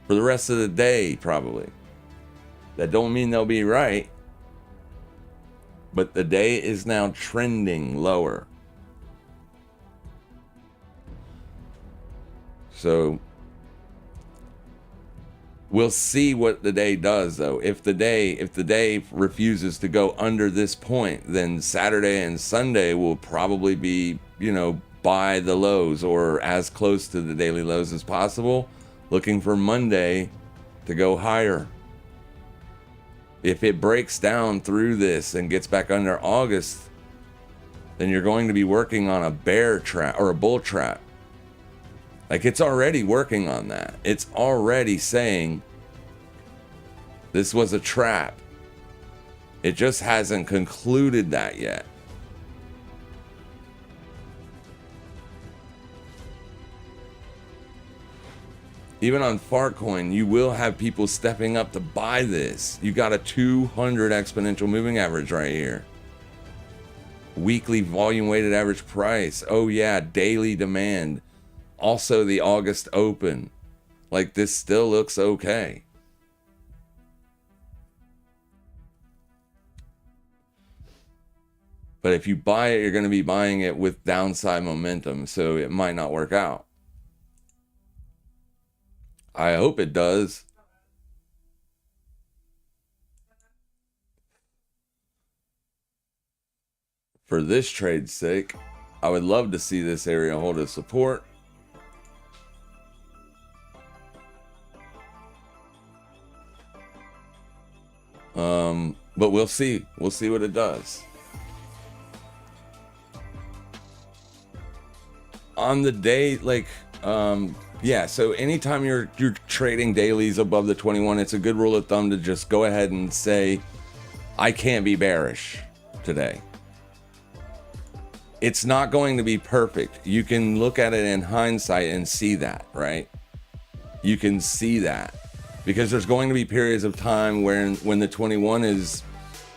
for the rest of the day, probably. That don't mean they'll be right, but the day is now trending lower. So we'll see what the day does, though. If the day refuses to go under this point, then Saturday and Sunday will probably be, by the lows or as close to the daily lows as possible, looking for Monday to go higher. If it breaks down through this and gets back under August, then you're going to be working on a bear trap or a bull trap. Like, it's already working on that. It's already saying this was a trap. It just hasn't concluded that yet. Even on Fartcoin, you will have people stepping up to buy this. You got a 200 exponential moving average right here. Weekly volume weighted average price. Oh yeah, daily demand. Also the August open. Like, this still looks okay. But if you buy it, you're going to be buying it with downside momentum, so it might not work out. I hope it does. For this trade's sake, I would love to see this area hold a support. But we'll see. We'll see what it does. On the day, like, yeah, so anytime you're trading dailies above the 21, it's a good rule of thumb to just go ahead and say, I can't be bearish today. It's not going to be perfect. You can look at it in hindsight and see that, right? You can see that. Because there's going to be periods of time when the 21 is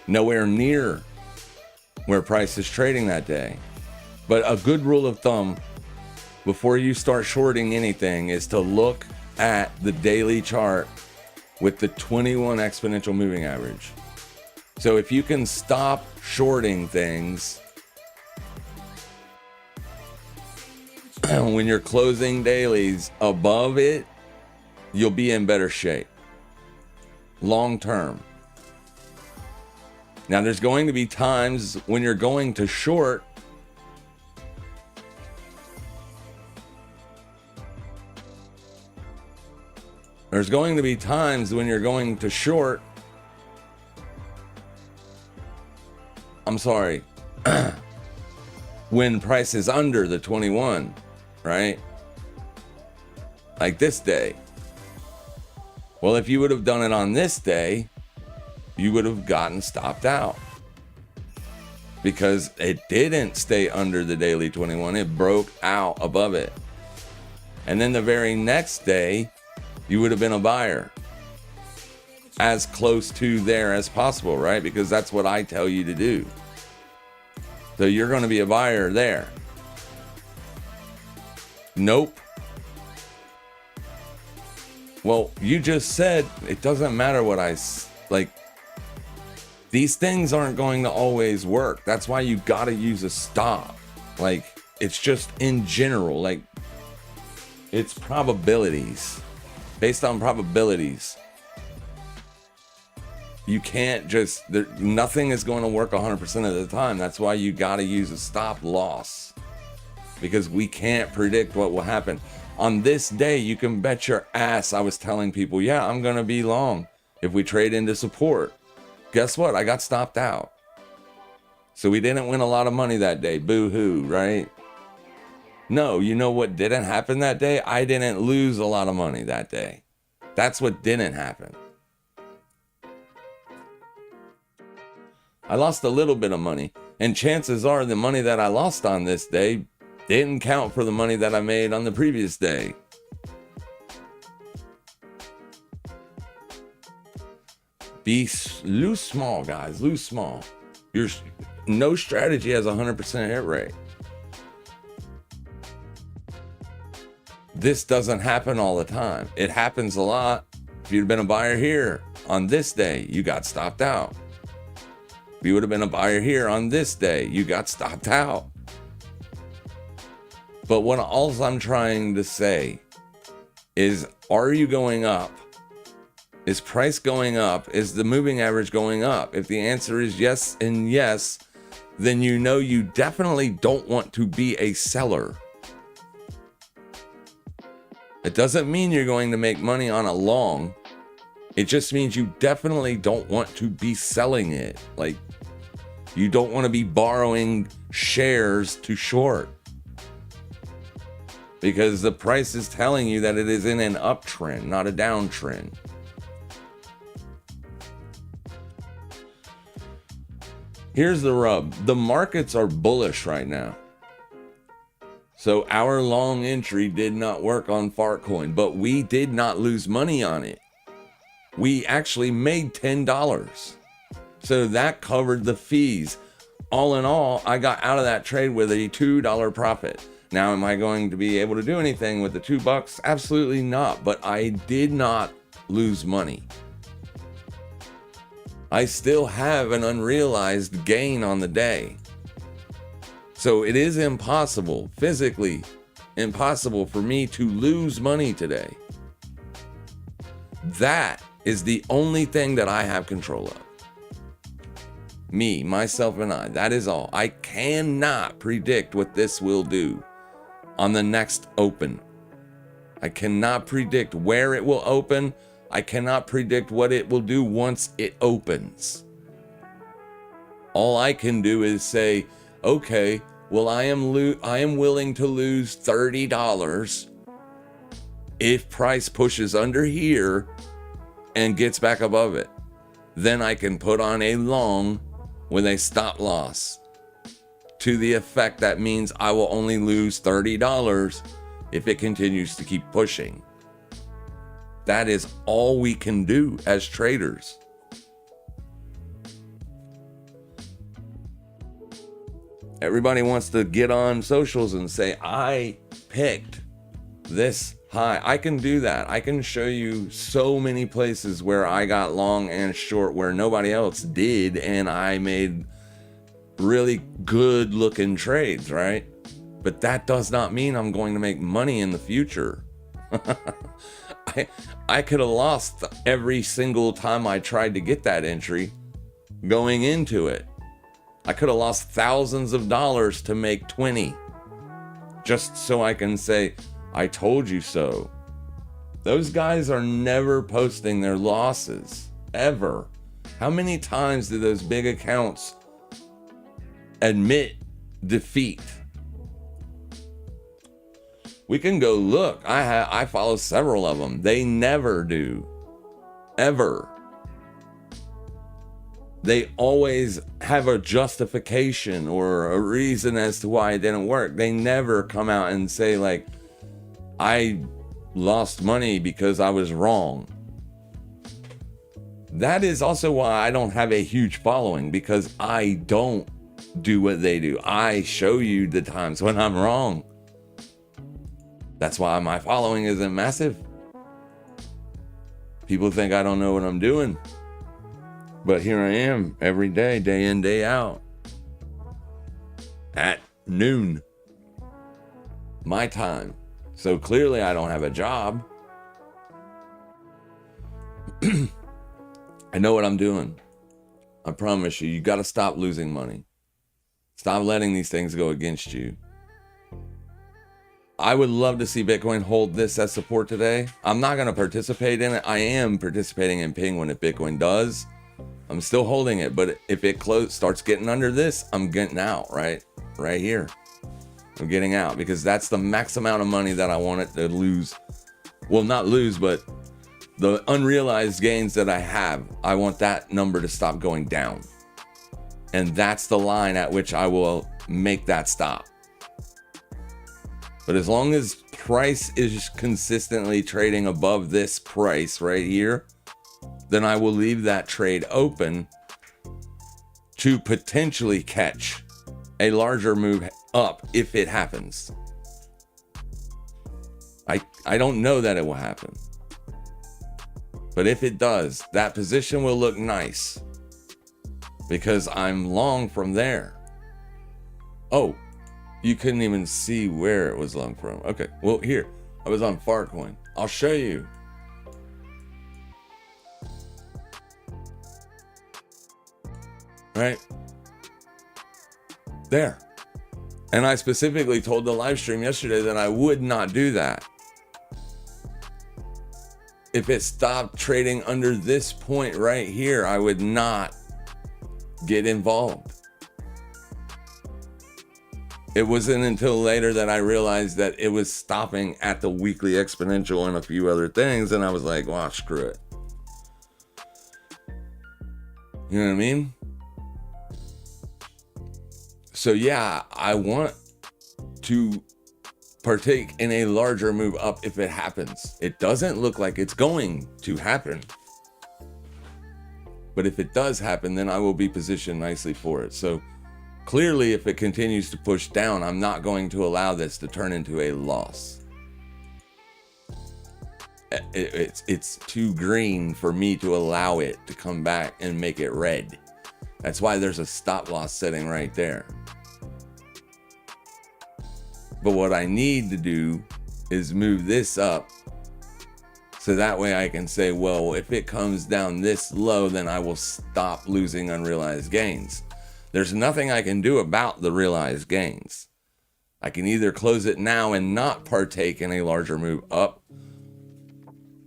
nowhere near where price is trading that day. But a good rule of thumb before you start shorting anything is to look at the daily chart with the 21 exponential moving average. So if you can stop shorting things when you're closing dailies above it, you'll be in better shape long term. Now, there's going to be times when you're going to short There's going to be times when you're going to short. I'm sorry. When price is under the 21, right? Like this day. Well, if you would have done it on this day, you would have gotten stopped out. Because it didn't stay under the daily 21. It broke out above it. And then the very next day, you would have been a buyer. As close to there as possible, right? Because that's what I tell you to do. So you're going to be a buyer there. Nope. Well, you just said it doesn't matter what I like. These things aren't going to always work. That's why you got to use a stop. Like, it's just in general, like, it's probabilities. Based on probabilities. You can't just, nothing is going to work 100% of the time. That's why you got to use a stop loss. Because we can't predict what will happen. On this day, you can bet your ass I was telling people, yeah, I'm going to be long if we trade into support. Guess what? I got stopped out. So we didn't win a lot of money that day. Boo-hoo, right? No, you know what didn't happen that day? I didn't lose a lot of money that day. That's what didn't happen. I lost a little bit of money. And chances are the money that I lost on this day didn't count for the money that I made on the previous day. Lose small, guys. Lose small. No strategy has a 100% hit rate. This doesn't happen all the time. It happens a lot. If you'd been a buyer here on this day, you got stopped out. If you would have been a buyer here on this day, you got stopped out. But what all I'm trying to say is, are you going up? Is price going up? Is the moving average going up? If the answer is yes and yes, then you know you definitely don't want to be a seller. It doesn't mean you're going to make money on a long. It just means you definitely don't want to be selling it. Like, you don't want to be borrowing shares to short. because the price is telling you that it is in an uptrend, not a downtrend. Here's the rub. The markets are bullish right now. So our long entry did not work on Fartcoin, but we did not lose money on it. We actually made $10. So that covered the fees. All in all, I got out of that trade with a $2 profit. Now, am I going to be able to do anything with the $2? Absolutely not, but I did not lose money. I still have an unrealized gain on the day. So it is impossible, physically impossible for me to lose money today. That is the only thing that I have control of. Me, myself, and I. That is all. I cannot predict what this will do on the next open. I cannot predict where it will open. I cannot predict what it will do once it opens. All I can do is say, okay, well, I am willing to lose $30 if price pushes under here and gets back above it. Then I can put on a long with a stop loss to the effect that means I will only lose $30 if it continues to keep pushing. That is all we can do as traders. Everybody wants to get on socials and say, I picked this high. I can do that. I can show you so many places where I got long and short where nobody else did, and I made really good looking trades, right? But that does not mean I'm going to make money in the future. I could have lost every single time I tried to get that entry going into it. I could have lost thousands of dollars to make 20 just so I can say, I told you so. Those guys are never posting their losses, ever. How many times do those big accounts admit defeat? We can go look. I follow several of them. They never do. Ever. They always have a justification or a reason as to why it didn't work. They never come out and say, like, I lost money because I was wrong. That is also why I don't have a huge following, because I don't do what they do. I show you the times when I'm wrong. That's why my following isn't massive. People think I don't know what I'm doing. But here I am every day, day in, day out. At noon. My time. So clearly I don't have a job. I know what I'm doing. I promise you, you got to stop losing money. Stop letting these things go against you. I would love to see Bitcoin hold this as support today. I'm not going to participate in it. I am participating in Ping when Bitcoin does. I'm still holding it, but if it starts getting under this, I'm getting out, right here. I'm getting out because that's the max amount of money that I want it to lose. Well, not lose, but the unrealized gains that I have, I want that number to stop going down. And that's the line at which I will make that stop. But as long as price is consistently trading above this price right here, then I will leave that trade open to potentially catch a larger move up if it happens. I don't know that it will happen. But if it does, that position will look nice because I'm long from there. Oh, you couldn't even see where it was long from. Okay, well, here, I was on Fartcoin. I'll show you. Right there. And I specifically told the live stream yesterday that I would not do that. If it stopped trading under this point right here, I would not get involved. It wasn't until later that I realized that it was stopping at the weekly exponential and a few other things, and I was like, wow, screw it. You know what I mean? So yeah, I want to partake in a larger move up if it happens. It doesn't look like it's going to happen. But if it does happen, then I will be positioned nicely for it. So clearly, if it continues to push down, I'm not going to allow this to turn into a loss. It's too green for me to allow it to come back and make it red. That's why there's a stop loss setting right there. But what I need to do is move this up so that way I can say, well, if it comes down this low, then I will stop losing unrealized gains. There's nothing I can do about the realized gains. I can either close it now and not partake in a larger move up,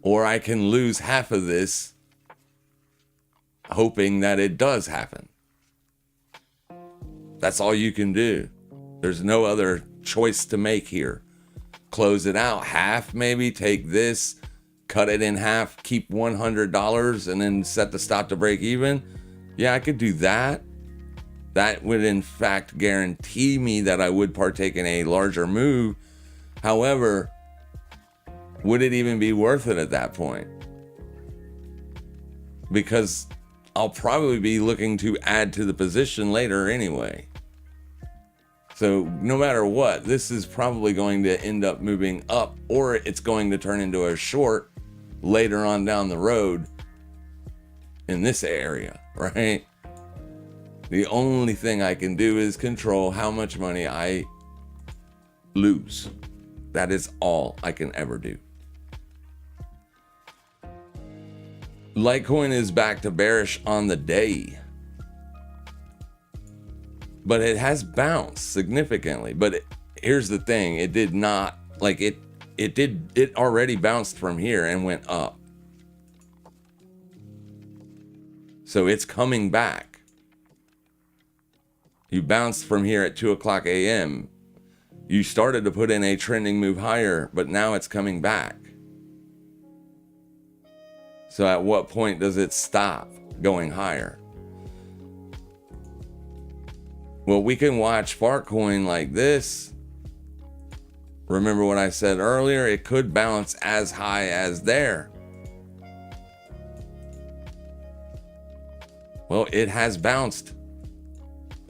or I can lose half of this hoping that it does happen. That's all you can do. There's no other choice to make here. Close it out half, maybe take this, cut it in half, keep $100 and then set the stop to break even. Yeah, I could do that. That would in fact guarantee me that I would partake in a larger move. However, would it even be worth it at that point? Because I'll probably be looking to add to the position later anyway. So no matter what, this is probably going to end up moving up, or it's going to turn into a short later on down the road in this area, right? The only thing I can do is control how much money I lose. That is all I can ever do. Litecoin is back to bearish on the day, but it has bounced significantly. But here's the thing, it did not, like it already bounced from here and went up. So it's coming back. You bounced from here at 2 o'clock a.m. You started to put in a trending move higher, but now it's coming back. So at what point does it stop going higher? Well, we can watch Fartcoin like this. Remember what I said earlier? It could bounce as high as there. Well, it has bounced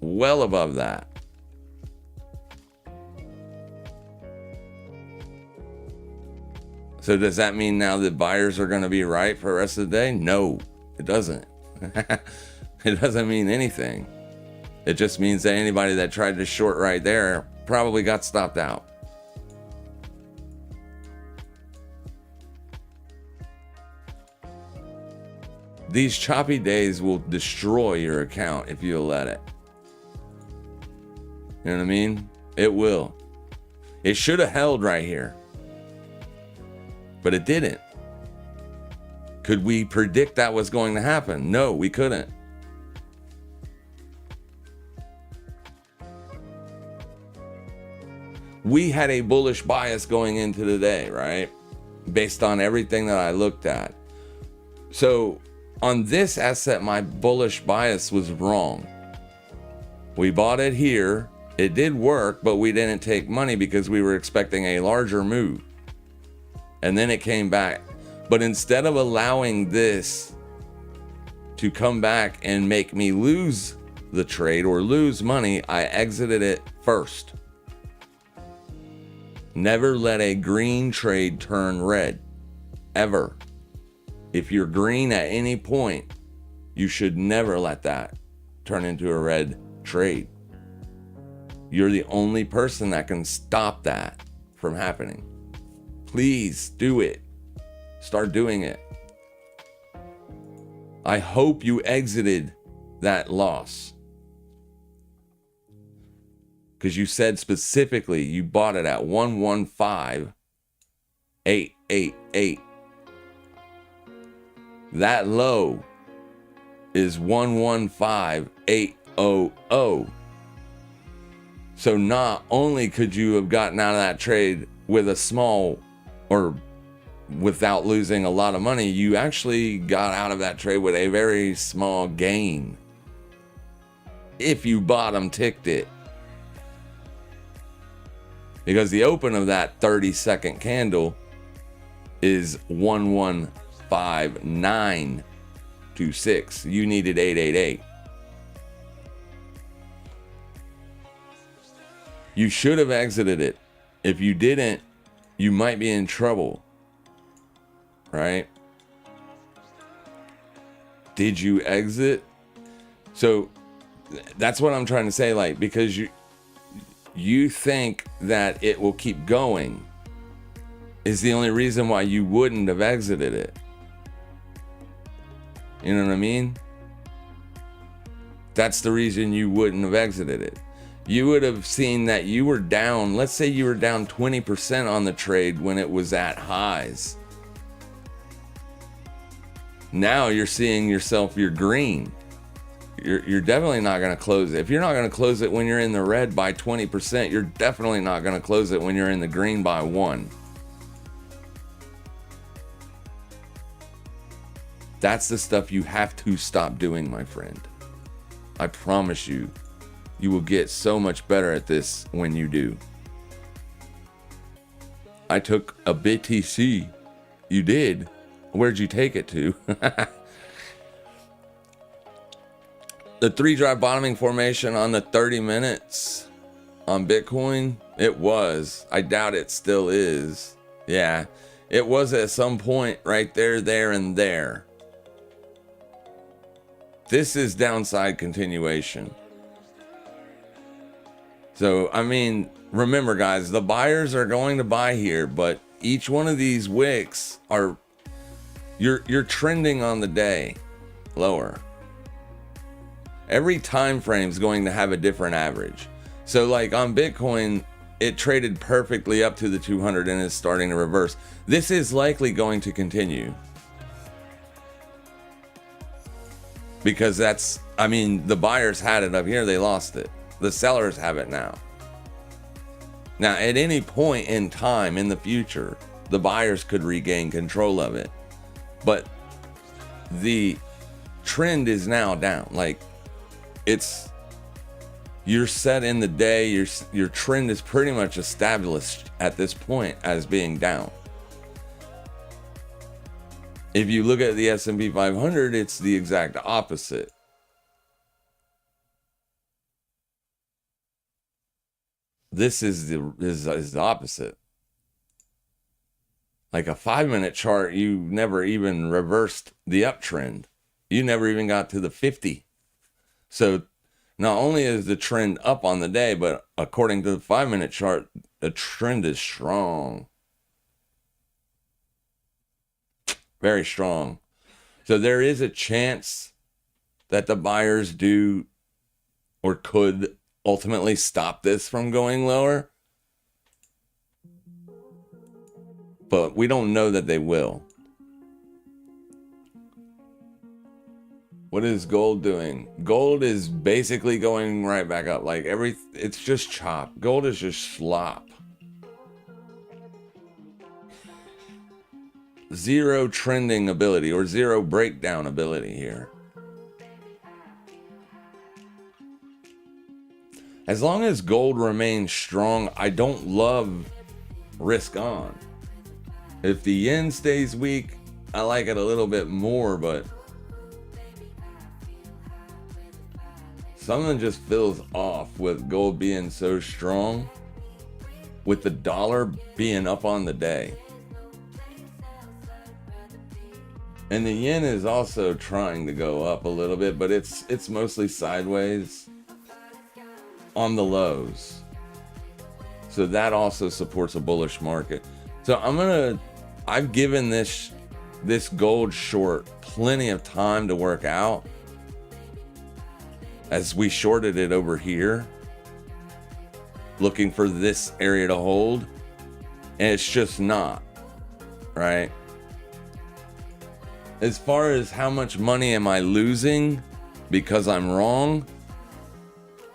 well above that. So does that mean now that buyers are going to be right for the rest of the day? No, it doesn't. It doesn't mean anything. It just means that anybody that tried to short right there probably got stopped out. These choppy days will destroy your account if you let it. You know what I mean? It will. It should have held right here, but it didn't. Could we predict that was going to happen? No, we couldn't. We had a bullish bias going into the day, right? Based on everything that I looked at. So on this asset, my bullish bias was wrong. We bought it here. It did work, but we didn't take money because we were expecting a larger move. And then it came back. But instead of allowing this to come back and make me lose the trade or lose money, I exited it first. Never let a green trade turn red, ever. If you're green at any point, you should never let that turn into a red trade. You're the only person that can stop that from happening. Please do it. Start doing it. I hope you exited that loss. Because you said specifically you bought it at 115,888. That low is 115,800. So not only could you have gotten out of that trade with a small, or without losing a lot of money, you actually got out of that trade with a very small gain if you bottom ticked it. Because the open of that 30-second candle is 115926. You needed 888. You should have exited it. If you didn't, you might be in trouble. Right? Did you exit? So that's what I'm trying to say, like, because you think that it will keep going is the only reason why you wouldn't have exited it. You know what I mean? That's the reason you wouldn't have exited it. You would have seen that you were down, let's say you were down 20% on the trade when it was at highs. Now you're seeing yourself, you're green. You're definitely not going to close it. If you're not going to close it when you're in the red by 20%, you're definitely not going to close it when you're in the green by 1. That's the stuff you have to stop doing, my friend. I promise you, you will get so much better at this when you do. I took a BTC. You did. Where'd you take it to? The 3-drive bottoming formation on the 30 minutes on Bitcoin, it was. I doubt it still is. Yeah, it was at some point right there, and there. This is downside continuation. So, I mean, remember, guys, the buyers are going to buy here, but each one of these wicks are, you're trending on the day lower. Every time frame is going to have a different average. So like on Bitcoin, it traded perfectly up to the 200 and is starting to reverse. This is likely going to continue. Because that's, I mean, the buyers had it up here, they lost it. The sellers have it now. Now, at any point in time in the future, the buyers could regain control of it. But the trend is now down. Like, you're set in the day, your trend is pretty much established at this point as being down. If you look at the S&P 500, it's the exact opposite. This is the opposite. Like a 5-minute chart, you never even reversed the uptrend. You never even got to the 50. So not only is the trend up on the day, but according to the 5-minute chart, the trend is strong. Very strong. So there is a chance that the buyers do or could ultimately stop this from going lower. But we don't know that they will. What is gold doing? Gold is basically going right back up. Like it's just chop. Gold is just slop. Zero trending ability or zero breakdown ability here. As long as gold remains strong, I don't love risk on. If the yen stays weak, I like it a little bit more, but something just feels off with gold being so strong, with the dollar being up on the day. And the yen is also trying to go up a little bit, but it's mostly sideways on the lows. So that also supports a bullish market. So I've given this gold short plenty of time to work out, as we shorted it over here, looking for this area to hold, and it's just not, right? As far as how much money am I losing because I'm wrong,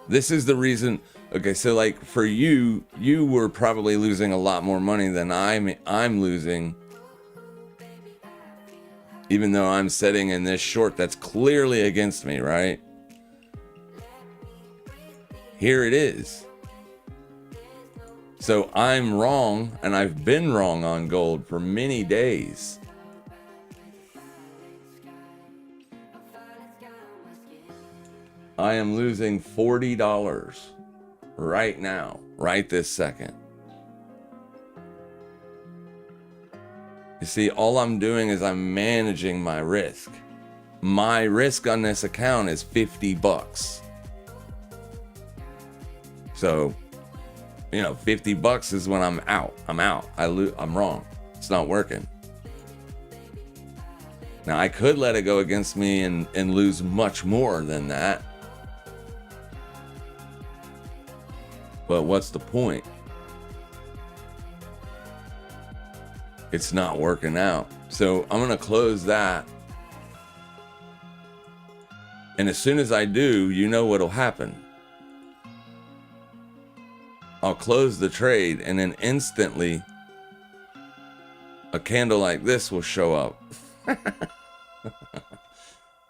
this is the reason. Okay, so like for you, you were probably losing a lot more money than I'm losing, even though I'm sitting in this short that's clearly against me, right? Here it is. So I'm wrong, and I've been wrong on gold for many days. I am losing $40 right now, right this second. You see, all I'm doing is I'm managing my risk. My risk on this account is $50. So, you know, $50 is when I'm out. I'm out. I'm wrong. It's not working. Now, I could let it go against me and lose much more than that. But what's the point? It's not working out. So I'm going to close that. And as soon as I do, you know what'll happen. I'll close the trade, and then instantly a candle like this will show up.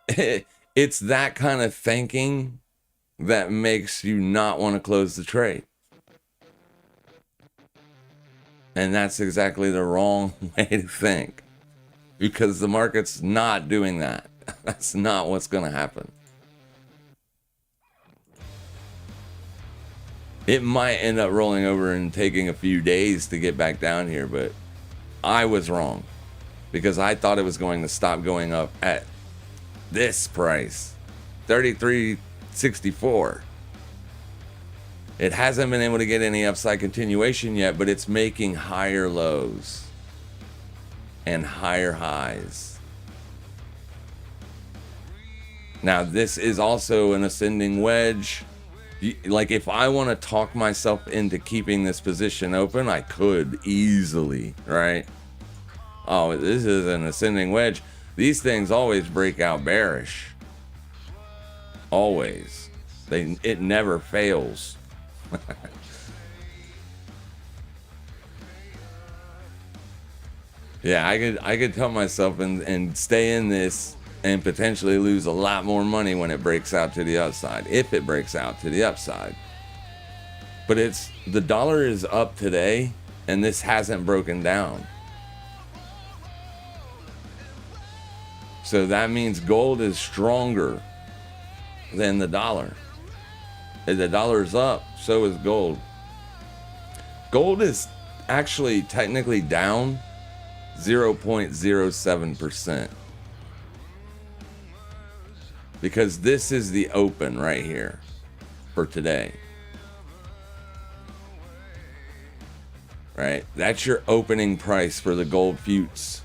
It's that kind of thinking that makes you not want to close the trade. And that's exactly the wrong way to think, because the market's not doing that. That's not what's going to happen. It might end up rolling over and taking a few days to get back down here, but I was wrong, because I thought it was going to stop going up at this price, $33.64. It hasn't been able to get any upside continuation yet, but it's making higher lows and higher highs. Now, this is also an ascending wedge. Like, if I want to talk myself into keeping this position open, I could easily, right? Oh, this is an ascending wedge. These things always break out bearish. Always. It never fails. Yeah, I could tell myself and stay in this and potentially lose a lot more money when it breaks out to the upside, if it breaks out to the upside. But the dollar is up today, and this hasn't broken down. So that means gold is stronger than the dollar. If the dollar's up, so is gold. Gold is actually technically down 0.07%. Because this is the open right here for today. Right? That's your opening price for the gold futures.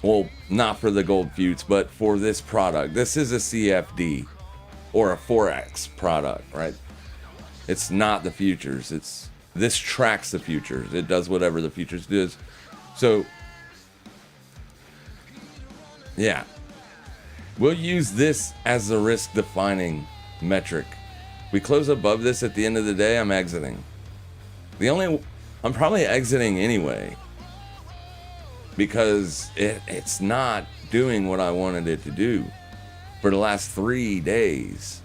Well, not for the gold futures, but for this product. This is a CFD or a Forex product, right? It's not the futures. This tracks the futures. It does whatever the futures does. So, yeah. We'll use this as the risk defining metric. We close above this at the end of the day, I'm exiting. I'm probably exiting anyway, because it's not doing what I wanted it to do for the last 3 days.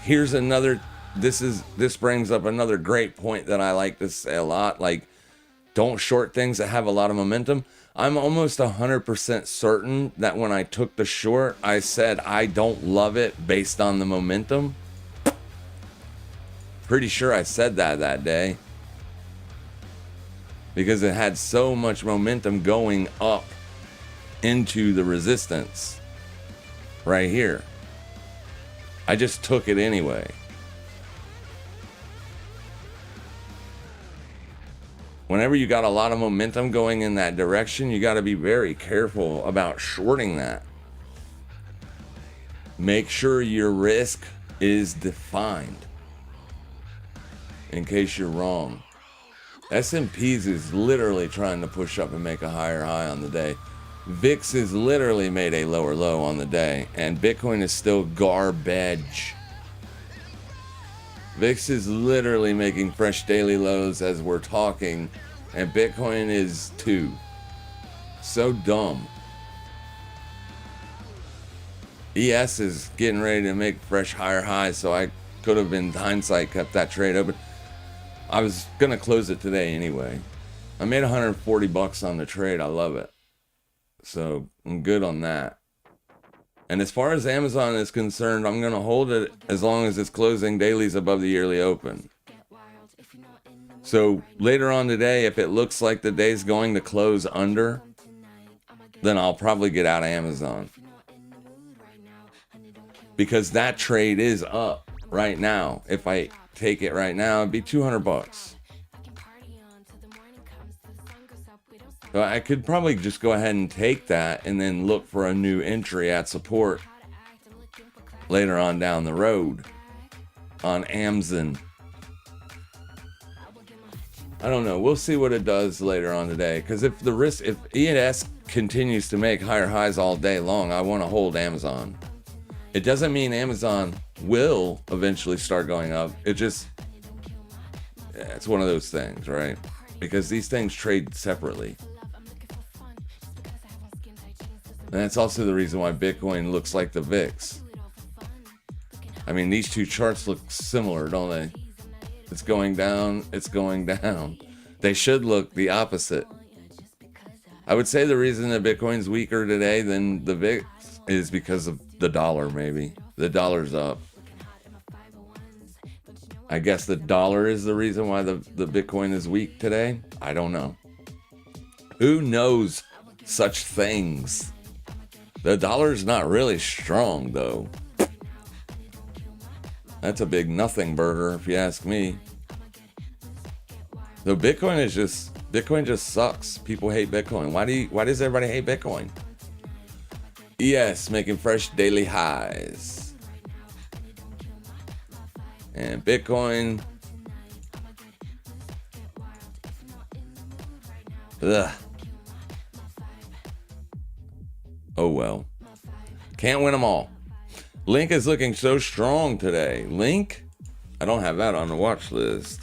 Here's another, this brings up another great point that I like to say a lot, like, don't short things that have a lot of momentum. I'm almost 100% certain that when I took the short, I said I don't love it based on the momentum. Pretty sure I said that day, because it had so much momentum going up into the resistance right here. I just took it anyway. Whenever you got a lot of momentum going in that direction, you got to be very careful about shorting that. Make sure your risk is defined, in case you're wrong. S&P's is literally trying to push up and make a higher high on the day. VIX has literally made a lower low on the day, and Bitcoin is still garbage. VIX is literally making fresh daily lows as we're talking, and Bitcoin is too. So dumb. ES is getting ready to make fresh higher highs, so I could have, in hindsight, kept that trade open. I was gonna close it today anyway. I made 140 bucks on the trade. I love it. So I'm good on that. And as far as Amazon is concerned, I'm gonna hold it as long as it's closing dailies above the yearly open. So later on today, if it looks like the day's going to close under, then I'll probably get out of Amazon. Because that trade is up right now. If I take it right now, it'd be 200 bucks. So I could probably just go ahead and take that and then look for a new entry at support later on down the road on Amazon. I don't know. We'll see what it does later on today. Because if ES continues to make higher highs all day long, I want to hold Amazon. It doesn't mean Amazon will eventually start going up. It's one of those things, right? Because these things trade separately. And that's also the reason why Bitcoin looks like the VIX. I mean, these two charts look similar, don't they? It's going down, it's going down. They should look the opposite. I would say the reason that Bitcoin's weaker today than the VIX is because of the dollar, maybe. The dollar's up. I guess the dollar is the reason why the Bitcoin is weak today. I don't know. Who knows such things? The dollar's not really strong, though. That's a big nothing burger, if you ask me. So Bitcoin just sucks. People hate Bitcoin. Why does everybody hate Bitcoin? ES making fresh daily highs. And Bitcoin. Ugh. Oh well. Can't win them all. Link is looking so strong today. Link? I don't have that on the watch list.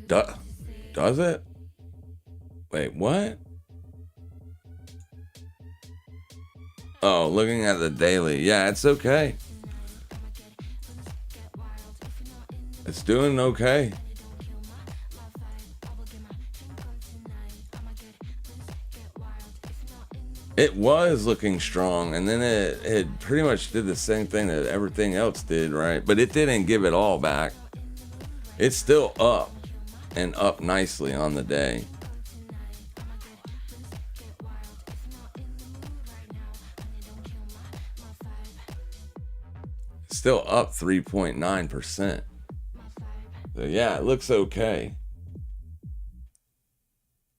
Does it? Wait, what? Oh, looking at the daily. Yeah, it's okay. It's doing okay. It was looking strong, and then it pretty much did the same thing that everything else did, right? But it didn't give it all back. It's still up, and up nicely on the day. Still up 3.9%. So yeah, it looks okay.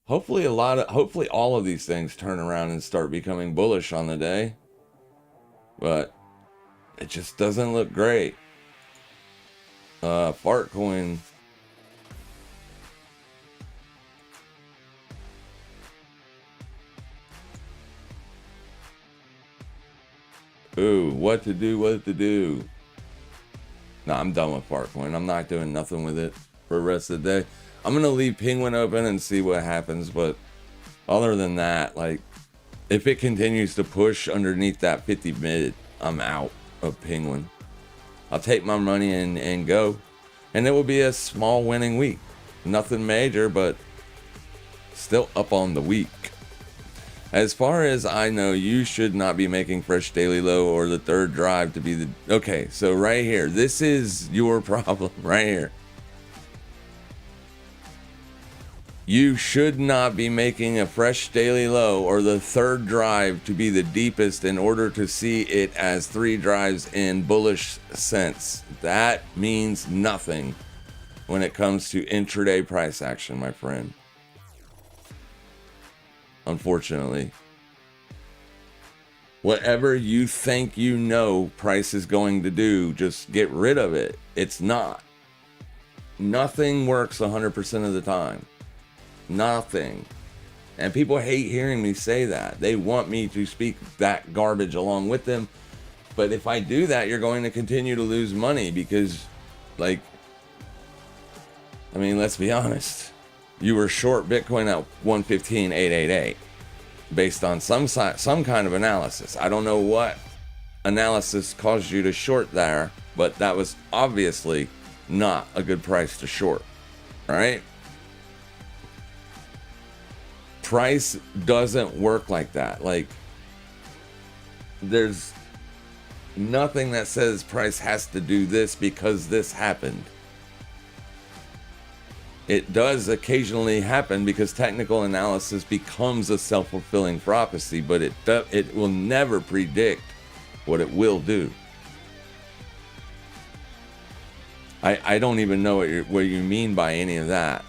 Hopefully all of these things turn around and start becoming bullish on the day. But it just doesn't look great. Fart coin. Ooh, what to do? Nah, I'm done with Fartcoin. I'm not doing nothing with it for the rest of the day. I'm going to leave Penguin open and see what happens. But other than that, like, if it continues to push underneath that 50 mid, I'm out of Penguin. I'll take my money and go. And it will be a small winning week. Nothing major, but still up on the week. As far as I know, you should not be making fresh daily low or the third drive to be the... Okay, so right here, this is your problem right here. You should not be making a fresh daily low or the third drive to be the deepest in order to see it as 3 drives in bullish sense. That means nothing when it comes to intraday price action, my friend. Unfortunately. Whatever you think you know price is going to do, just get rid of it. It's not. Nothing works 100% of the time. Nothing. And people hate hearing me say that. They want me to speak that garbage along with them. But if I do that, you're going to continue to lose money because, like, I mean, let's be honest. You were short Bitcoin at 115,888 based on some kind of analysis. I don't know what analysis caused you to short there, but that was obviously not a good price to short. All right? Price doesn't work like that. Like, there's nothing that says price has to do this because this happened. It does occasionally happen because technical analysis becomes a self-fulfilling prophecy, but it will never predict what it will do. I don't even know what you mean by any of that.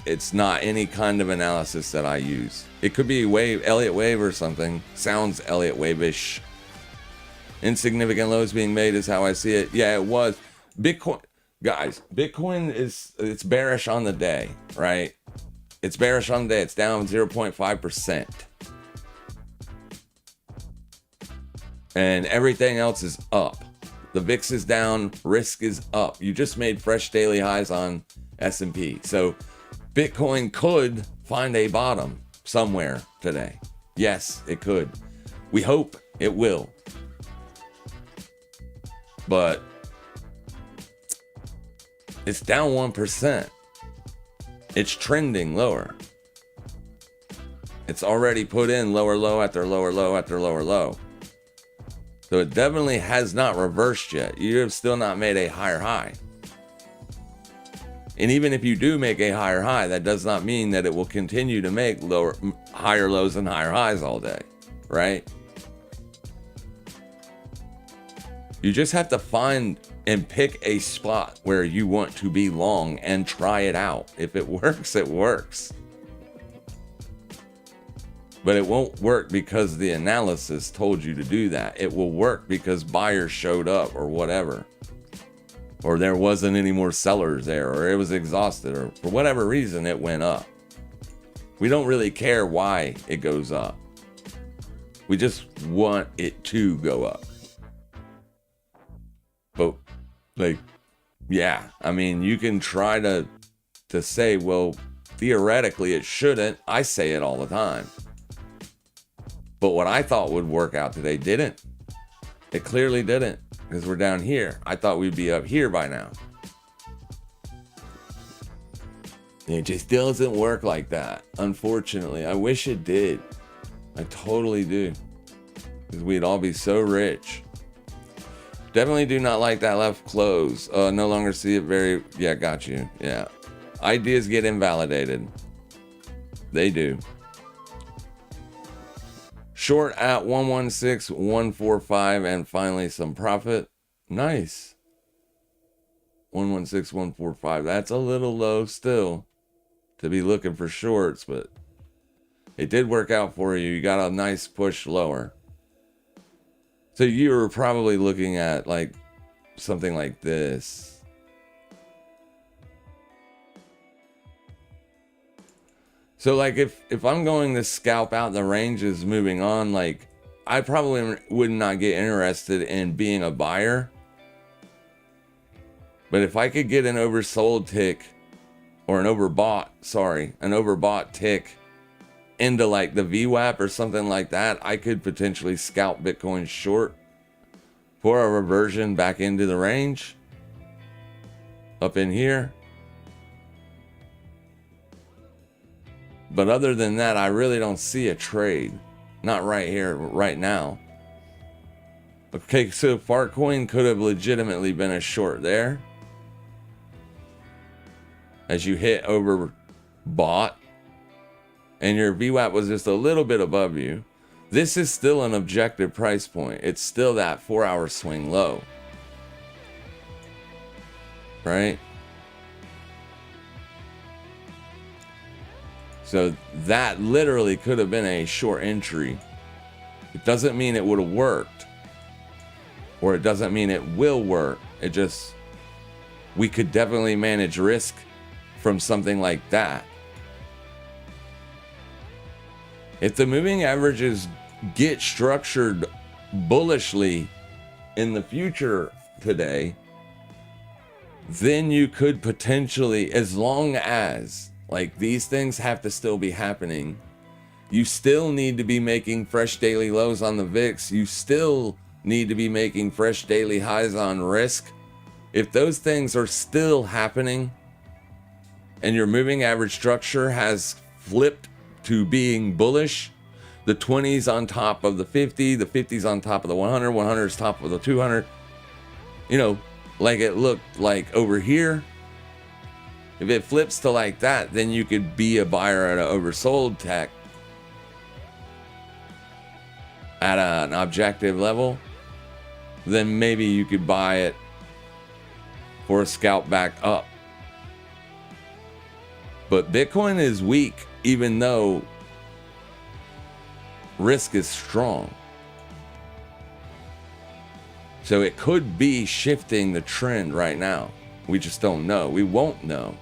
It's not any kind of analysis that I use. It could be Elliott wave or something. Sounds Elliott wave-ish. Insignificant lows being made is how I see it. Yeah, it was. Bitcoin, guys, Bitcoin it's bearish on the day, right? It's bearish on the day. It's down 0.5%. And everything else is up. The VIX is down, risk is up. You just made fresh daily highs on S&P. So Bitcoin could find a bottom somewhere today. Yes, it could. We hope it will. But it's down 1%. It's trending lower. It's already put in lower low after lower low after lower low. So it definitely has not reversed yet. You have still not made a higher high. And even if you do make a higher high, that does not mean that it will continue to make higher lows and higher highs all day, right? You just have to find and pick a spot where you want to be long and try it out. If it works, it works. But it won't work because the analysis told you to do that. It will work because buyers showed up or whatever. Or there wasn't any more sellers there, or it was exhausted, or for whatever reason it went up. We don't really care why it goes up. We just want it to go up. But, like, yeah, I mean, you can try to say, well, theoretically it shouldn't. I say it all the time. But what I thought would work out today didn't. It clearly didn't, because we're down here. I thought we'd be up here by now. It just doesn't work like that, unfortunately. I wish it did. I totally do. Because we'd all be so rich. Definitely do not like that left close. No longer see it very... Yeah, got you. Yeah. Ideas get invalidated. They do. Short at 116,145 and finally some profit. Nice. 116,145. That's a little low still to be looking for shorts, but it did work out for you. You got a nice push lower. So you were probably looking at like something like this. So like if I'm going to scalp out the ranges moving on, like I probably would not get interested in being a buyer. But if I could get an oversold tick or an overbought tick into like the VWAP or something like that, I could potentially scalp Bitcoin short for a reversion back into the range up in here. But other than that, I really don't see a trade. Not right here, right now. Okay, so Farcoin could have legitimately been a short there. As you hit over bought. And your VWAP was just a little bit above you. This is still an objective price point. It's still that 4-hour swing low. Right? So that literally could have been a short entry. It doesn't mean it would have worked. Or it doesn't mean it will work. It just, we could definitely manage risk from something like that. If the moving averages get structured bullishly in the future today, then you could potentially, as long as like these things have to still be happening, you still need to be making fresh daily lows on the VIX. You still need to be making fresh daily highs on risk. If those things are still happening and your moving average structure has flipped to being bullish, the 20s on top of the 50, the 50s on top of the 100, 100 is top of the 200, you know, like it looked like over here. If it flips to like that, then you could be a buyer at an oversold tech at an objective level. Then maybe you could buy it for a scalp back up. But Bitcoin is weak, even though risk is strong. So it could be shifting the trend right now. We just don't know. We won't know.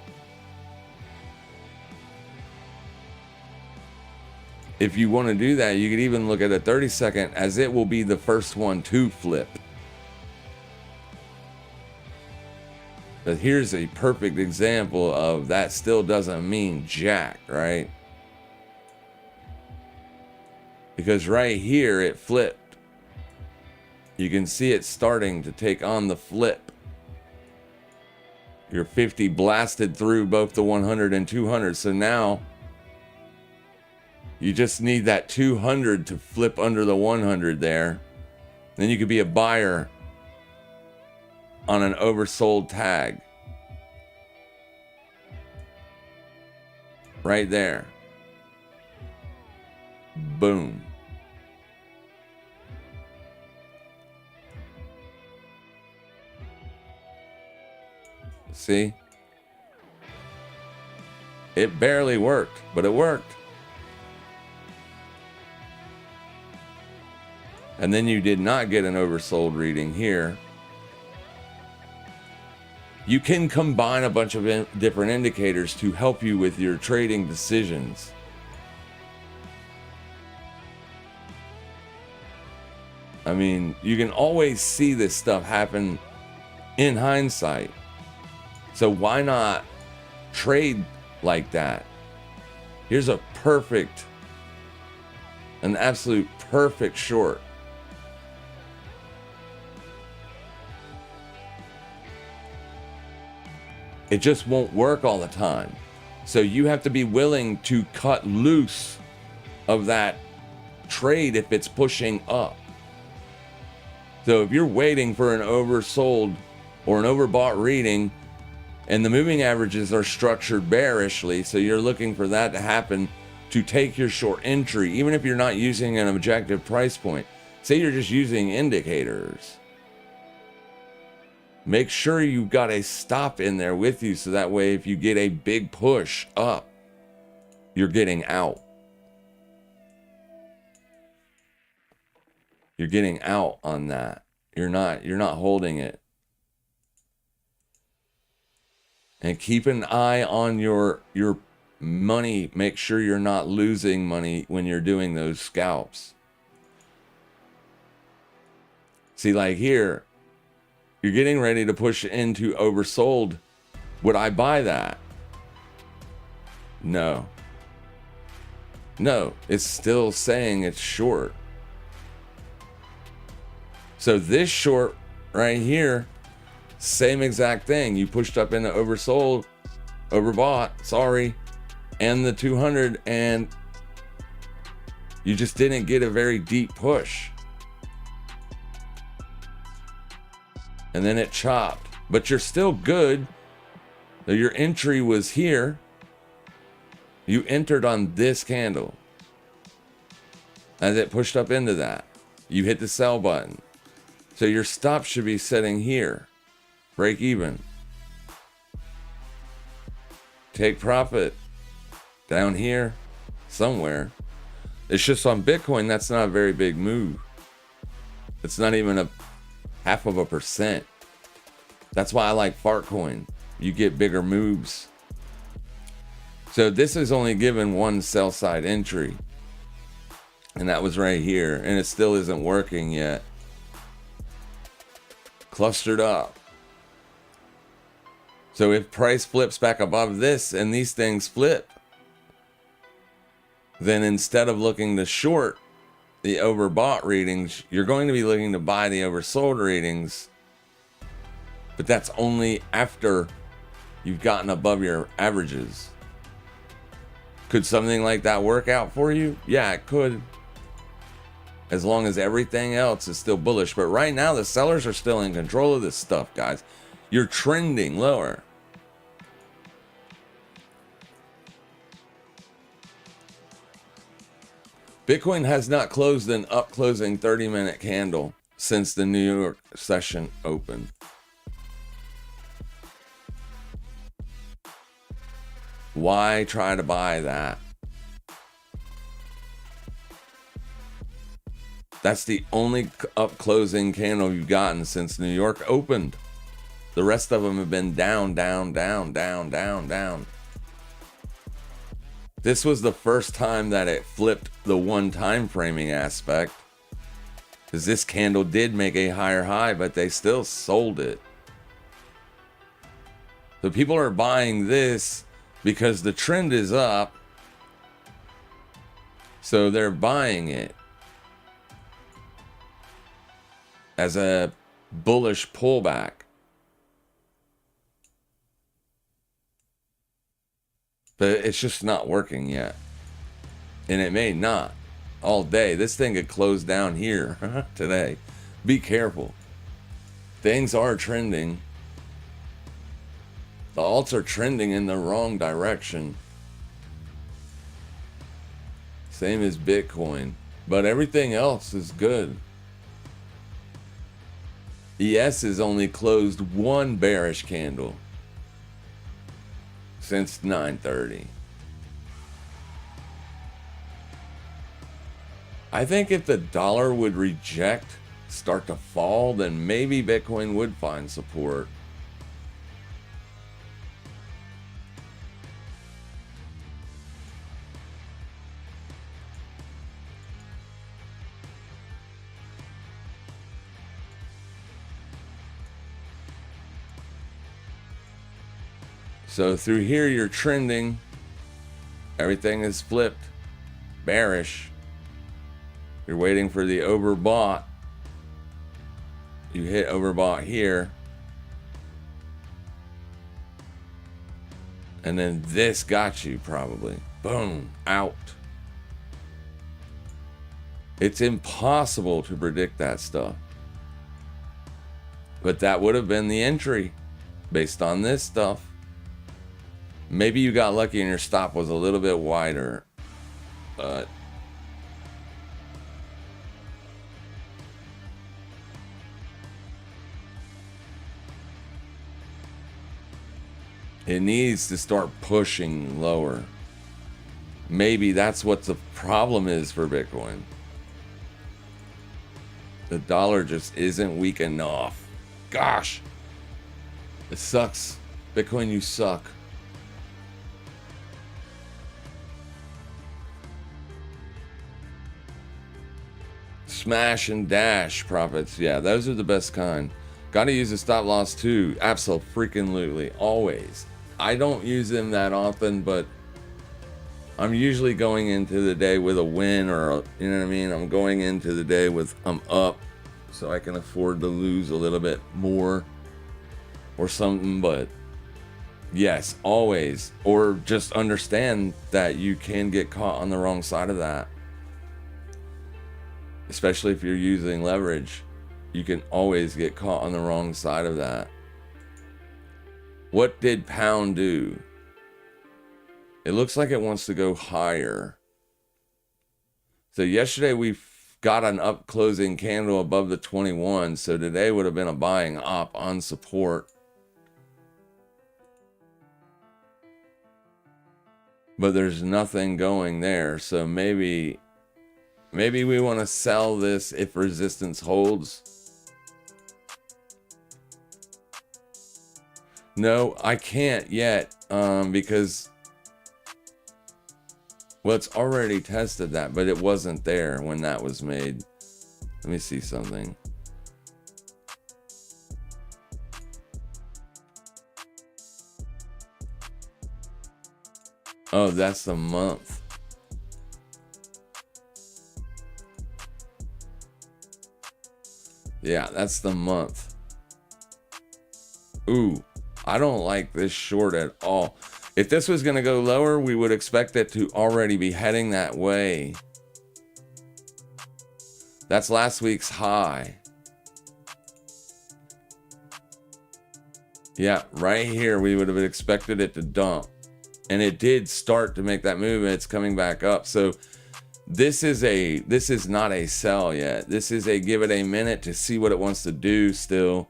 If you want to do that, you could even look at a 30-second, as it will be the first one to flip. But here's a perfect example of that still doesn't mean jack, right? Because right here it flipped. You can see it starting to take on the flip. Your 50 blasted through both the 100 and 200. So now you just need that 200 to flip under the 100 there. Then you could be a buyer on an oversold tag. Right there. Boom. See? It barely worked, but it worked. And then you did not get an oversold reading here. You can combine a bunch of different indicators to help you with your trading decisions. I mean, you can always see this stuff happen in hindsight. So why not trade like that? Here's a perfect, an absolute perfect short. It just won't work all the time. So you have to be willing to cut loose of that trade if it's pushing up. So if you're waiting for an oversold or an overbought reading and the moving averages are structured bearishly, so you're looking for that to happen to take your short entry, even if you're not using an objective price point. Say you're just using indicators. Make sure you've got a stop in there with you, so that way if you get a big push up, you're getting out. You're getting out on that. You're not holding it. And keep an eye on your money. Make sure you're not losing money when you're doing those scalps. See, like here, you're getting ready to push into oversold. Would I buy that? No. No, it's still saying it's short. So this short right here, same exact thing. You pushed up into oversold, overbought, sorry, and the 200, and you just didn't get a very deep push. And then it chopped, but you're still good. Your entry was here. You entered on this candle. As it pushed up into that, you hit the sell button. So your stop should be setting here. Break even. Take profit down here somewhere. It's just on Bitcoin, that's not a very big move. It's not even a 0.5%. That's why I like Fartcoin. You get bigger moves. So this is only given one sell side entry. And that was right here. And it still isn't working yet. clustered up. So if price flips back above this and these things flip, then instead of looking to short the overbought readings, you're going to be looking to buy the oversold readings. But that's only after you've gotten above your averages. Could something like that work out for you? Yeah, it could. As long as everything else is still bullish. But right now, the sellers are still in control of this stuff, guys. You're trending lower. Bitcoin has not closed an up closing 30-minute candle since the New York session opened. Why try to buy that? That's the only up closing candle you've gotten since New York opened. The rest of them have been down, down, down, down, down, down. This was the first time that it flipped the one time framing aspect. Because this candle did make a higher high, but they still sold it. So people are buying this because the trend is up. So they're buying it as a bullish pullback. But it's just not working yet. And it may not all day. This thing could close down here today. Be careful. Things are trending. The alts are trending in the wrong direction. Same as Bitcoin. But everything else is good. ES has only closed one bearish candle since 9:30. I think if the dollar would start to fall, then maybe Bitcoin would find support. So through here, you're trending. Everything is flipped. Bearish. You're waiting for the overbought. You hit overbought here. And then this got you probably. Boom. Out. It's impossible to predict that stuff. But that would have been the entry based on this stuff. Maybe you got lucky and your stop was a little bit wider, but it needs to start pushing lower. Maybe that's what the problem is for Bitcoin. The dollar just isn't weak enough. Gosh, it sucks. Bitcoin, you suck. Smash and dash profits. Yeah, those are the best kind. Got to use a stop loss too. Absolutely. Always. I don't use them that often, but I'm usually going into the day with a win or, you know what I mean? I'm going into the day with I'm up so I can afford to lose a little bit more or something. But yes, always. Or just understand that you can get caught on the wrong side of that. Especially if you're using leverage, you can always get caught on the wrong side of that. What did pound do? It looks like it wants to go higher. So yesterday we got an up closing candle above the 21. So today would have been a buying op on support. But there's nothing going there. So maybe we want to sell this if resistance holds. No, I can't yet because, well, it's already tested that, but it wasn't there when that was made. Let me see something. Oh, that's the month. Yeah, that's the month. Ooh, I don't like this short at all. If this was going to go lower, we would expect it to already be heading that way. That's last week's high. Yeah, right here, we would have expected it to dump. And it did start to make that move, and it's coming back up. So this is not a sell yet. This is a give it a minute to see what it wants to do still.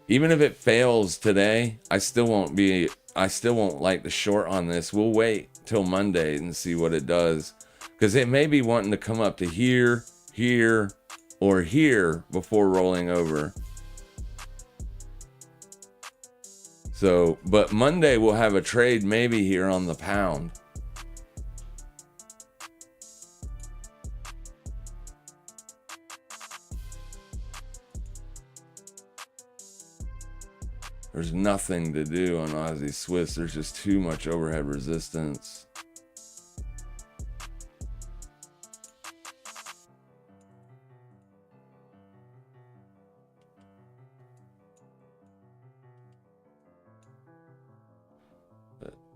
Even if it fails today, I still won't like the short on this. We'll wait till Monday and see what it does. Because it may be wanting to come up to here, here, or here before rolling over. So, but Monday we'll have a trade maybe here on the pound. There's nothing to do on Aussie Swiss. There's just too much overhead resistance.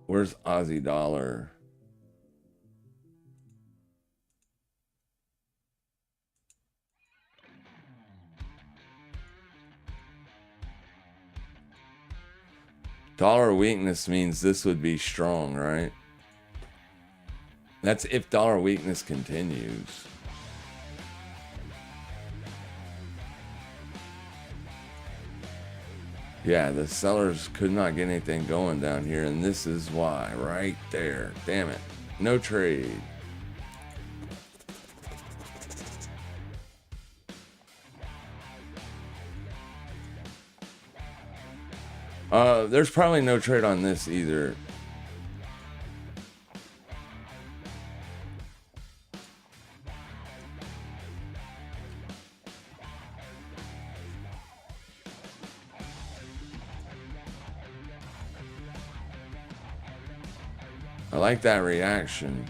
Where's Aussie dollar? Dollar weakness means this would be strong, right? That's if dollar weakness continues. Yeah, the sellers could not get anything going down here, and this is why, right there. Damn it. No trade. There's probably no trade on this either. I like that reaction.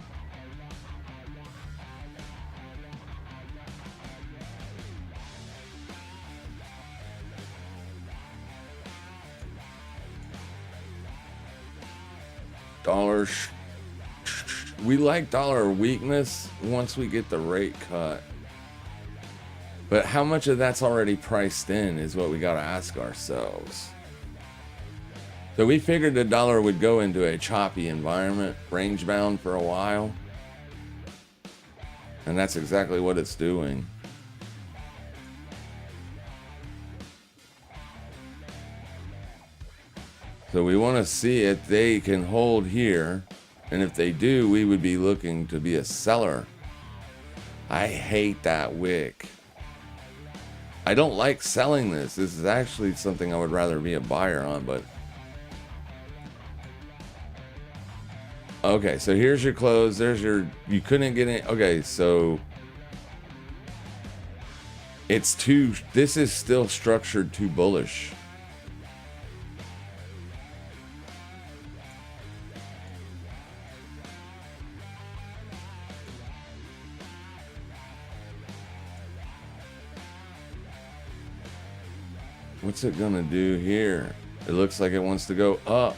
Dollar. We like dollar weakness once we get the rate cut. But how much of that's already priced in is what we got to ask ourselves. So we figured the dollar would go into a choppy environment, range bound for a while. And that's exactly what it's doing. So we want to see if they can hold here. And if they do, we would be looking to be a seller. I hate that wick. I don't like selling this. This is actually something I would rather be a buyer on, but... Okay, so here's your close. There's your... You couldn't get it. Okay, so... It's too... This is still structured too bullish. What's it gonna do here? It looks like it wants to go up.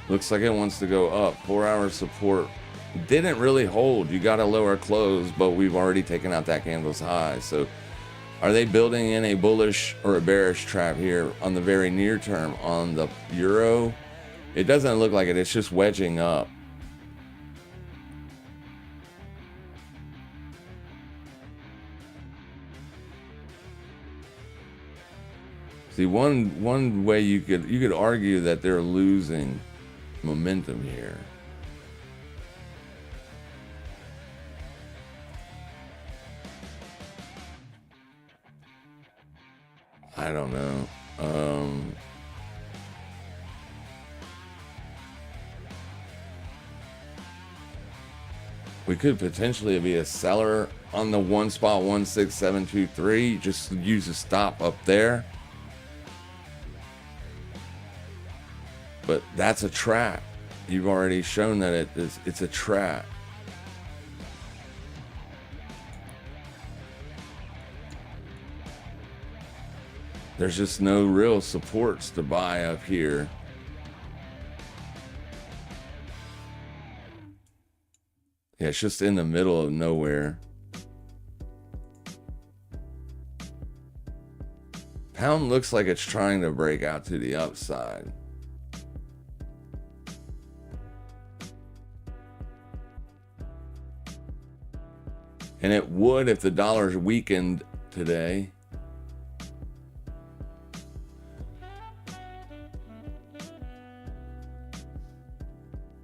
Looks like it wants to go up. 4-hour support. Didn't really hold. You got a lower close, but we've already taken out that candle's high. So are they building in a bullish or a bearish trap here on the very near term on the euro? It doesn't look like it. It's just wedging up. See, one way you could argue that they're losing momentum here. I don't know. We could potentially be a seller on the one spot 16723. Just use a stop up there. But that's a trap. You've already shown that it's a trap. There's just no real supports to buy up here. Yeah, it's just in the middle of nowhere. Pound looks like it's trying to break out to the upside. And it would if the dollar's weakened today.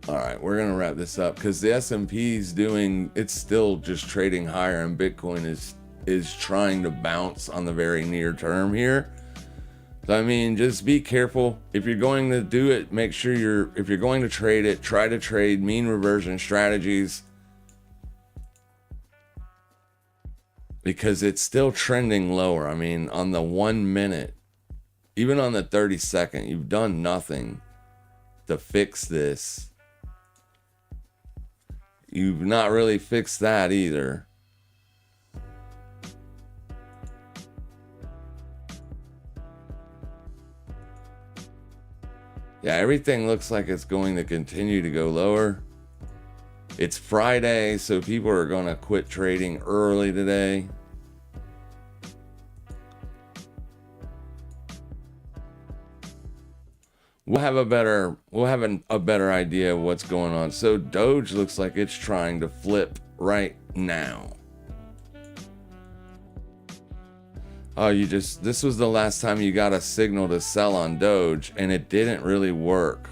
All right, we're gonna wrap this up because the S&P's doing, it's still just trading higher, and Bitcoin is trying to bounce on the very near term here. So I mean, just be careful. If you're going to do it, make sure if you're going to trade it, try to trade mean reversion strategies, because it's still trending lower. I mean, on the 1 minute, even on the 30-second, you've done nothing to fix this. You've not really fixed that either. Yeah, everything looks like it's going to continue to go lower. It's Friday, so people are going to quit trading early today. We'll have a better idea of what's going on. So Doge looks like it's trying to flip right now. Oh, this was the last time you got a signal to sell on Doge, and it didn't really work.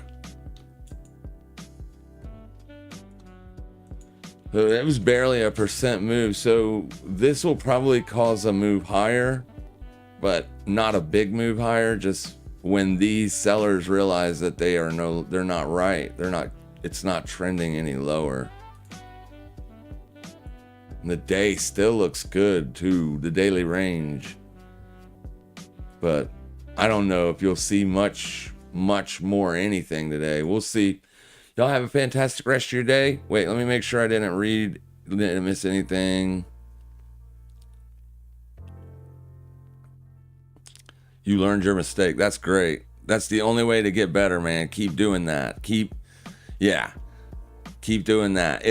So it was barely a % move. So this will probably cause a move higher, but not a big move higher. Just when these sellers realize that they're not right. It's not trending any lower. And the day still looks good too, the daily range. But I don't know if you'll see much more anything today. We'll see. Y'all have a fantastic rest of your day. Wait, let me make sure I didn't miss anything. You learned your mistake. That's great. That's the only way to get better, man. Keep doing that. Keep doing that.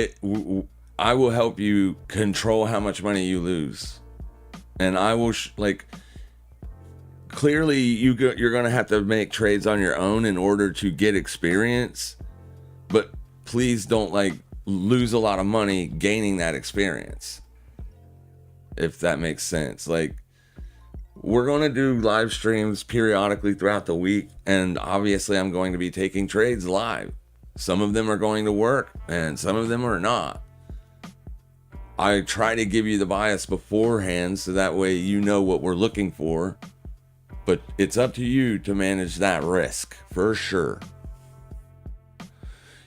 I will help you control how much money you lose. And I will, clearly you're going to have to make trades on your own in order to get experience. But please don't lose a lot of money gaining that experience. If that makes sense. We're going to do live streams periodically throughout the week, and obviously I'm going to be taking trades live. Some of them are going to work, and some of them are not. I try to give you the bias beforehand, so that way you know what we're looking for, but it's up to you to manage that risk, for sure.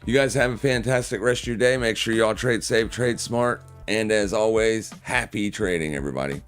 You guys have a fantastic rest of your day. Make sure y'all trade safe, trade smart, and as always, happy trading, everybody.